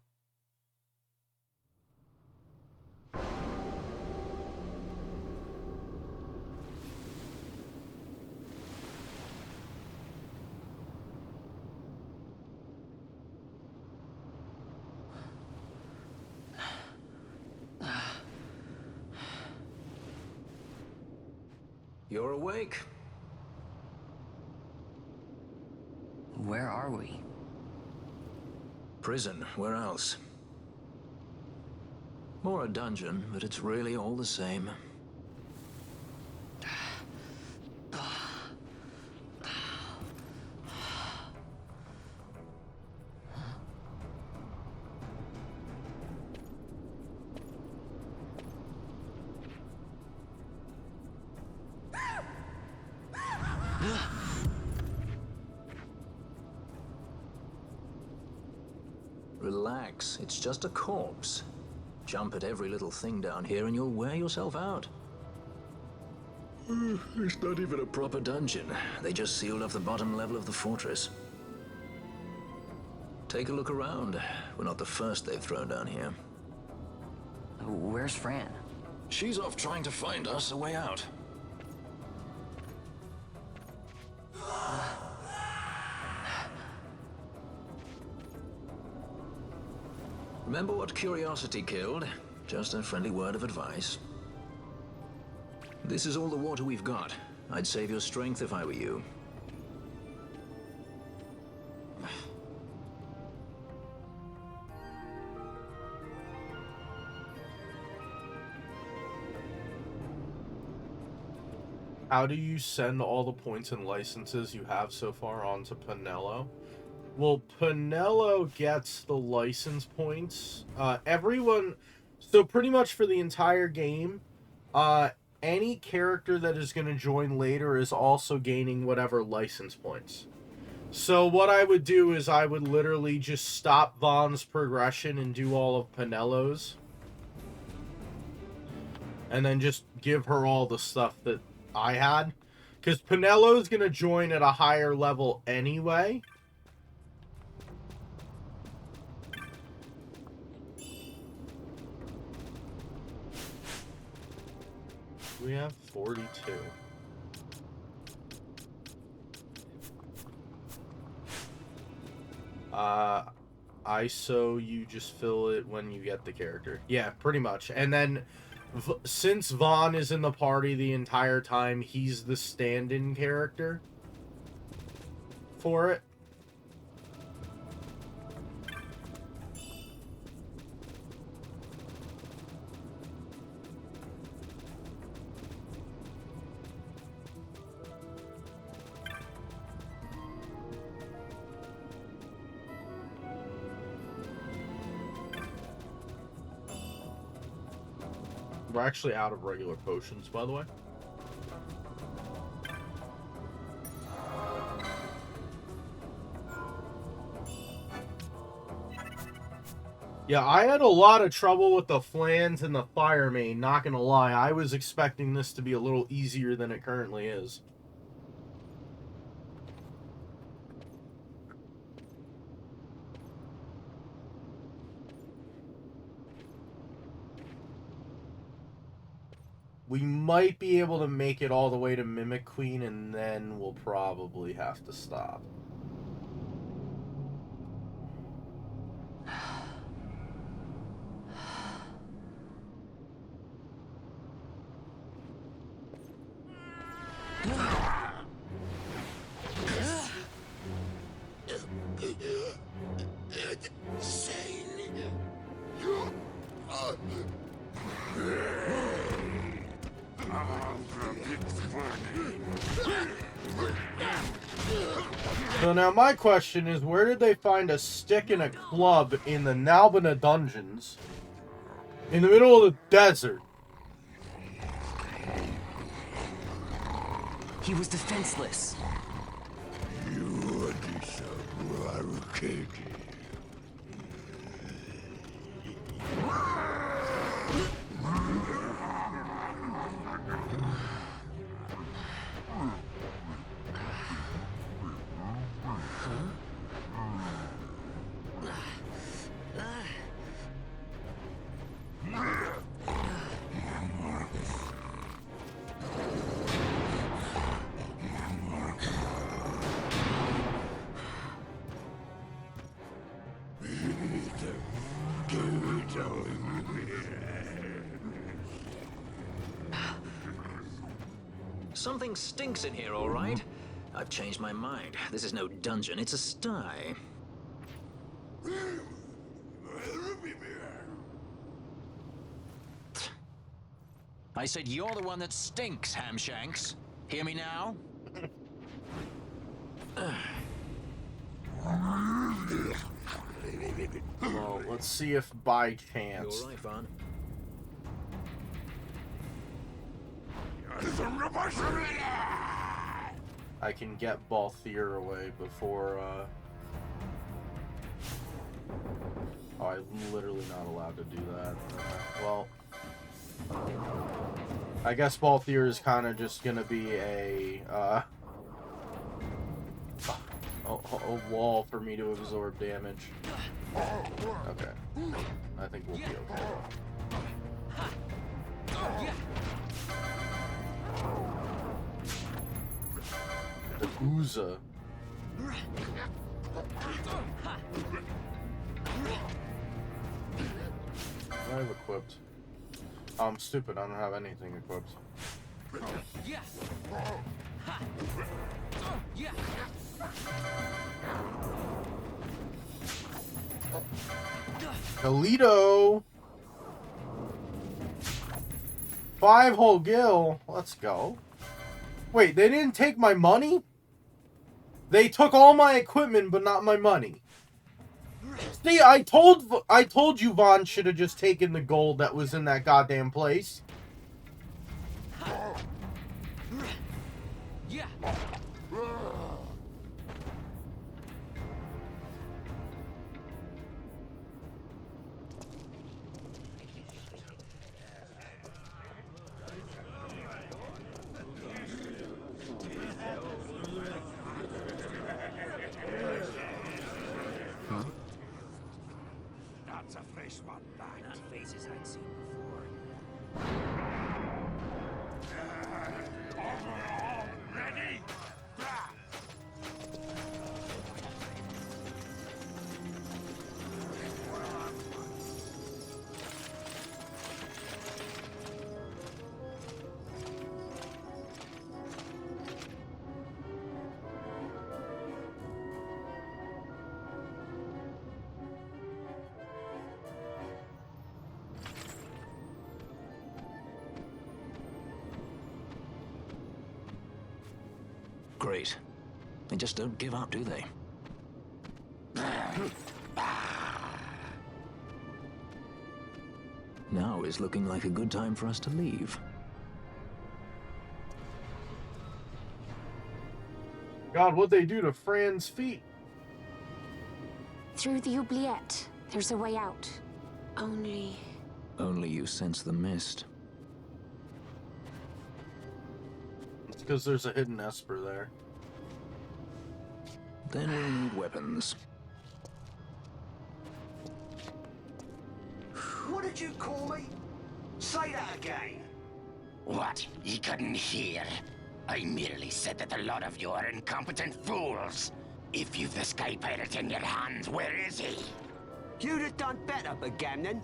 Q: You're awake.
G: Where are we?
Q: Prison, where else? Or a dungeon, but it's really all the same. Relax, it's just a corpse. Jump at every little thing down here and you'll wear yourself out. It's not even a proper dungeon. They just sealed off the bottom level of the fortress. Take a look around. We're not the first they've thrown down here.
G: Where's Fran?
Q: She's off trying to find us a way out. Remember what curiosity killed? Just a friendly word of advice. This is all the water we've got. I'd save your strength if I were you.
A: How do you send all the points and licenses you have so far onto Pinello? Well, Pinello gets the license points. Everyone... So pretty much for the entire game, any character that is going to join later is also gaining whatever license points. So what I would do is I would literally just stop Vaan's progression and do all of Pinello's. And then just give her all the stuff that I had. Because Pinello's going to join at a higher level anyway. We have 42. ISO, you just fill it when you get the character. Yeah, pretty much. And then, since Vaan is in the party the entire time, he's the stand-in character for it. We're actually out of regular potions, by the way. Yeah, I had a lot of trouble with the flans and the fire main, not gonna lie. I was expecting this to be a little easier than it currently is. We might be able to make it all the way to Mimic Queen, and then we'll probably have to stop. So now my question is, where did they find a stick and a club in the Nalbina dungeons in the middle of the desert?
G: He was defenseless.
Q: Something stinks in here, all right? I've changed my mind. This is no dungeon, it's a sty. I said you're the one that stinks, Hamshanks. Hear me now?
A: Well, let's see if by chance...
Q: You're right, Vaan.
A: I can get Balthier away before, Oh, I'm literally not allowed to do that. Well... I guess Balthier is kind of just gonna be a wall for me to absorb damage. Okay. I think we'll be okay. The Ooza. I have equipped. I'm stupid, I don't have anything equipped. Toledo! 5-hole gill. Let's go. Wait, they didn't take my money? They took all my equipment, but not my money. See, I told you Vaan should have just taken the gold that was in that goddamn place.
B: That's a fresh one, that. Not faces I'd seen before. Ready?
Q: Great. They just don't give up, do they? Now is looking like a good time for us to leave.
A: God, what'd they do to Fran's feet?
J: Through the oubliette. There's a way out. Only
Q: you sense the mist.
A: It's because there's a hidden Esper there.
Q: Then we'll need weapons.
B: What did you call me? Say that again. What? You couldn't hear? I merely said that a lot of you are incompetent fools. If you've the Sky Pirate in your hands, where is he?
S: You'd have done better, Bagamnon.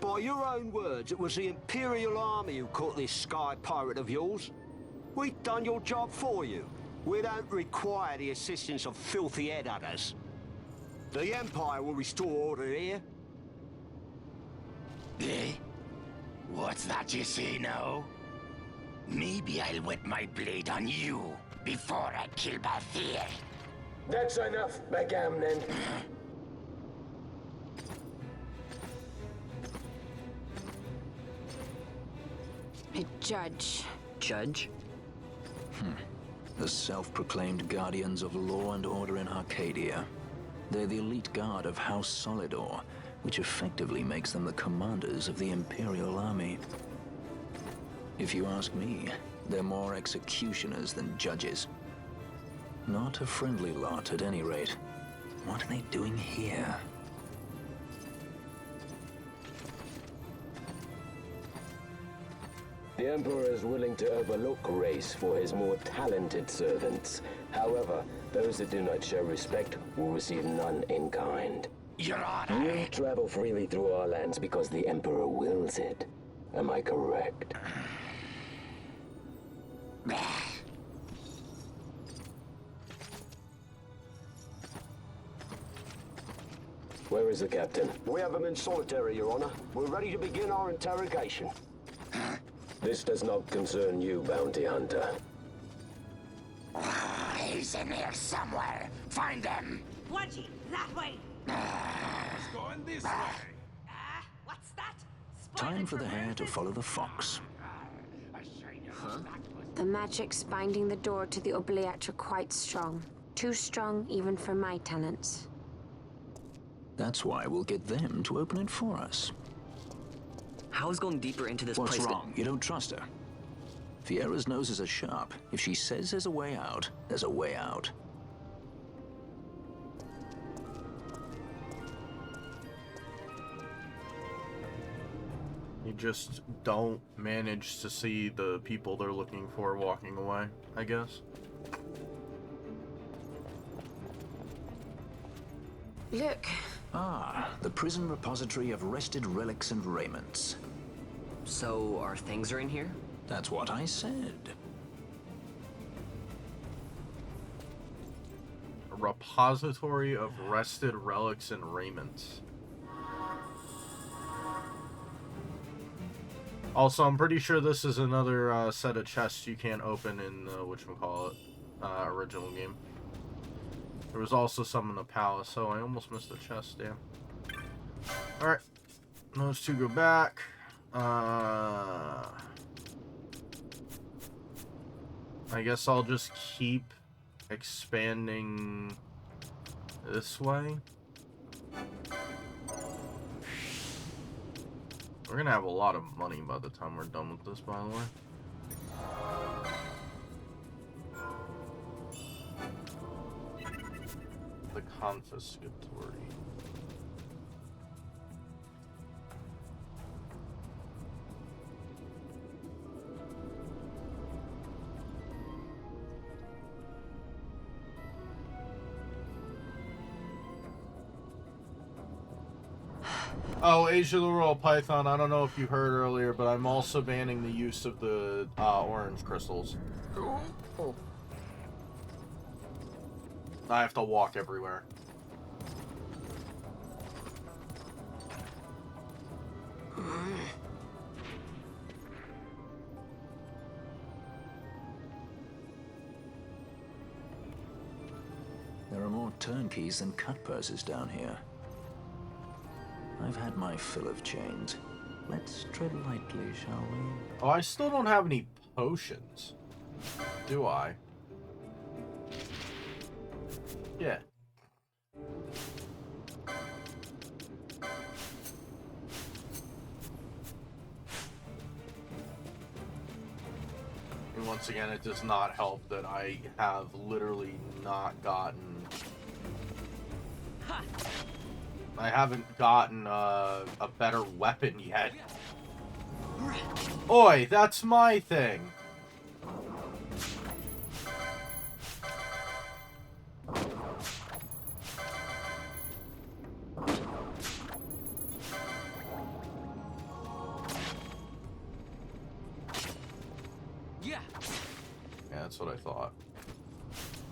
S: By your own words, it was the Imperial Army who caught this Sky Pirate of yours. We've done your job for you. We don't require the assistance of filthy headhunters. The Empire will restore order here.
B: Eh? What's that you say now? Maybe I'll wet my blade on you before I kill Balthier.
C: That's enough, backgammon.
R: A judge.
G: Judge?
Q: The self-proclaimed guardians of law and order in Arcadia. They're the elite guard of House Solidor, which effectively makes them the commanders of the Imperial Army. If you ask me, they're more executioners than judges. Not a friendly lot, at any rate. What are they doing here?
C: The Emperor is willing to overlook race for his more talented servants. However, those that do not show respect will receive none in kind.
B: Your Honor.
C: You travel freely through our lands because the Emperor wills it. Am I correct? Where is the captain?
O: We have him in solitary, Your Honor. We're ready to begin our interrogation.
C: This does not concern you, bounty hunter.
B: He's in here somewhere. Find him.
T: Wedgie, that way.
B: He's going this way.
T: What's that?
Q: Time for the hare to follow the fox.
J: The magics binding the door to the oubliette are quite strong. Too strong even for my tenants.
Q: That's why we'll get them to open it for us.
G: How is going deeper into this
Q: What's
G: place?
Q: wrong? You don't trust her? Fiera's noses are sharp. If she says there's a way out, there's a way out.
A: You just don't manage to see the people they're looking for walking away, I guess.
R: Look.
Q: Ah, the prison repository of rested relics and raiments.
G: So, our things are in here?
Q: That's what I said.
A: A repository of rested relics and raiments. Also, I'm pretty sure this is another set of chests you can't open in the whatchamacallit, original game. There was also some in the palace, so I almost missed the chest, damn. Alright. Those two go back. I guess I'll just keep expanding this way. We're gonna have a lot of money by the time we're done with this, by the way. The confiscatory. Oh, Age of the Royal Python, I don't know if you heard earlier, but I'm also banning the use of the orange crystals. I have to walk everywhere.
Q: There are more turnkeys than cut purses down here. I've had my fill of chains. Let's tread lightly, shall we?
A: Oh, I still don't have any potions. Do I? Yeah. And once again, it does not help that I have literally not gotten... I haven't gotten a better weapon yet. Oi, that's my thing. Yeah, that's what I thought.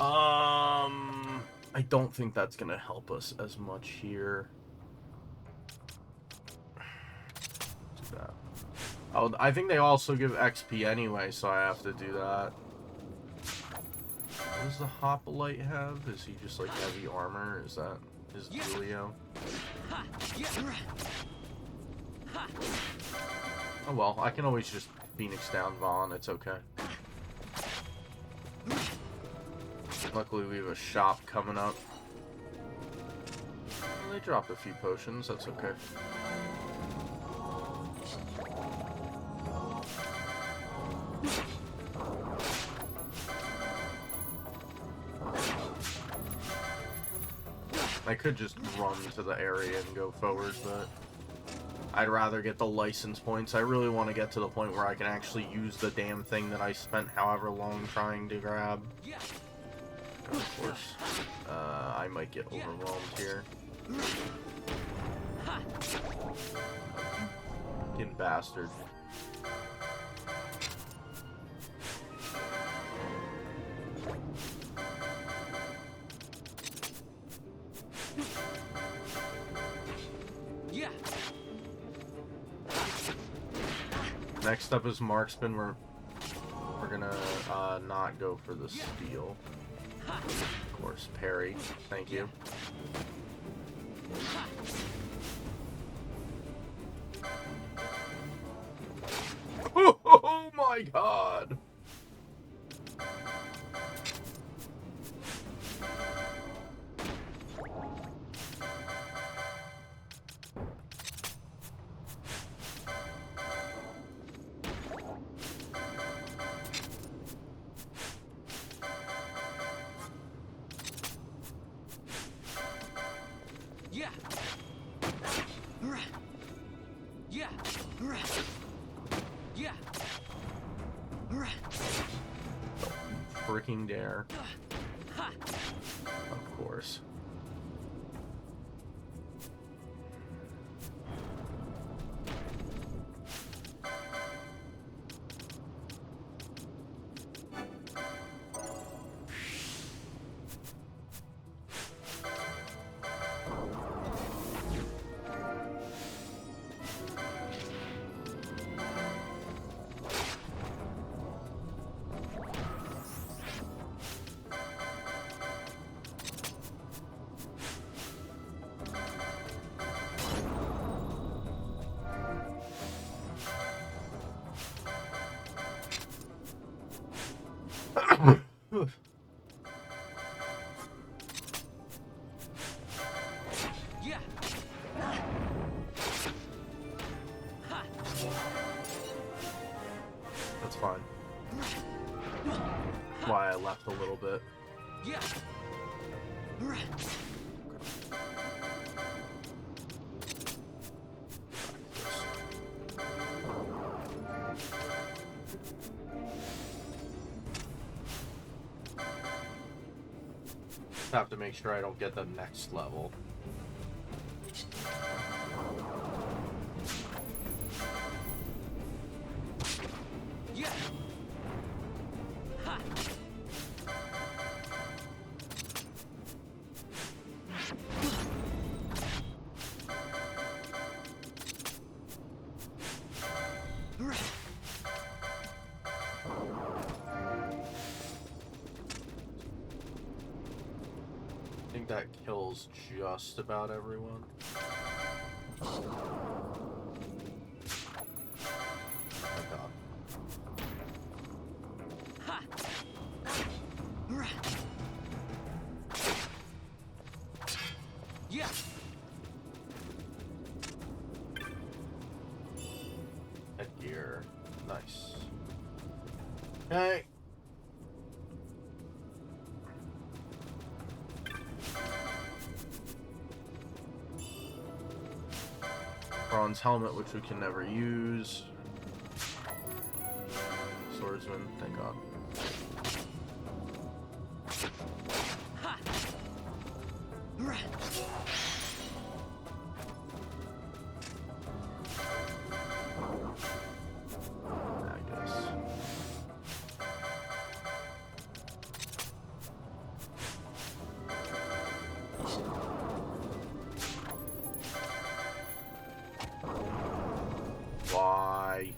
A: I don't think that's gonna help us as much here. Oh, I think they also give XP anyway, so I have to do that. does the Hoplite have? Is he just like heavy armor? Is that his dealio? Oh well, I can always just Phoenix down Vaan, it's okay. Luckily we have a shop coming up. Well, they dropped a few potions, that's okay. I could just run to the area and go forward, but I'd rather get the license points. I really want to get to the point where I can actually use the damn thing that I spent however long trying to grab. And of course, I might get overwhelmed here. Fucking bastard. Next up is Marksman. We're gonna not go for the steal. Of course, parry. Thank you. Oh my god! Freaking dare. Of course. That's fine. That's why I left a little bit. Have to make sure I don't get the next level. I think that kills just about everyone. Oh my god. Headgear. Nice. Okay. Bronze helmet, which we can never use. Swordsman, thank god. Why?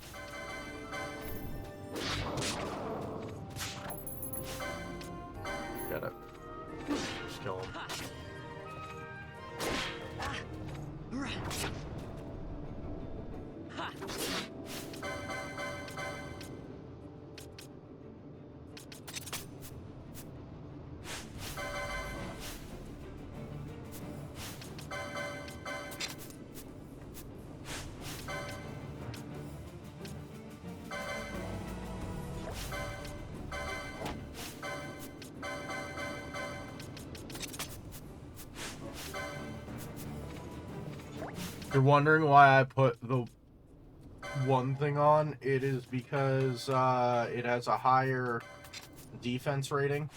A: You're wondering why I put the one thing on? It is because it has a higher defense rating.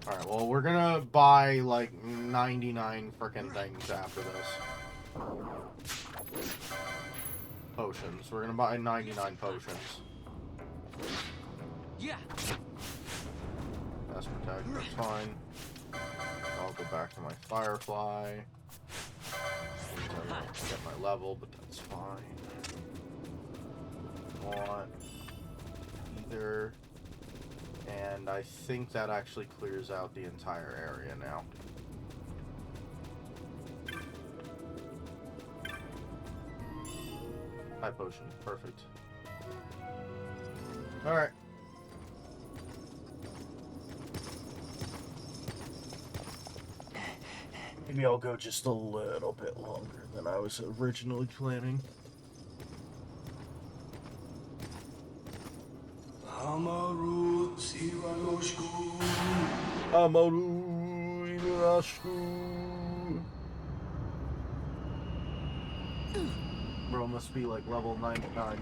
A: Alright, well, we're gonna buy like 99 frickin' things after this. Potions. We're gonna buy 99 potions.
G: Yeah.
A: That's protect, that's fine. I'll go back to my Firefly. I won't get my level, but that's fine. Want either. And I think that actually clears out the entire area now. High potion, perfect. Alright. Maybe I'll go just a little bit longer than I was originally planning. Amaru Irashku. Bro must be like level 99.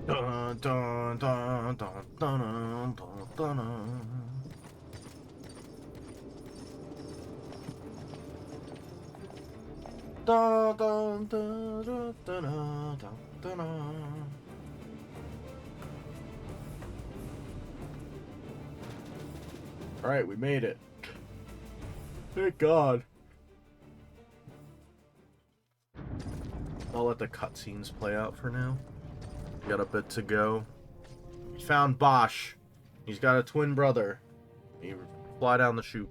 A: Dun, dun, dun, dun, dun, dun, dun, dun. Dun, dun, dun, dun, dun, dun, dun, dun. Alright, we made it. Thank God. I'll let the cutscenes play out for now. Got a bit to go. We found Bosch. He's got a twin brother. He fly down the chute.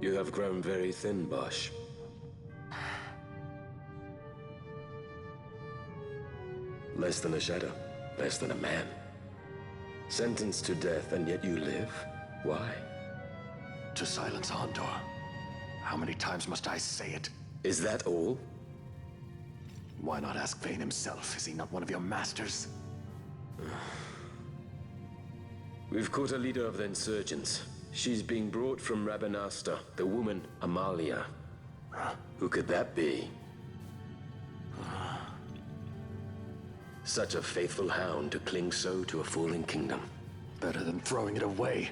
C: You have grown very thin, Bosch. Less than a shadow. Less than a man. Sentenced to death, and yet you live? Why?
U: To silence Andor. How many times must I say it?
C: Is that all?
U: Why not ask Vaan himself? Is he not one of your masters?
C: We've caught a leader of the insurgents. She's being brought from Rabanasta, the woman Amalia. Who could that be? Such a faithful hound to cling so to a fallen kingdom.
U: Better than throwing it away.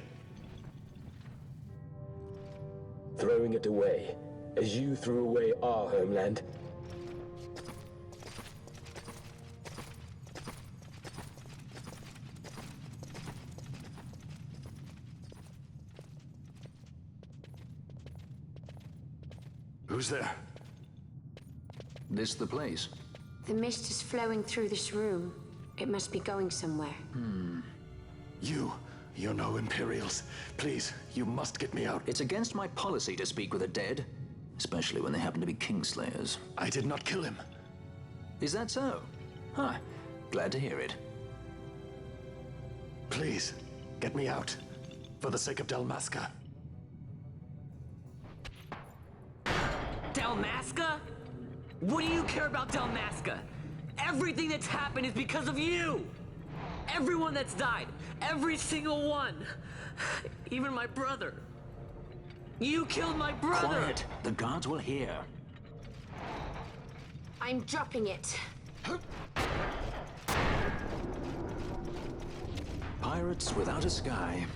C: Throwing it away, as you threw away our homeland.
U: Who's there?
Q: This the place?
V: The mist is flowing through this room. It must be going somewhere.
U: You're no Imperials. Please, you must get me out.
Q: It's against my policy to speak with the dead, especially when they happen to be Kingslayers.
U: I did not kill him.
Q: Is that so? Huh. Glad to hear it.
U: Please, get me out. For the sake of Dalmasca.
G: Dalmasca? What do you care about Dalmasca? Everything that's happened is because of you! Everyone that's died, every single one. Even my brother. You killed my brother!
Q: Quiet! The guards will hear.
V: I'm dropping it.
Q: Pirates without a sky.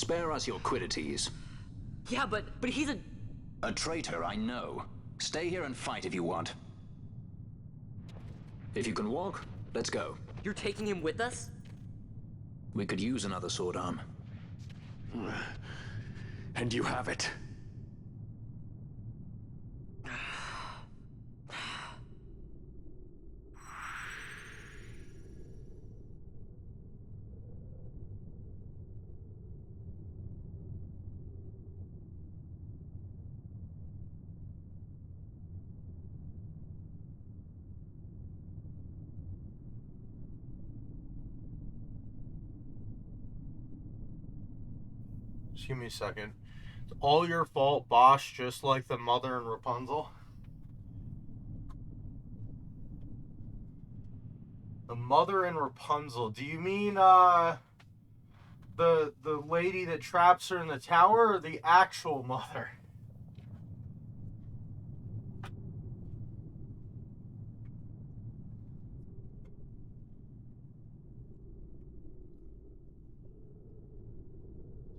Q: Spare us your quiddities.
G: Yeah, but he's a...
Q: A traitor, I know. Stay here and fight if you want. If you can walk, let's go.
G: You're taking him with us?
Q: We could use another sword arm.
U: And you have it.
A: Just give me a second. It's all your fault, Bosch, just like the mother and Rapunzel. The mother and Rapunzel. Do you mean the lady that traps her in the tower, or the actual mother?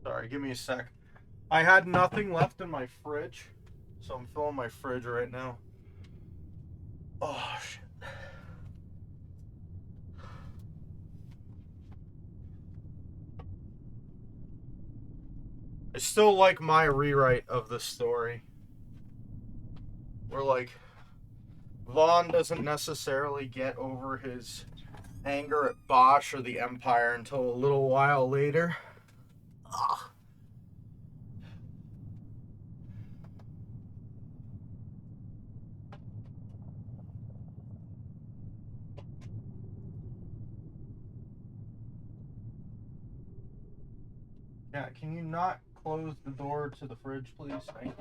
A: Sorry, give me a sec. I had nothing left in my fridge, so I'm filling my fridge right now. Oh, shit. I still like my rewrite of the story. Where, like, Vaan doesn't necessarily get over his anger at Bosch or the Empire until a little while later. Ugh. Yeah, can you not close the door to the fridge, please? Thank you.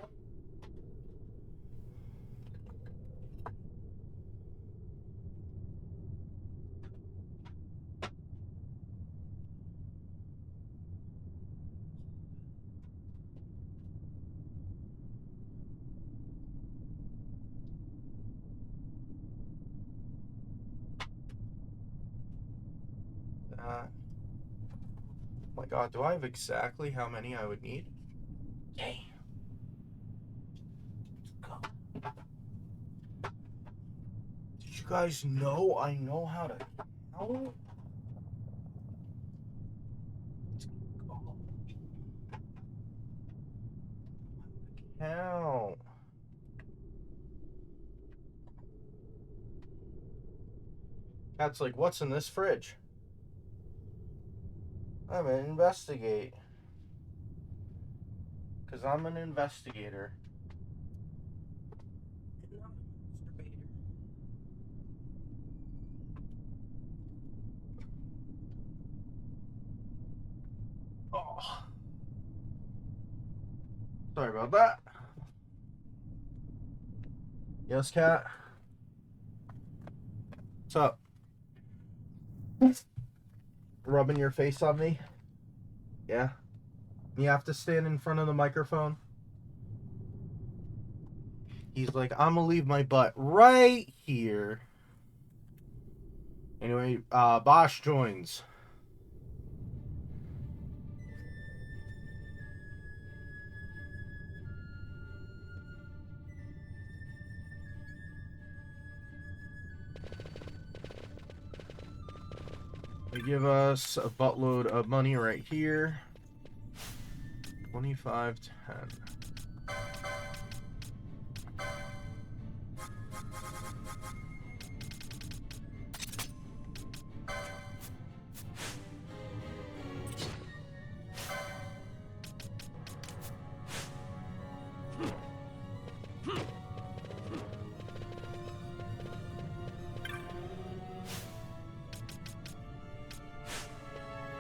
A: Oh my god, do I have exactly how many I would need? Yay. Let's go. Did you guys know I know how to count? Let's go. Count. Cat's like, what's in this fridge? I'm gonna investigate. Because I'm an investigator. Oh. Sorry about that. Yes, Cat? What's up? Rubbing your face on me? Yeah? You have to stand in front of the microphone? He's like, I'm gonna leave my butt right here. Anyway, Bosch joins. They give us a buttload of money right here. 2510.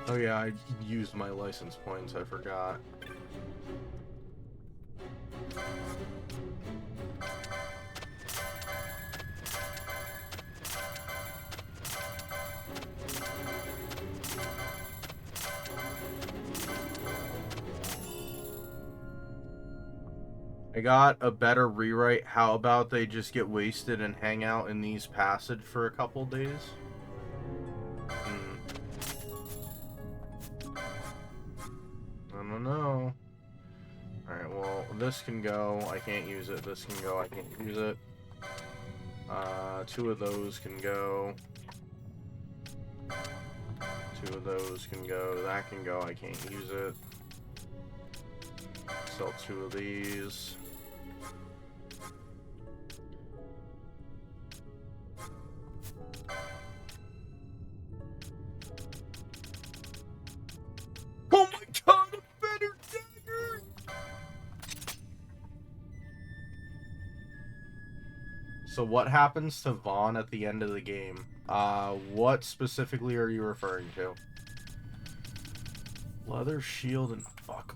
A: Oh yeah, I used my license points, I forgot. I got a better rewrite. How about they just get wasted and hang out in these passage for a couple days? I don't no. Alright, well, this can go. I can't use it. This can go. I can't use it. 2 of those can go. 2 of those can go. That can go. I can't use it. Sell 2 of these. Oh my god, a better dagger! So what happens to Vaan at the end of the game? What specifically are you referring to? Leather shield and buckler.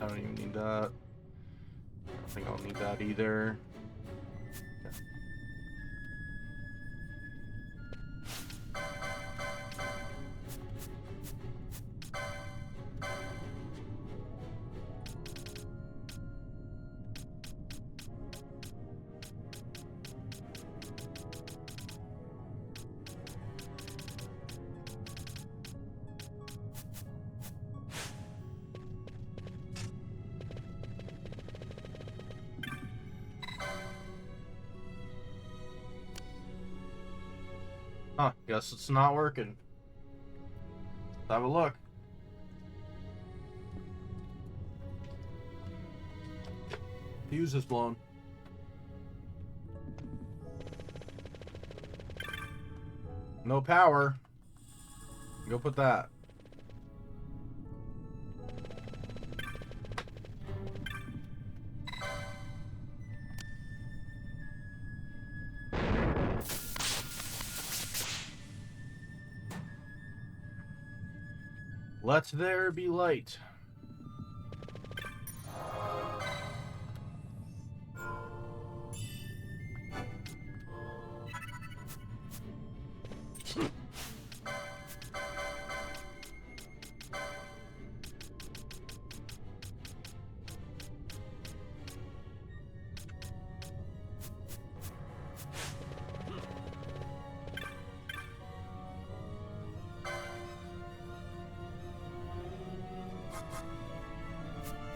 A: I don't even need that. I don't think I'll need that either. Okay. Huh, guess it's not working. Let's have a look. Fuse is blown. No power. Go put that. Let there be light.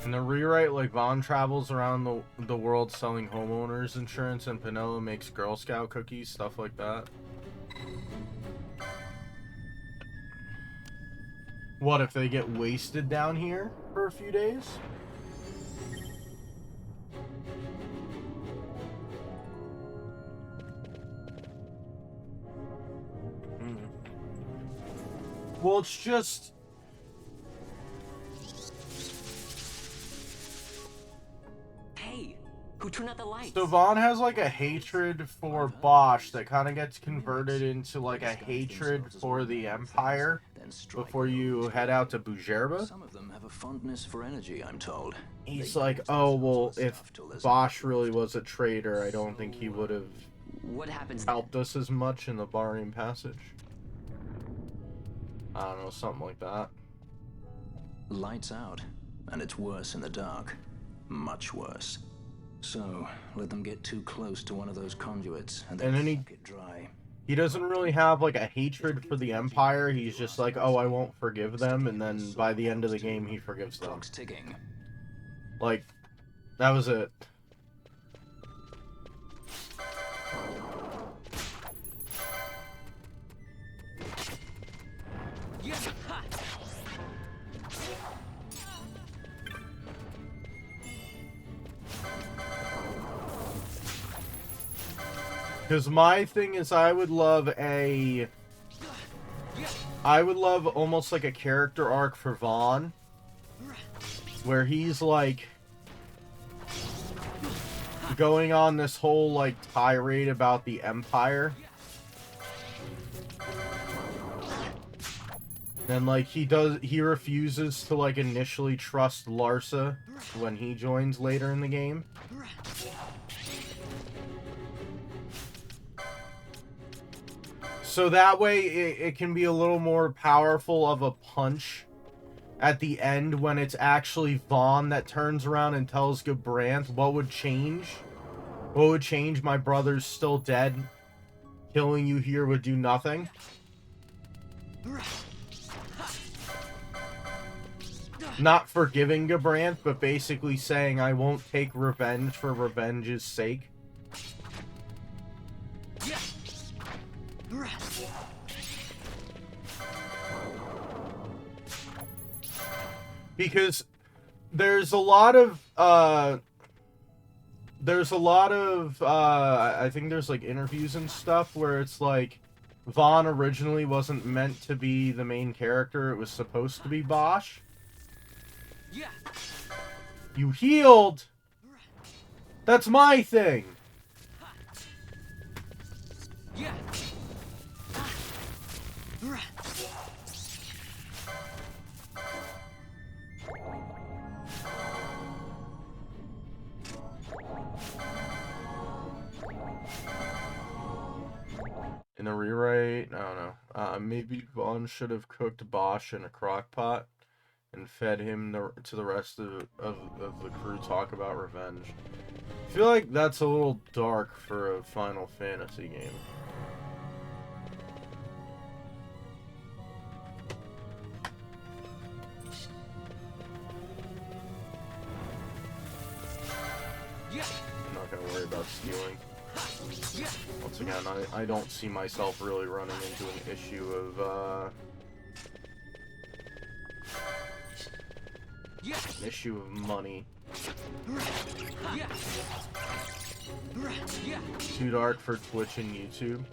A: In the rewrite, like, Vaan travels around the world selling homeowners insurance and Penelo makes Girl Scout cookies, stuff like that. What if they get wasted down here for a few days? Well, it's just...
G: Who turned out the lights?
A: So Vaan has like a hatred for Bosch that kind of gets converted into like a hatred for the Empire before you head out to Bujerba.
Q: Some of them have a fondness for energy, I'm told.
A: He's like, oh, well, if Bosch really was a traitor, I don't think he would have helped us as much in the Barium Passage. I don't know, something like that.
Q: Lights out, and it's worse in the dark. Much worse. So, let them get too close to one of those conduits, and then suck it dry.
A: He doesn't really have, like, a hatred for the Empire. He's just like, oh, I won't forgive them, and then by the end of the game, he forgives them.
Q: Ticking.
A: Like, that was it. Because my thing is, I would love almost like a character arc for Vaan, where he's like going on this whole like tirade about the Empire. And, like, he refuses to, like, initially trust Larsa when he joins later in the game. So that way, it can be a little more powerful of a punch at the end when it's actually Vaan that turns around and tells Gabranth what would change. What would change? My brother's still dead. Killing you here would do nothing. Not forgiving Gabranth, but basically saying I won't take revenge for revenge's sake. Because there's a lot of I think there's like interviews and stuff where it's like Vaan originally wasn't meant to be the main character. It was supposed to be Bosch. You healed. That's my thing. In the rewrite, I don't know. Maybe Vaan should have cooked Bosch in a crock pot and fed him to the rest of the crew talk about revenge. I feel like that's a little dark for a Final Fantasy game. I'm not gonna worry about stealing. Once again, I don't see myself really running into an issue of, an issue of money. Too dark for Twitch and YouTube?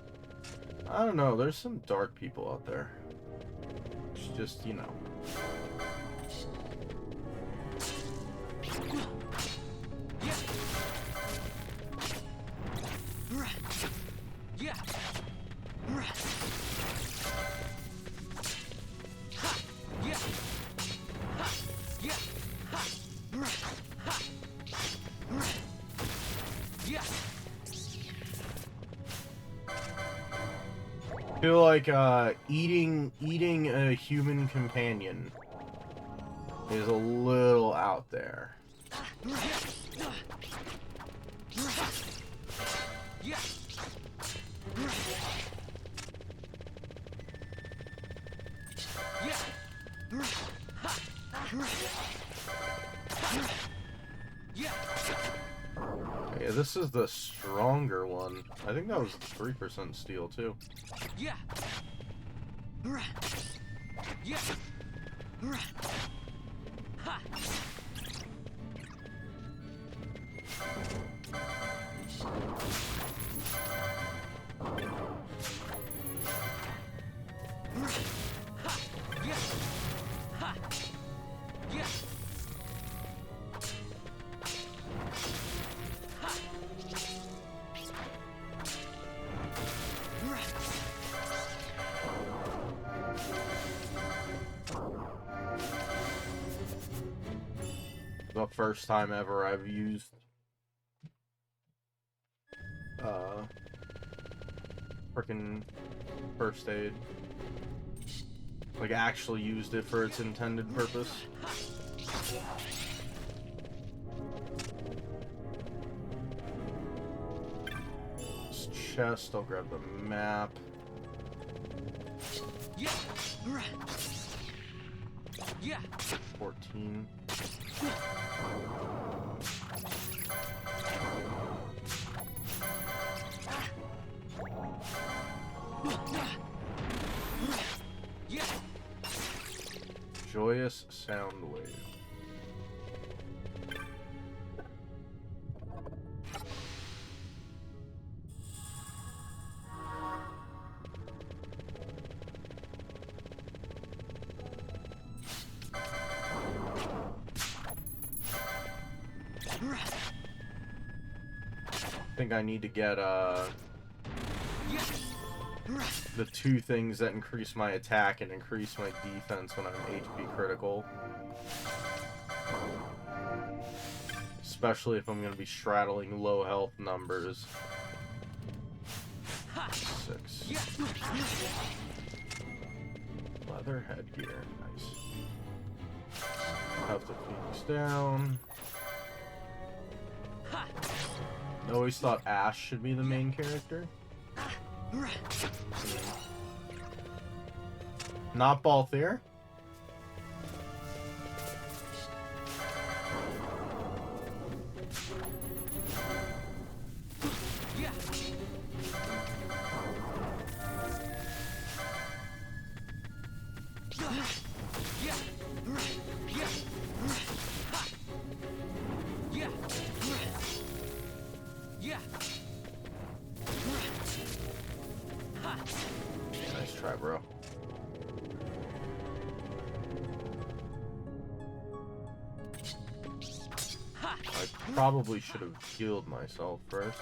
A: I don't know, there's some dark people out there. It's just, you know. I feel like eating a human companion is a little out there. Yeah, this is the stronger one. I think that was 3% steel too. Yeah. Yeah. The first time ever I've used frickin' first aid. Like actually used it for its intended purpose. This chest, I'll grab the map. Yeah. 14. Joyous sound wave. I think I need to get the two things that increase my attack and increase my defense when I'm HP critical. Especially if I'm going to be straddling low health numbers. 6. Leather headgear, nice. Have the Phoenix down. I always thought Ash should be the main character. Not Balthier. Nice try, bro. I probably should have healed myself first.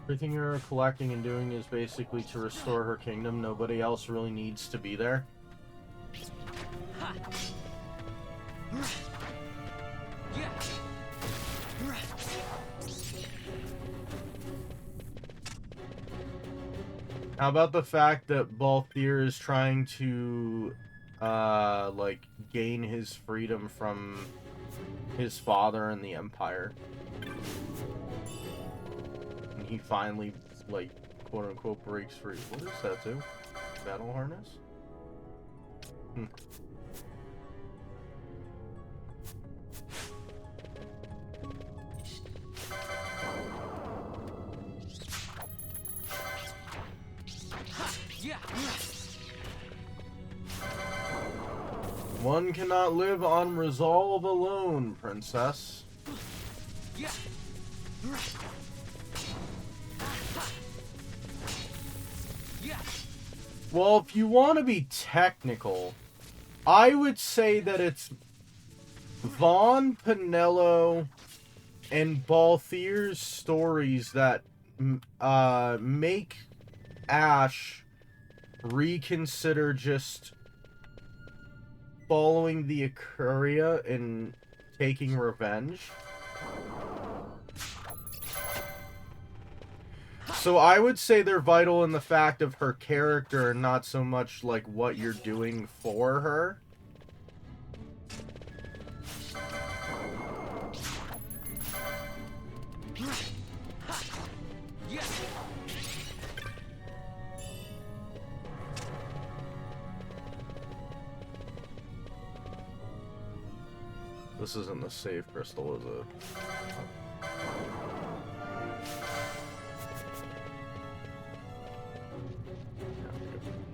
A: Everything you're collecting and doing is basically to restore her kingdom. Nobody else really needs to be there. How about the fact that Balthier is trying to, like, gain his freedom from his father and the Empire? And he finally, like, quote-unquote breaks free. What is that, too? Battle harness? One cannot live on resolve alone, princess. Well, if you want to be technical, I would say that it's Vaan, Pinello, and Balthier's stories that make Ash reconsider just following the Ikuria and taking revenge. So I would say they're vital in the fact of her character and not so much like what you're doing for her. This isn't the save crystal, is it?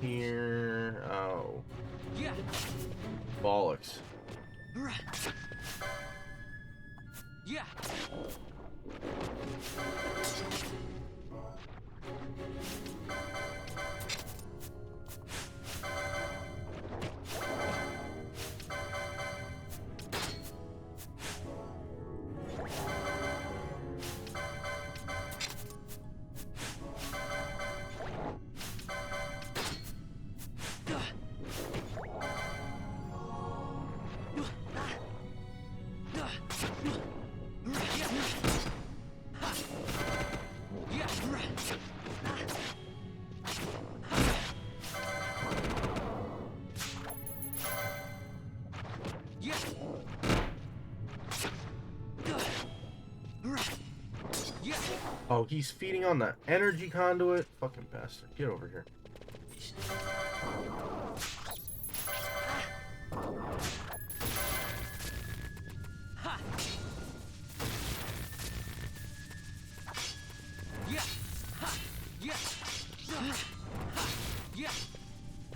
A: Here. Oh. Bollocks.
I: Yeah.
A: Oh, he's feeding on the energy conduit? Fucking bastard. Get over here.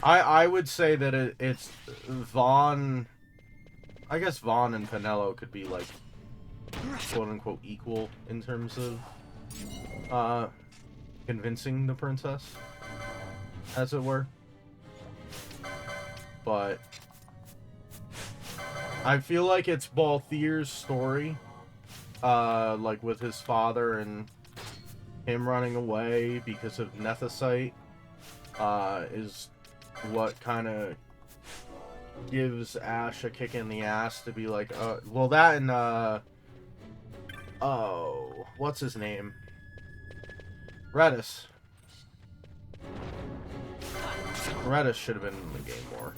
A: I would say that it's Vaan. I guess Vaan and Penelo could be like quote unquote equal in terms of convincing the princess, as it were. But I feel like it's Balthier's story, like with his father and him running away because of Nethicite, is what kind of gives Ash a kick in the ass to be like, well, that and, oh, what's his name? Redis. Redis should have been in the game more.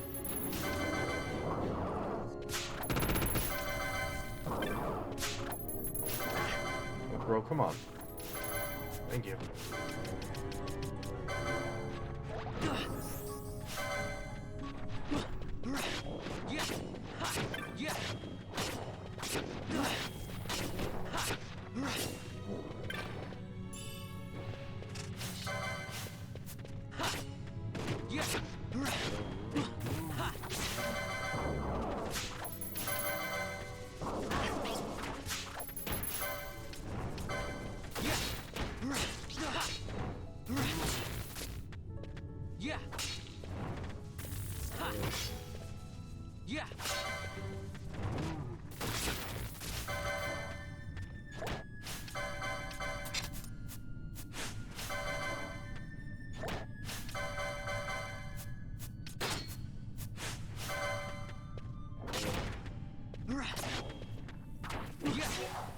A: Oh, bro, come on. Thank you.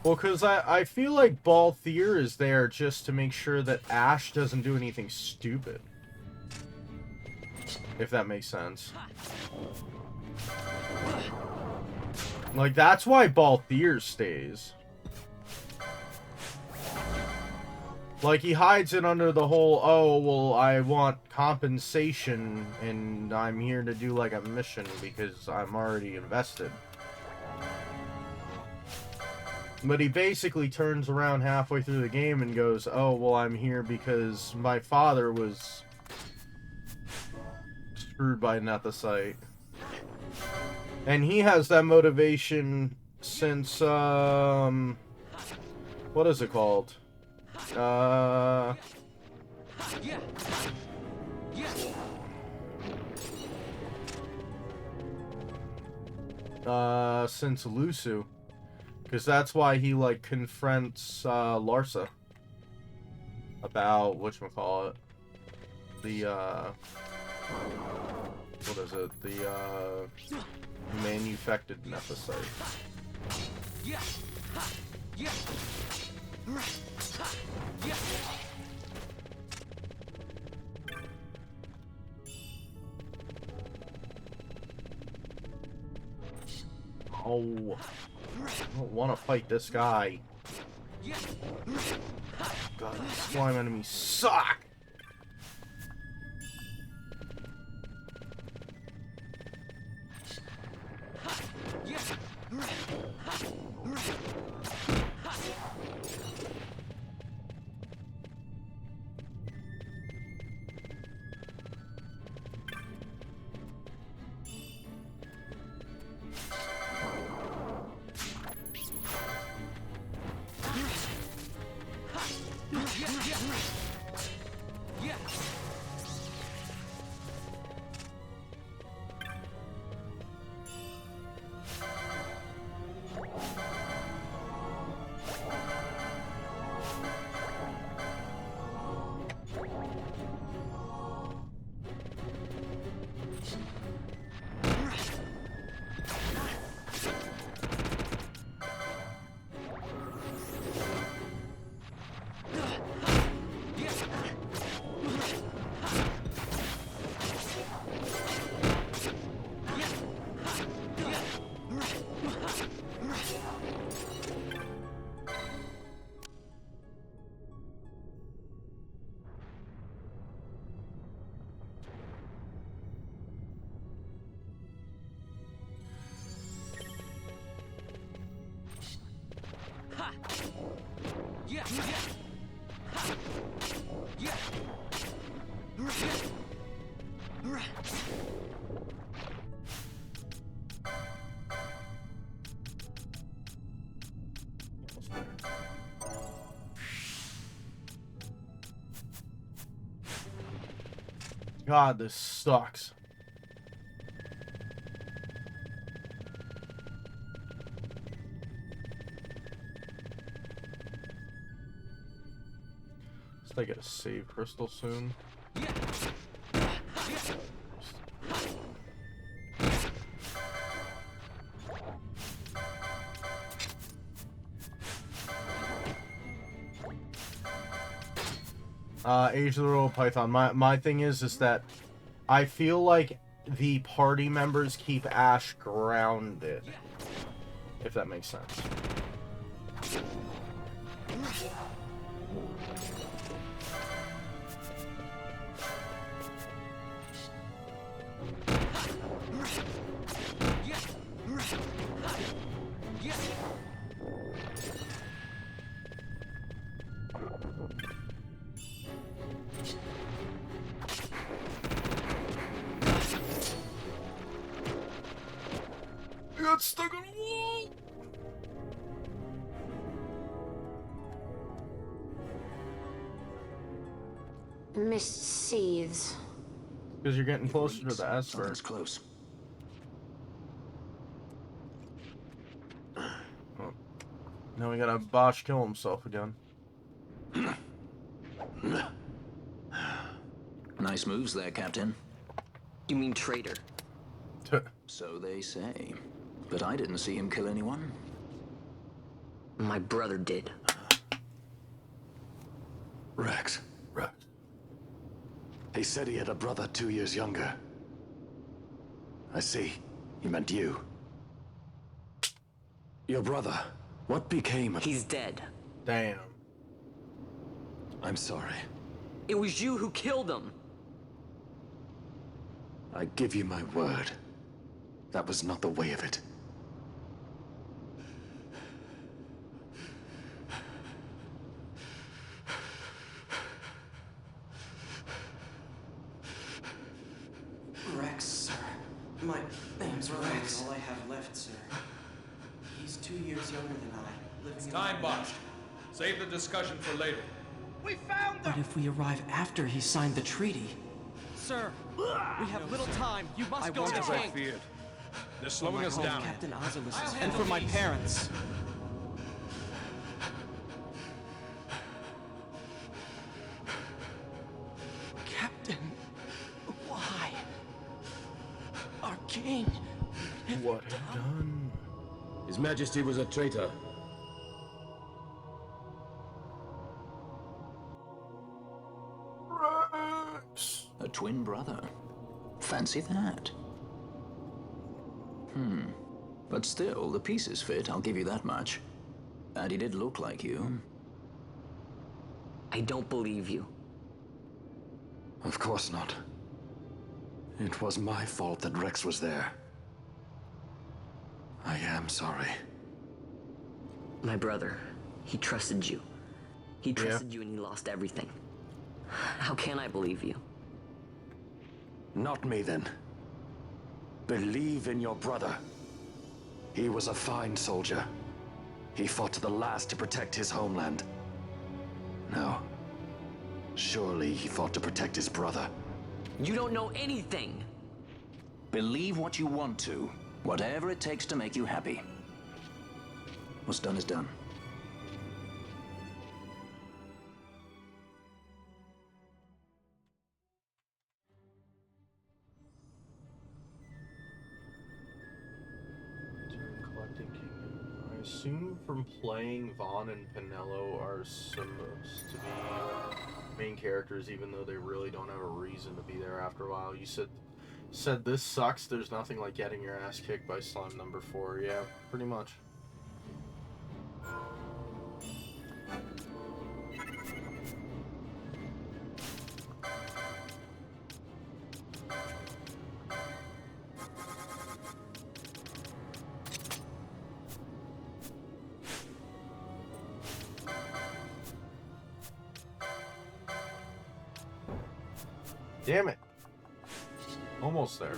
A: Well, because I feel like Balthier is there just to make sure that Ash doesn't do anything stupid. If that makes sense. Like, that's why Balthier stays. Like, he hides it under the whole, oh, well, I want compensation, and I'm here to do, like, a mission because I'm already invested. But he basically turns around halfway through the game and goes, oh, well, I'm here because my father was screwed by Nethicite. And he has that motivation since, what is it called? Since Lusu. Because that's why he, like, confronts, Larsa. About, whatchamacallit, the, what is it? The, manufactured Nethicite. Oh, I don't want to fight this guy. God, these slime enemies suck! God, this sucks. Let's get a save crystal soon. Age of the Royal Python. My thing is that I feel like the party members keep Ash grounded, if that makes sense. I got stuck on a wall.
V: Mist seethes.
A: Because you're getting closer to the Esper.
Q: That's close.
A: Oh. Now we gotta Bosch kill himself again.
Q: Nice moves there, Captain.
G: You mean traitor?
Q: So they say. But I didn't see him kill anyone.
G: My brother did.
U: Rex.
A: Rex.
U: He said he had a brother 2 years younger. I see. He meant you. Your brother. What became of...
G: He's dead.
A: Damn.
U: I'm sorry.
G: It was you who killed him.
U: I give you my word. That was not the way of it.
D: Rex, sir. My name's Rex. All I have left, sir. He's 2 years younger than I. Living in
K: Time, Bosch. Save the discussion for later.
D: We found them! But if we arrive after he signed the treaty... Sir, we have little time. You must go to the
K: As I
D: king.
K: feared. They're slowing us down.
D: Captain Ozilis, and for my parents. Captain, why? Our king.
A: What have done?
W: His Majesty was a traitor.
A: Rex.
Q: A twin brother. Fancy that. But still, the pieces fit, I'll give you that much. And he did look like you.
G: I don't believe you.
U: Of course not. It was my fault that Rex was there. I am sorry.
G: My brother, he trusted you. He trusted you and he lost everything. How can I believe you?
U: Not me, then. Believe in your brother. He was a fine soldier. He fought to the last to protect his homeland. No. Surely he fought to protect his brother.
G: You don't know anything!
Q: Believe what you want to. Whatever it takes to make you happy. What's done is done.
A: I assume from playing Vaan and Pinello are supposed to be main characters, even though they really don't have a reason to be there after a while. You said this sucks. There's nothing like getting your ass kicked by slime number 4. Yeah, pretty much. Damn it. Almost there.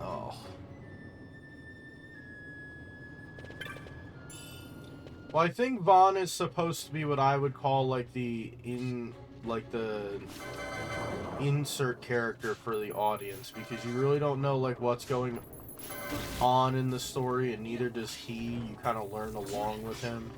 A: Oh. Well, I think Vaan is supposed to be what I would call like the insert character for the audience, because you really don't know like what's going on in the story, and neither does he. You kind of learn along with him.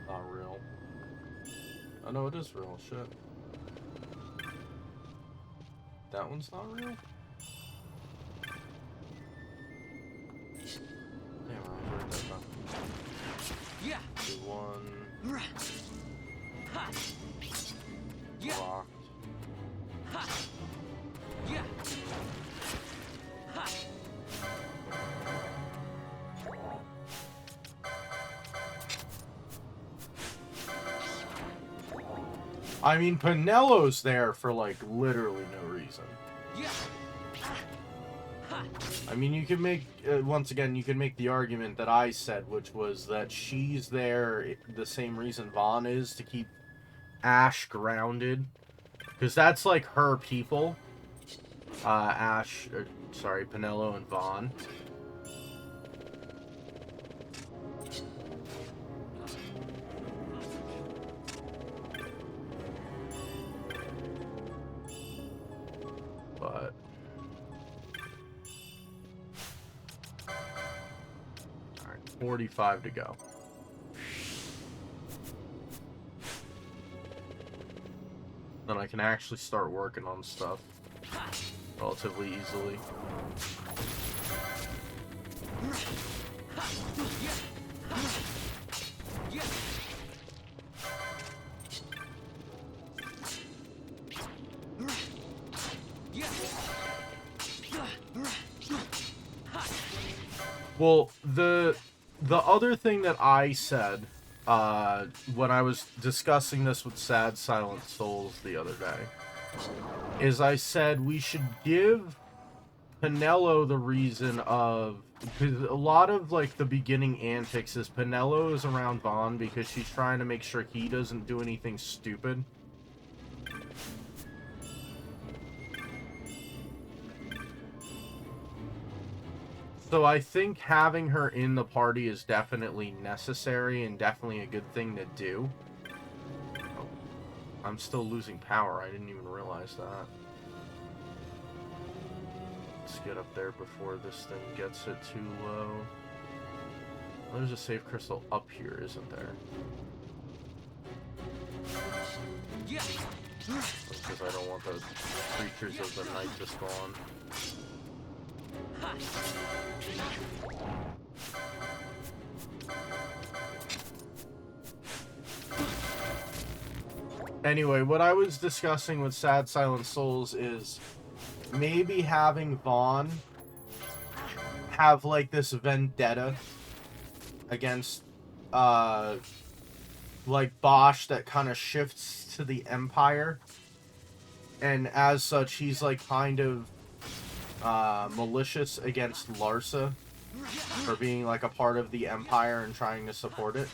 A: Not real. Oh no, it is real. Shit. That one's not real? Damn, I heard that now.
I: Yeah.
A: One.
I: Ha. Yeah.
A: Locked.
I: Ha. Yeah. Ha.
A: I mean, Pinello's there for, like, literally no reason.
I: Yeah.
A: I mean, you can make, once again, you can make the argument that I said, which was that she's there the same reason Vaan is, to keep Ash grounded. Because that's, like, her people. Pinello and Vaan. But... Alright, 45 to go. Then I can actually start working on stuff relatively easily. Well, the other thing that I said when I was discussing this with Sad Silent Souls the other day is I said we should give Pinello the reason of, because a lot of like the beginning antics is Pinello is around Vaan because she's trying to make sure he doesn't do anything stupid. So I think having her in the party is definitely necessary and definitely a good thing to do. Oh, I'm still losing power. I didn't even realize that. Let's get up there before this thing gets it too low. There's a save crystal up here, isn't there? Because I don't want the creatures of the night to spawn. Anyway, what I was discussing with Sad Silent Souls is maybe having Vaan have like this vendetta against like Bosch that kind of shifts to the Empire, and as such he's like kind of malicious against Larsa for being like a part of the Empire and trying to support it.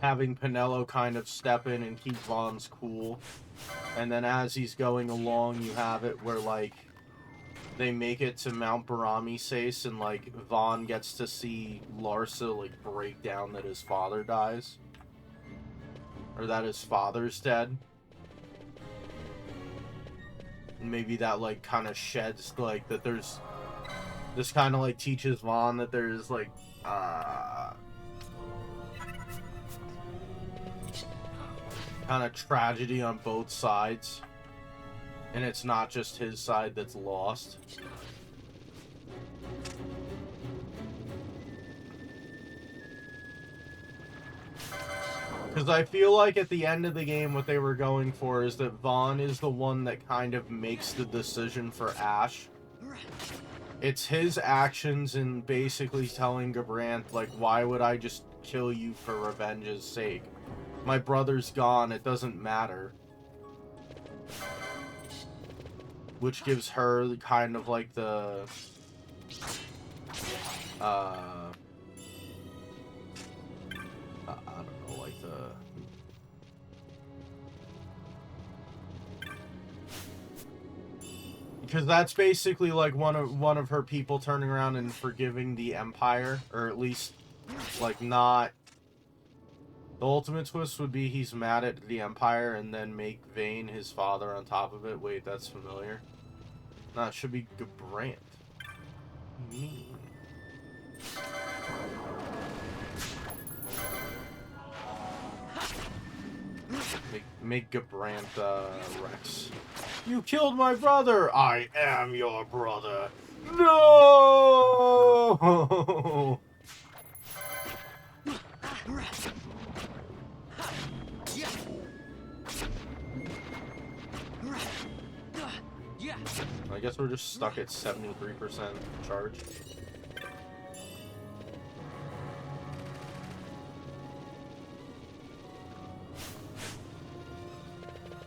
A: Having Pinello kind of step in and keep Vaan's cool And then as he's going along, you have it where, like, they make it to Mount Barami-Sace, and, like, Vaan gets to see Larsa, like, break down that his father dies. Or that his father's dead. And maybe that, like, kind of sheds, like, that there's... This kind of, like, teaches Vaan that there's, like, kind of tragedy on both sides, and it's not just his side that's lost. Because I feel like at the end of the game what they were going for is that Vaan is the one that kind of makes the decision for Ash. It's his actions in basically telling Gabranth, like, why would I just kill you for revenge's sake? My brother's gone, it doesn't matter. Which gives her kind of like the... I don't know, like the... Because that's basically like one of her people turning around and forgiving the Empire, or at least, like, not... The ultimate twist would be he's mad at the Empire and then make Vane his father on top of it. Wait, that's familiar. Nah, it should be Gabranth. Make Gabranth, Rex. You killed my brother! I am your brother! No! I guess we're just stuck at 73% charge.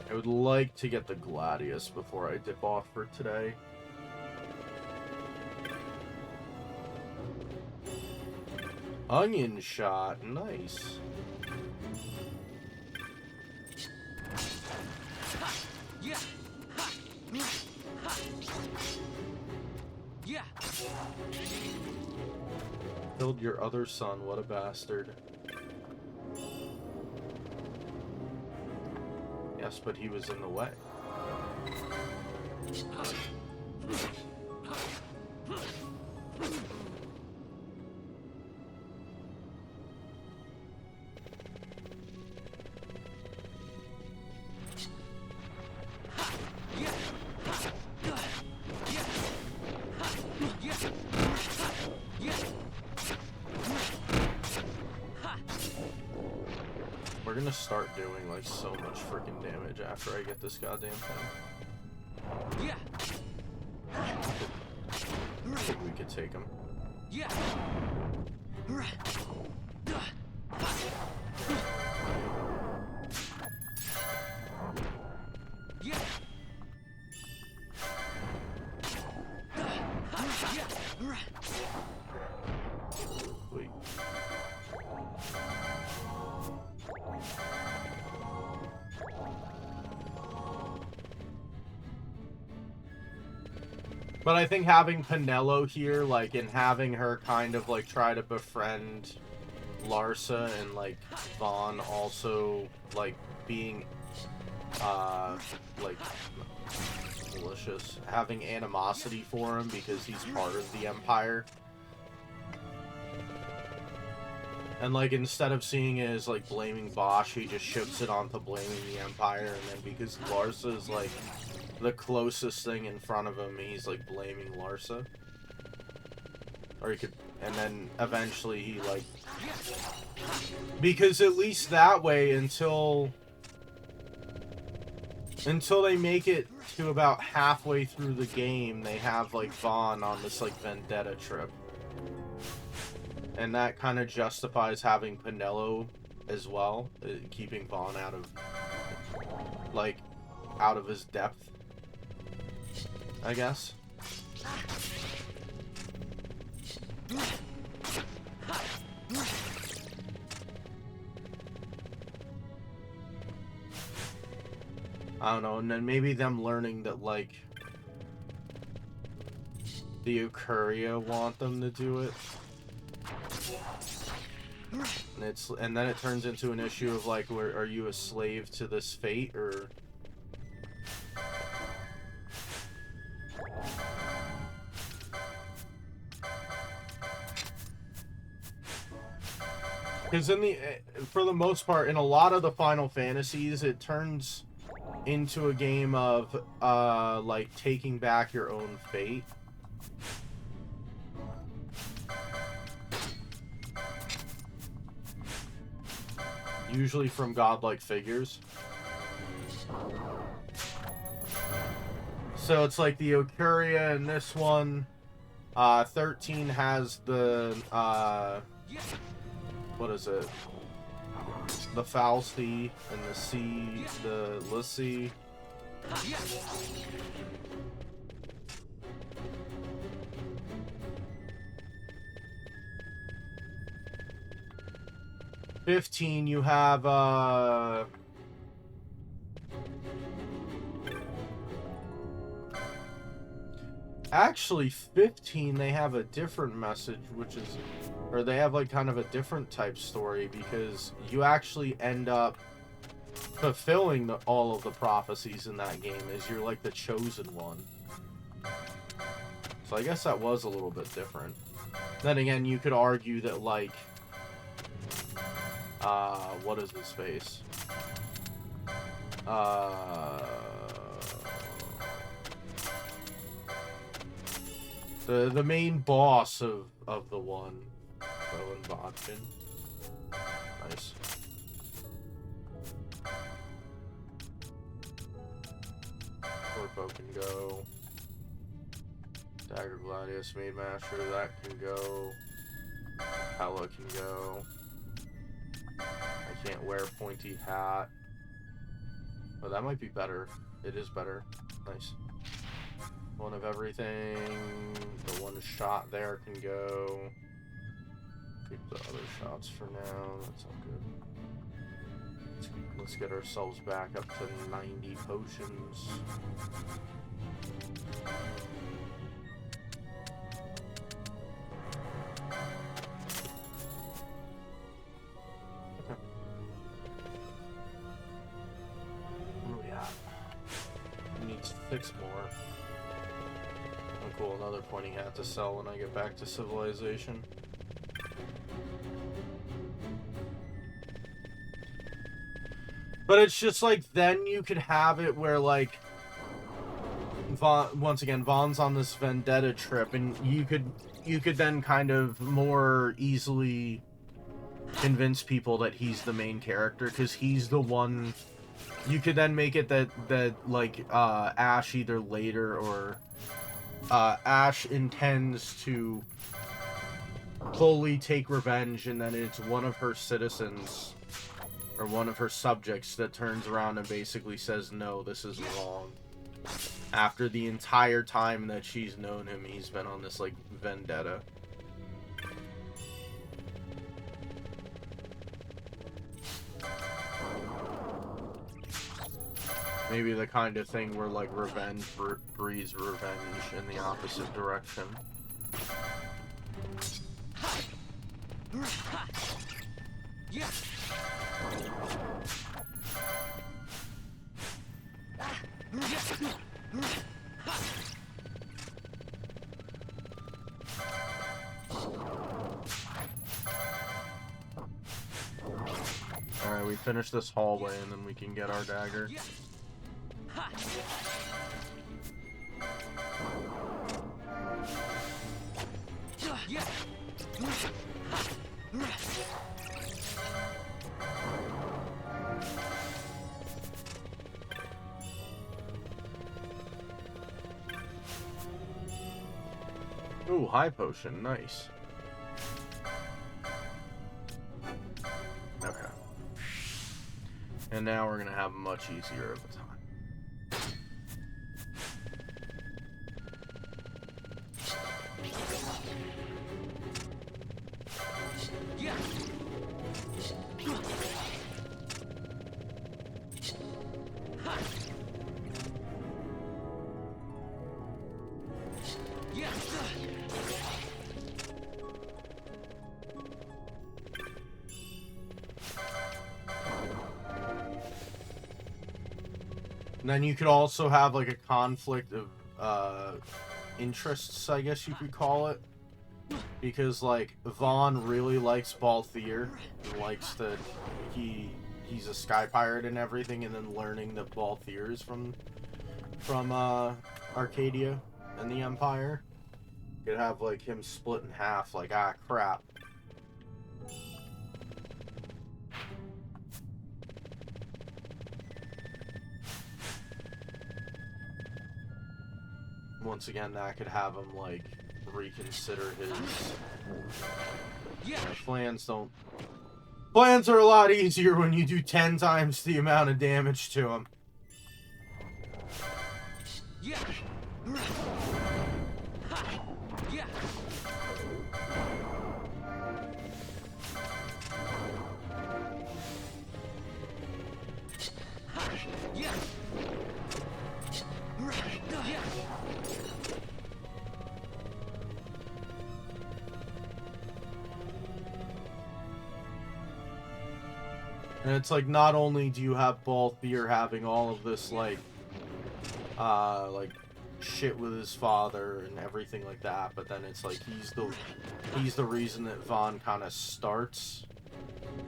A: I would like to get the Gladius before I dip off for today. Onion shot, nice. Killed your other son, what a bastard. Yes, but he was in the way. We're gonna start doing like so much freaking damage after I get this goddamn thing. Yeah. I think we could take him. Yeah. Wait. But I think having Penelo here, like, and having her kind of, like, try to befriend Larsa and, like, Vaan also, like, being, like, malicious. Having animosity for him because he's part of the Empire. And, like, instead of seeing it as, like, blaming Bosch, he just shifts it onto blaming the Empire, and then because Larsa is, like, the closest thing in front of him, he's like blaming Larsa. Or he could, and then eventually he like, because at least that way until they make it to about halfway through the game, they have like Vaan on this like vendetta trip. And that kind of justifies having Penelo as well, keeping Vaan out of his depth, I guess. I don't know, and then maybe them learning that, like, the Ukuria want them to do it. And then it turns into an issue of, like, where are you a slave to this fate, or... Because for the most part, in a lot of the Final Fantasies, it turns into a game of, like, taking back your own fate. Usually from godlike figures. So it's like the Ukuria in this one. 13 has the, what is it? The Falsi and the C, the Lissi. 15, you have, actually, 15, they have a different message, which is, or they have, like, kind of a different type story, because you actually end up fulfilling all of the prophecies in that game, as you're, like, the chosen one. So I guess that was a little bit different. Then again, you could argue that, like, what is his face? The main boss of the one. Vaan. Nice. Corpo can go. Dagger Gladius, Maid Master, that can go. Hella can go. I can't wear pointy hat. Oh, that might be better. It is better. Nice. One of everything. The one shot there can go. Keep the other shots for now. That's all good. Let's get ourselves back up to 90 potions. Needs 6 more. Oh, cool, another pointing hat to sell when I get back to civilization. But it's just like, then you could have it where, like, Vaan, once again, Vaan's on this vendetta trip, and you could then kind of more easily convince people that he's the main character, because he's the one. You could then make it that like Ash either later or Ash intends to fully take revenge, and then it's one of her citizens or one of her subjects that turns around and basically says, no, this is wrong. After the entire time that she's known him, he's been on this, like, vendetta. Maybe the kind of thing where, like, revenge breeds revenge in the opposite direction. Alright, we finish this hallway and then we can get our dagger. Ooh, high potion, nice. Okay. And now we're gonna have much easier of a time. And then you could also have like a conflict of interests, I guess you could call it. Because like Vaan really likes Balthier and likes that he's a sky pirate and everything, and then learning that Balthier is from Arcadia and the Empire. You could have like him split in half, like, ah, crap. Once again, that could have him like reconsider his plans. Plans are a lot easier when you do 10 times the amount of damage to him. And it's like, not only do you have Balthier having all of this like shit with his father and everything like that, but then it's like he's the reason that Vaan kind of starts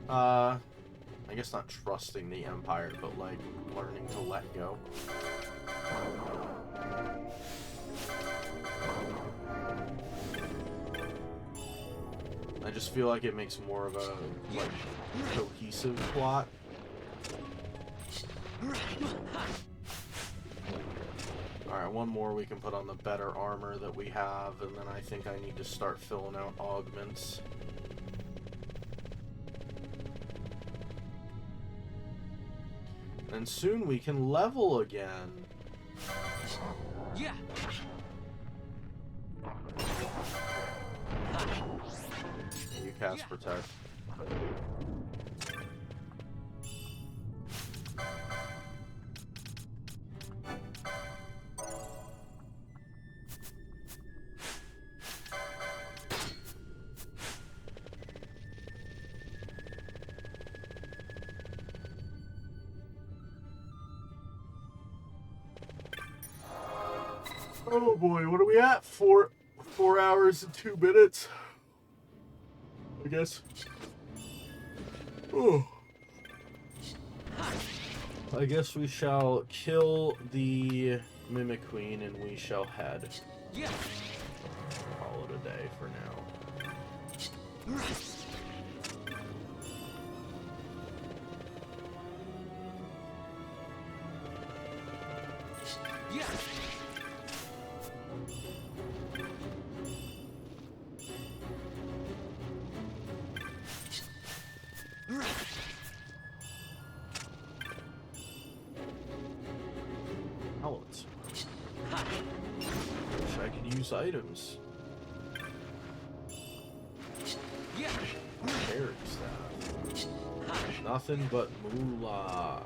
A: I guess not trusting the Empire, but like learning to let go. I just feel like it makes more of a like cohesive plot. Alright, one more we can put on the better armor that we have, and then I think I need to start filling out augments. And soon we can level again.
I: Yeah.
A: You cast Protect. Oh boy, what are we at? 4 hours and 2 minutes. I guess. Oh. I guess we shall kill the Mimic Queen and we shall head. Call it a day for now. Helmets. Wish I could use items. Carry staff. Nothing but moolah.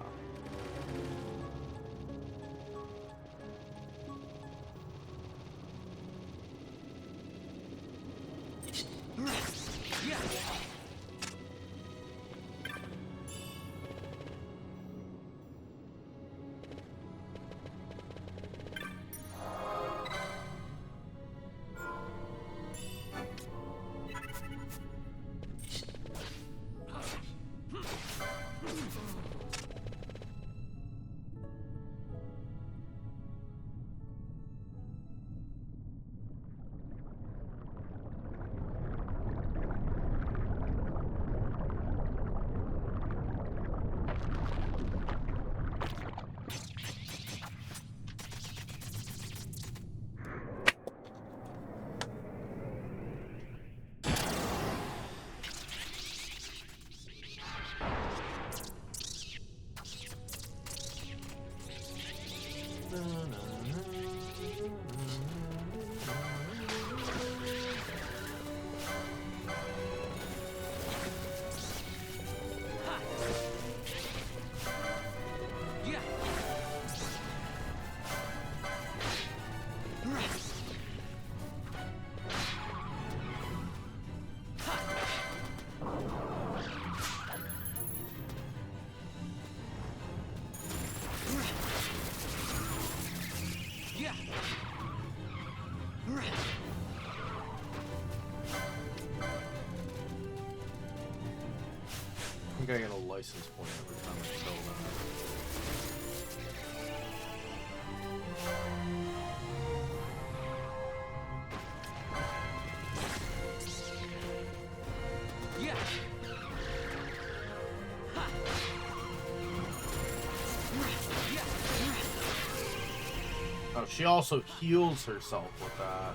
A: think I get a license point every time I kill them.
I: Yeah.
A: Oh, she also heals herself with that.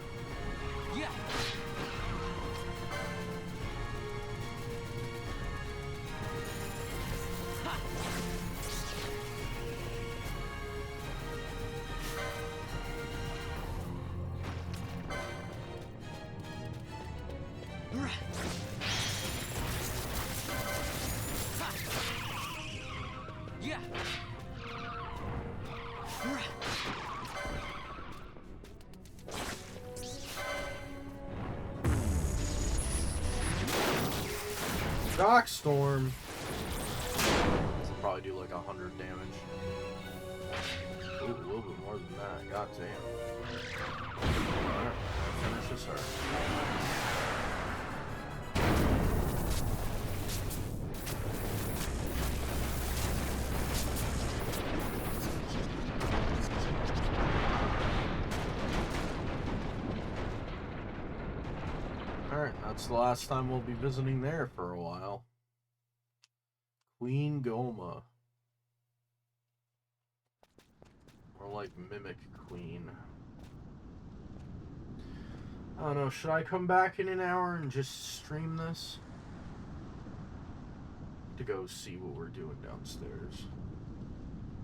I: Yeah. Yeah.
A: Shock Storm. This will probably do like 100 damage. Ooh, a little bit more than that. God damn. Alright, finish this her. Alright, that's the last time we'll be visiting there for a while. Queen Goma. Or like Mimic Queen. I don't know, should I come back in an hour and just stream this? To go see what we're doing downstairs.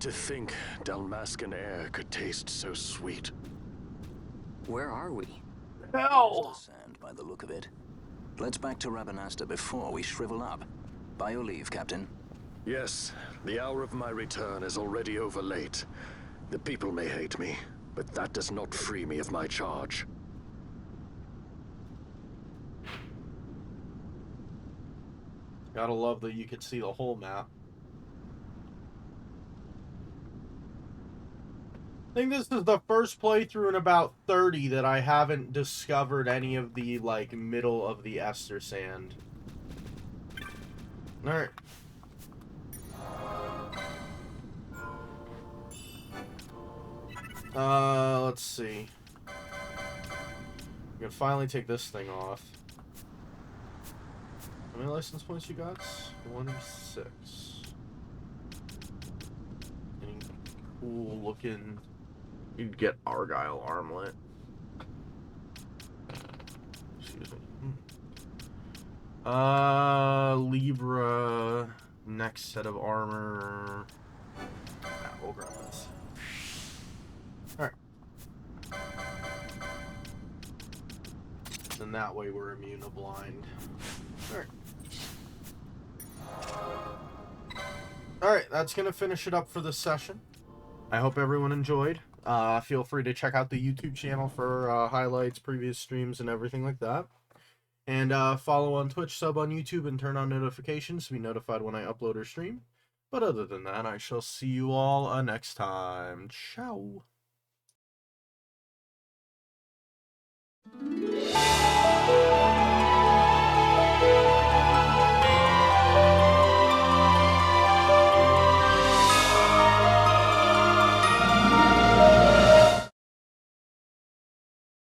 U: To think Dalmascan air could taste so sweet.
G: Where are we?
A: Hell!
Q: Sand by the look of it. Let's back to Rabanasta before we shrivel up. By your leave, Captain.
U: Yes, the hour of my return is already over late. The people may hate me, but that does not free me of my charge.
A: Gotta love that you could see the whole map. I think this is the first playthrough in about 30 that I haven't discovered any of the, like, middle of the Esper sand. Alright. Let's see. We can finally take this thing off. How many license points you got? 26. Any cool looking... You'd get Argyle Armlet. Excuse me. Libra. Next set of armor. Nah, we'll grab this. Alright. Then that way we're immune to blind. Alright. Alright, that's gonna finish it up for this session. I hope everyone enjoyed. Feel free to check out the YouTube channel for highlights, previous streams, and everything like that. And follow on Twitch, sub on YouTube, and turn on notifications to be notified when I upload or stream. But other than that, I shall see you all next time. Ciao.